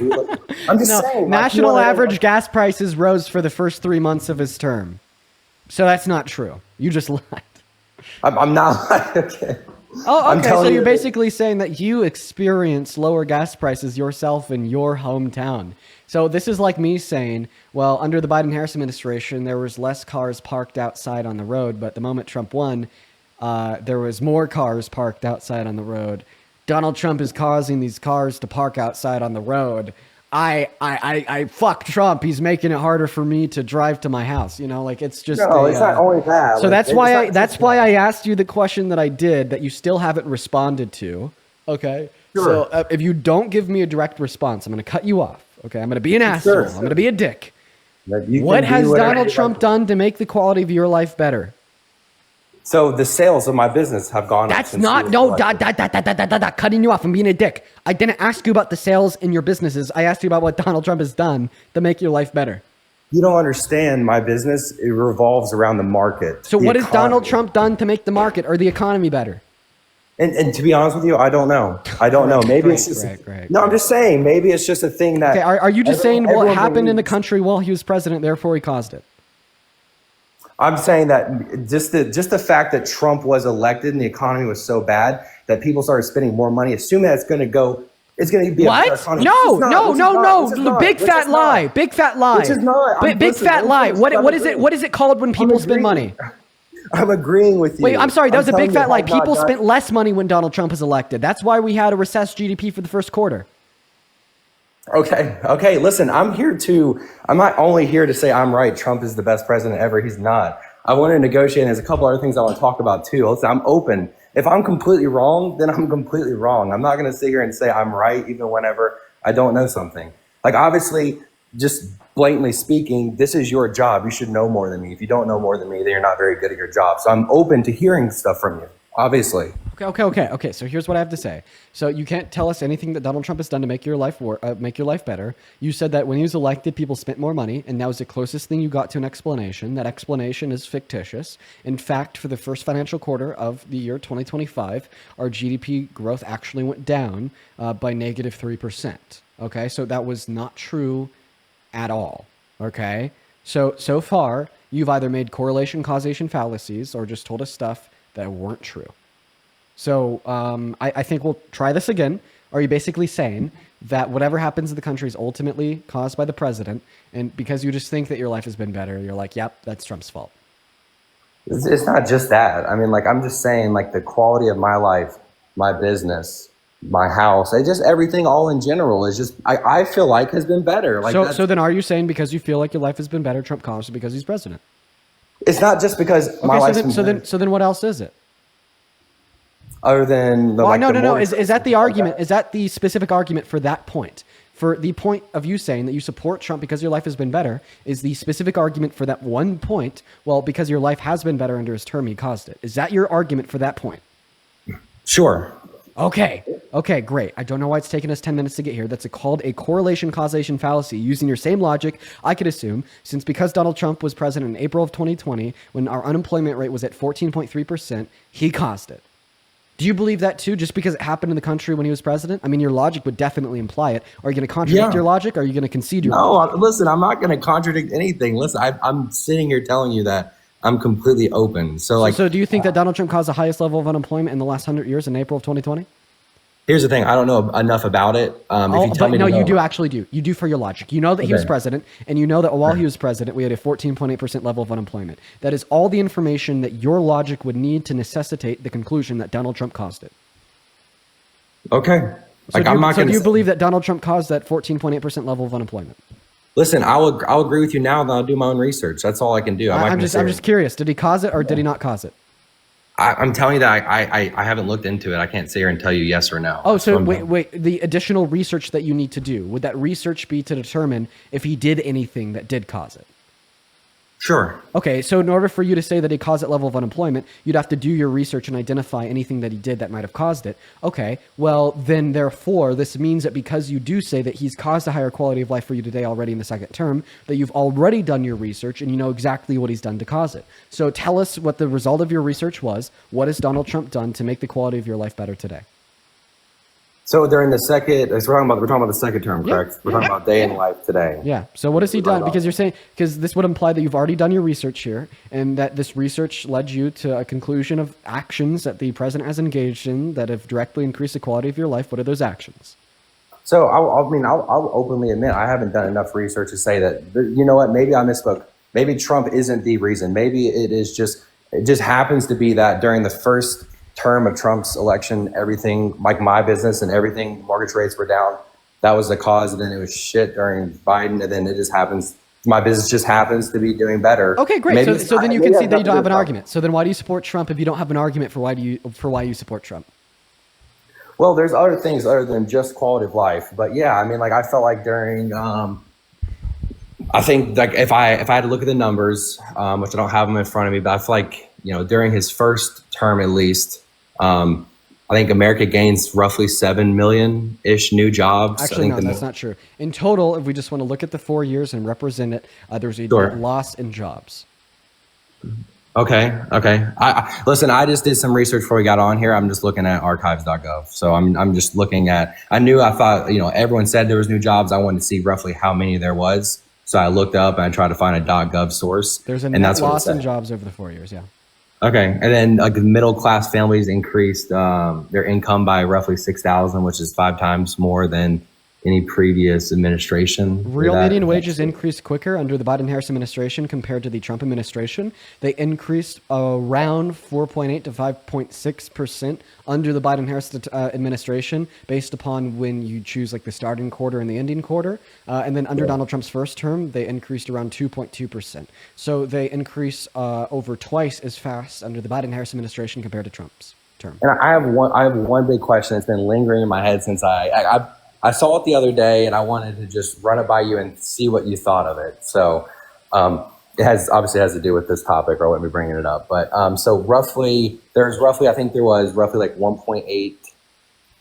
I'm just saying.
National average gas prices rose for the first 3 months of his term. So that's not true. You just lied.
I'm not lying. Okay.
Oh, okay. So you're basically saying that you experienced lower gas prices yourself in your hometown. So this is like me saying, well, under the Biden-Harris administration, there was less cars parked outside on the road, but the moment Trump won, there was more cars parked outside on the road. Donald Trump is causing these cars to park outside on the road. I fuck Trump. He's making it harder for me to drive to my house. Like it's just.
No, it's not only that.
So that's why I asked you the question that I did that you still haven't responded to. Okay. Sure. So if you don't give me a direct response, I'm going to cut you off. Okay. I'm going to be an asshole. Sure. I'm going to be a dick. What has Donald Trump done to make the quality of your life better?
So the sales of my business have gone up.
That's not cutting you off. I'm being a dick. I didn't ask you about the sales in your businesses. I asked you about what Donald Trump has done to make your life better.
You don't understand. My business, it revolves around the market.
So what has Donald Trump done to make the market or the economy better?
And to be honest with you, I don't know. Maybe it's just no. I'm just saying. Maybe it's just a thing that.
Okay, are you just saying what happened in the country while he was president, therefore he caused it?
I'm saying that just the fact that Trump was elected and the economy was so bad that people started spending more money, assuming that it's going to be
what? No. Big fat lie. Big fat lie.
Which is not.
Big fat lie. What is it? What is it called when people spend money?
I'm agreeing with you.
Wait, I'm sorry. That was a big fat lie. People spent less money when Donald Trump was elected. That's why we had a recessed GDP for the first quarter.
Okay. Listen, I'm not only here to say I'm right. Trump is the best president ever. He's not. I want to negotiate. And there's a couple other things I want to talk about too. Listen, I'm open. If I'm completely wrong, then I'm completely wrong. I'm not going to sit here and say I'm right even whenever I don't know something. Like, obviously, just blatantly speaking, this is your job. You should know more than me. If you don't know more than me, then you're not very good at your job. So I'm open to hearing stuff from you, obviously.
Okay. So here's what I have to say. So you can't tell us anything that Donald Trump has done to make your life better. You said that when he was elected, people spent more money, and that was the closest thing you got to an explanation. That explanation is fictitious. In fact, for the first financial quarter of the year 2025, our GDP growth actually went down by negative 3%. Okay, so that was not true at all. Okay, so far you've either made correlation causation fallacies or just told us stuff that weren't true. So I think we'll try this again. Are you basically saying that whatever happens in the country is ultimately caused by the president, and because you just think that your life has been better, you're like, yep, that's Trump's fault?
It's not just that. I mean, like, I'm just saying, like, the quality of my life, my business, my house, just everything all in general is just, I feel like has been better. Like,
so then are you saying because you feel like your life has been better, Trump caused it because he's president?
It's not just because my life's been better.
So then what else is it?
Other than the,
no. Is that the argument? Is that the specific argument for that point? For the point of you saying that you support Trump because your life has been better, is the specific argument for that one point, well, because your life has been better under his term, he caused it. Is that your argument for that point?
Sure.
Okay, great. I don't know why it's taken us 10 minutes to get here. That's called a correlation causation fallacy. Using your same logic, I could assume, since because Donald Trump was president in April of 2020, when our unemployment rate was at 14.3%, he caused it. Do you believe that too, just because it happened in the country when he was president? I mean, your logic would definitely imply it. Are you going to contradict your logic, or are you going to concede your logic?
No, listen, I'm not going to contradict anything. Listen, I'm sitting here telling you that I'm completely open. So
do you think that Donald Trump caused the highest level of unemployment in the last 100 years in April of 2020?
Here's the thing. I don't know enough about it.
You do actually do. You do for your logic. You know that he was president, and you know that while he was president, we had a 14.8% level of unemployment. That is all the information that your logic would need to necessitate the conclusion that Donald Trump caused it.
Okay.
Do you believe that Donald Trump caused that 14.8% level of unemployment?
Listen, I'll agree with you now, and I'll do my own research. That's all I can do.
I'm just curious. Did he cause it, or did he not cause it?
I'm telling you that I haven't looked into it. I can't sit here and tell you yes or no.
Oh, so wait. The additional research that you need to do, would that research be to determine if he did anything that did cause it?
Sure.
Okay, so in order for you to say that he caused that level of unemployment, you'd have to do your research and identify anything that he did that might have caused it. Okay, well, then therefore, this means that because you do say that he's caused a higher quality of life for you today already in the second term, that you've already done your research and you know exactly what he's done to cause it. So tell us what the result of your research was. What has Donald Trump done to make the quality of your life better today?
So during the second, we're talking about the second term, correct? Yeah, we're talking about day in life today.
Yeah. So what has he done? Because this would imply that you've already done your research here, and that this research led you to a conclusion of actions that the president has engaged in that have directly increased the quality of your life. What are those actions?
So I'll openly admit I haven't done enough research to say that. You know what? Maybe I misspoke. Maybe Trump isn't the reason. Maybe it just happens to be that during the first term of Trump's election, everything, like my business and everything, mortgage rates were down. That was the cause. And then it was shit during Biden. And then it just happens. My business just happens to be doing better.
Okay, great. So then you can see that you don't have an argument. So then why do you support Trump if you don't have an argument for why you support Trump?
Well, there's other things other than just quality of life. But yeah, I mean, like I felt like during, I think like if I had to look at the numbers, which I don't have them in front of me, but I feel like, during his first term at least, I think America gains roughly 7 million-ish new jobs.
Actually, no, that's not true. In total, if we just want to look at the 4 years and represent it, there's a loss in jobs.
Okay. Listen, I just did some research before we got on here. I'm just looking at archives.gov. So I'm just looking at, I thought, everyone said there was new jobs. I wanted to see roughly how many there was. So I looked up and I tried to find a .gov source.
There's a net loss in jobs over the 4 years, yeah.
Okay, and then middle class families increased their income by roughly $6,000, which is 5 times more than any previous administration.
Real
That-
median wages increased quicker under the Biden-Harris administration compared to the Trump administration. They increased around 4.8 to 5.6% under the Biden-Harris administration, based upon when you choose like the starting quarter and the ending quarter. And then under Donald Trump's first term, they increased around 2.2%. So they increase over twice as fast under the Biden-Harris administration compared to Trump's term.
And I have one big question that's been lingering in my head since I saw it the other day, and I wanted to just run it by you and see what you thought of it. So it obviously has to do with this topic, or I wouldn't be bringing it up. But so I think there was roughly like 1.8,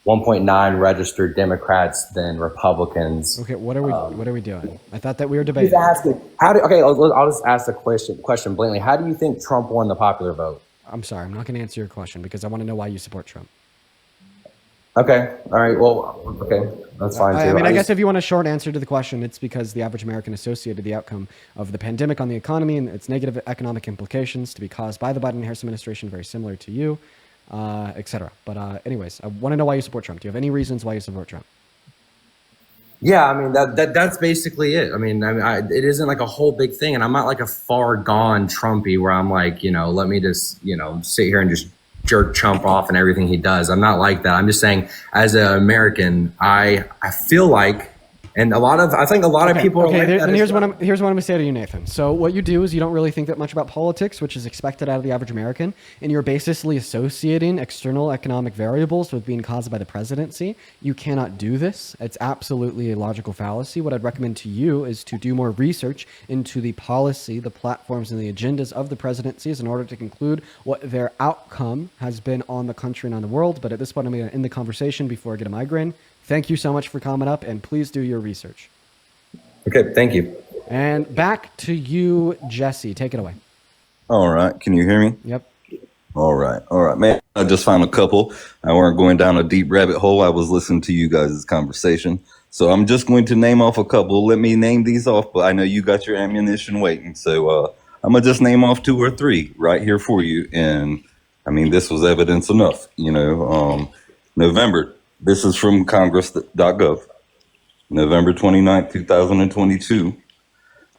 1.9 registered Democrats than Republicans.
Okay, what are we doing? I thought that we were debating.
He's asking, I'll just ask the question blatantly. How do you think Trump won the popular vote?
I'm sorry, I'm not going to answer your question because I want to know why you support Trump.
Okay. All right. Well, okay. That's fine too.
I guess if you want a short answer to the question, it's because the average American associated the outcome of the pandemic on the economy and its negative economic implications to be caused by the Biden-Harris administration, very similar to you, etc. But anyways, I want to know why you support Trump. Do you have any reasons why you support Trump?
Yeah, I mean that's basically it. I mean, it isn't like a whole big thing, and I'm not like a far gone Trumpy where I'm like, let me just sit here and just jerk Trump off and everything he does. I'm not like that. I'm just saying, as an American, I feel like, and I think a lot of people are like that.
And here's what I'm going to say to you, Nathan. So what you do is you don't really think that much about politics, which is expected out of the average American, and you're basically associating external economic variables with being caused by the presidency. You cannot do this. It's absolutely a logical fallacy. What I'd recommend to you is to do more research into the policy, the platforms, and the agendas of the presidencies in order to conclude what their outcome has been on the country and on the world. But at this point, I'm going to end the conversation before I get a migraine. Thank you so much for coming up, and please do your research.
Okay, thank you.
And back to you, Jesse. Take it away.
All right. Can you hear me?
Yep.
All right, man. I just found a couple. I weren't going down a deep rabbit hole. I was listening to you guys' conversation. So I'm just going to name off a couple. Let me name these off, but I know you got your ammunition waiting. So I'm going to just name off 2 or 3 right here for you. And I mean, this was evidence enough, November. This is from congress.gov, November 29th, 2022.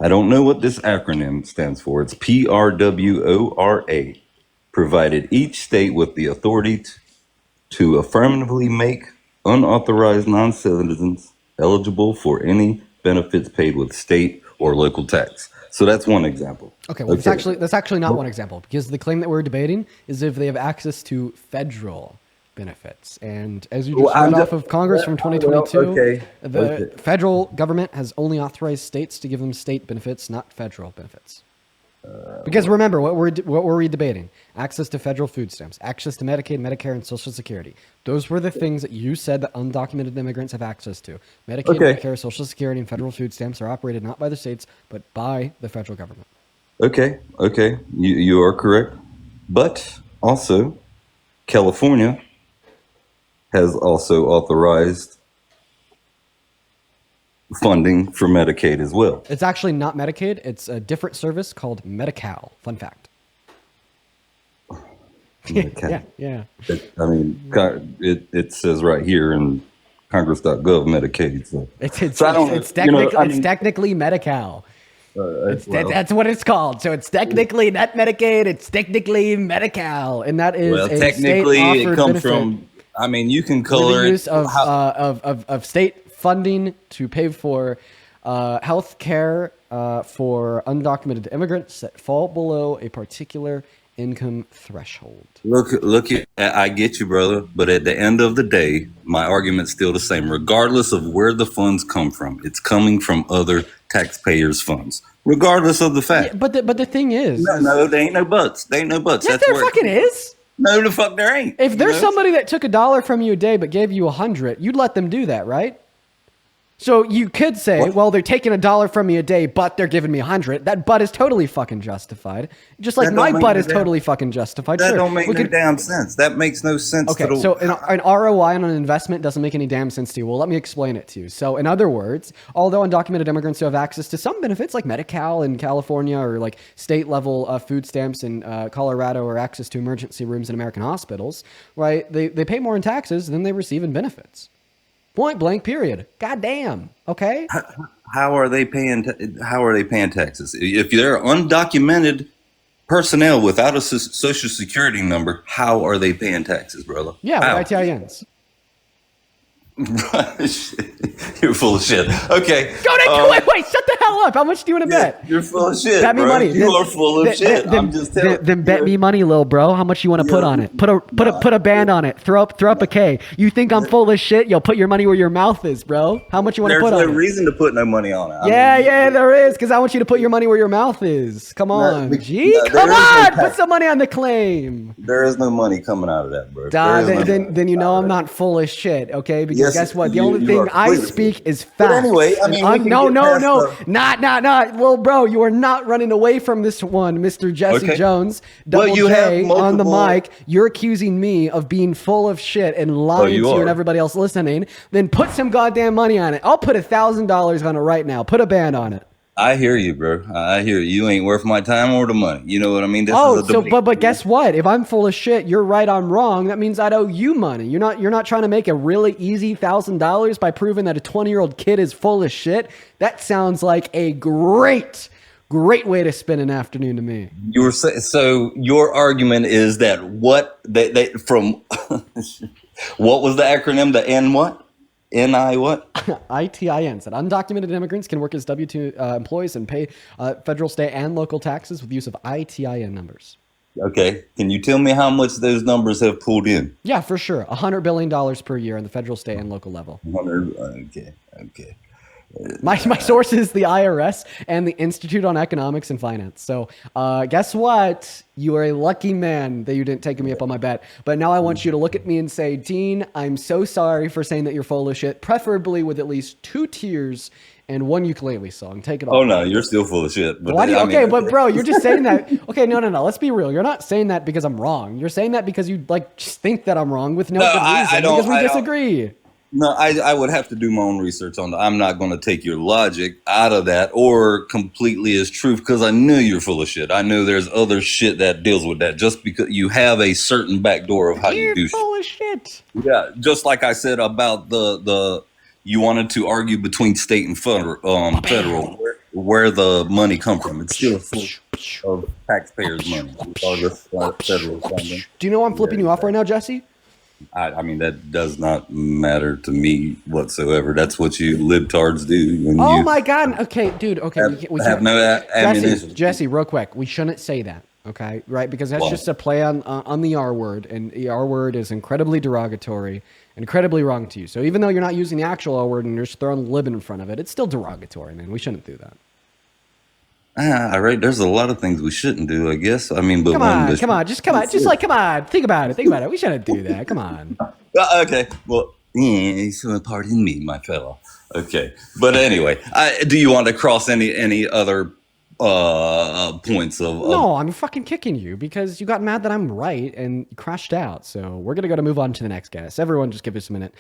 I don't know what this acronym stands for. It's PRWORA. Provided each state with the authority to affirmatively make unauthorized non-citizens eligible for any benefits paid with state or local tax. So that's one example.
Okay, well, that's actually not one example, because the claim that we're debating is if they have access to federal benefits. And as you just read off of Congress from 2022, the federal government has only authorized states to give them state benefits, not federal benefits. Because remember, what were we debating? Access to federal food stamps, access to Medicaid, Medicare, and Social Security. Those were the things that you said that undocumented immigrants have access to. Medicaid, Medicare, Social Security, and federal food stamps are operated not by the states, but by the federal government.
Okay. You are correct. But also, California has also authorized funding for Medicaid as well.
It's actually not Medicaid. It's a different service called Medi-Cal. Fun fact.
Medi-Cal.
Yeah.
It says right here in Congress.gov Medicaid. So
it's technically Medi-Cal. That's what it's called. So it's technically not Medicaid. It's technically Medi-Cal, and that is
technically it comes
benefit.
from. I mean, you can color
the use of state funding to pay for health care for undocumented immigrants that fall below a particular income threshold.
Look, I get you, brother. But at the end of the day, my argument's still the same. Regardless of where the funds come from, it's coming from other taxpayers' funds. Regardless of the fact.
Yeah, but the thing is,
no, there ain't no buts. There ain't no buts.
Yes, there fucking is.
No, the fuck there ain't.
If there's somebody that took $1 from you a day but gave you 100, you'd let them do that, right? So you could say, well, they're taking $1 from me a day, but they're giving me 100. That but is totally fucking justified. Just like my butt is totally fucking justified.
That don't make no damn sense. That makes no sense.
Okay, so an ROI on an investment doesn't make any damn sense to you. Well, let me explain it to you. So in other words, although undocumented immigrants who have access to some benefits like Medi-Cal in California or like state level food stamps in Colorado or access to emergency rooms in American hospitals, right? They pay more in taxes than they receive in benefits. Point blank. Period. God damn. Okay.
How are they paying? How are they paying taxes? If they're undocumented personnel without a social security number, how are they paying taxes, brother?
Yeah,
How?
with ITINs.
You're full of shit. Okay.
Go to wait, shut the hell up. How much do you want to bet?
You're full of shit,
Bet me
bro.
money.
You are full of shit. I'm just telling you.
Then bet me money, little bro. How much you want to put on it? Put a band on it. Throw up a K. You think I'm full of shit? You'll put your money where your mouth is, bro. How much you want to put on it?
There's no reason to put no money on it.
Yeah, there is, because I want you to put your money where your mouth is. Come on, G. Come on, put some money on the claim.
There is no money coming out of that, bro.
Then you know I'm not full of shit, okay? Because guess what? The only thing I speak is facts.
But anyway, I mean,
no, not. Well, bro, you are not running away from this one, Mr. Jesse Jones. Double J on the mic. You're accusing me of being full of shit and lying to you and everybody else listening. Then put some goddamn money on it. I'll put $1,000 on it right now. Put a band on it.
I hear you, bro. I hear you. You ain't worth my time or the money. You know what I mean?
But guess what? If I'm full of shit, you're right, I'm wrong. That means I'd owe you money. You're not trying to make a really easy $1,000 by proving that a 20-year-old kid is full of shit. That sounds like a great way to spend an afternoon to me.
So your argument is that what they from what was the acronym? The N what? NI what?
ITIN said undocumented immigrants can work as W-2 employees and pay federal, state, and local taxes with use of ITIN numbers.
Okay. Can you tell me how much those numbers have pulled in?
Yeah, for sure. $100 billion per year on the federal, state, and local level.
100. Okay.
My source is the IRS and the Institute on Economics and Finance. So guess what? You are a lucky man that you didn't take me up on my bet. But now I want you to look at me and say, Dean, I'm so sorry for saying that you're full of shit, preferably with at least 2 tears and 1 ukulele song. Take it off.
Oh, no, you're still full of shit. But
Why do you, but bro, you're just saying that. Okay, no. Let's be real. You're not saying that because I'm wrong. You're saying that because you just think that I'm wrong with no good reason because we disagree.
No, I would have to do my own research on that. I'm not going to take your logic out of that or completely as truth because I know you're full of shit. I know there's other shit that deals with that just because you have a certain backdoor of how you do shit.
You're full of shit.
Yeah, just like I said about the you wanted to argue between state and federal, where the money come from. It's still full of taxpayers' money, regardless of federal funding.
Do you know I'm flipping you off right now, Jesse?
I mean, that does not matter to me whatsoever. That's what you libtards do.
Oh my God. Okay, dude. Okay.
We have no ammunition.
Jesse, real quick. We shouldn't say that. Okay. Right. Because that's just a play on the R word. And the R word is incredibly derogatory, incredibly wrong to you. So even though you're not using the actual R word and you're just throwing lib in front of it, it's still derogatory, man. We shouldn't do that.
All right. There's a lot of things we shouldn't do, I guess. I mean, but
come on. Think about it. We shouldn't do that. Come on.
Okay. Well, pardon me, my fellow. Okay. But anyway, do you want to cross any other points of?
No, I'm fucking kicking you because you got mad that I'm right and crashed out. So we're gonna move on to the next guest. Everyone, just give us a minute.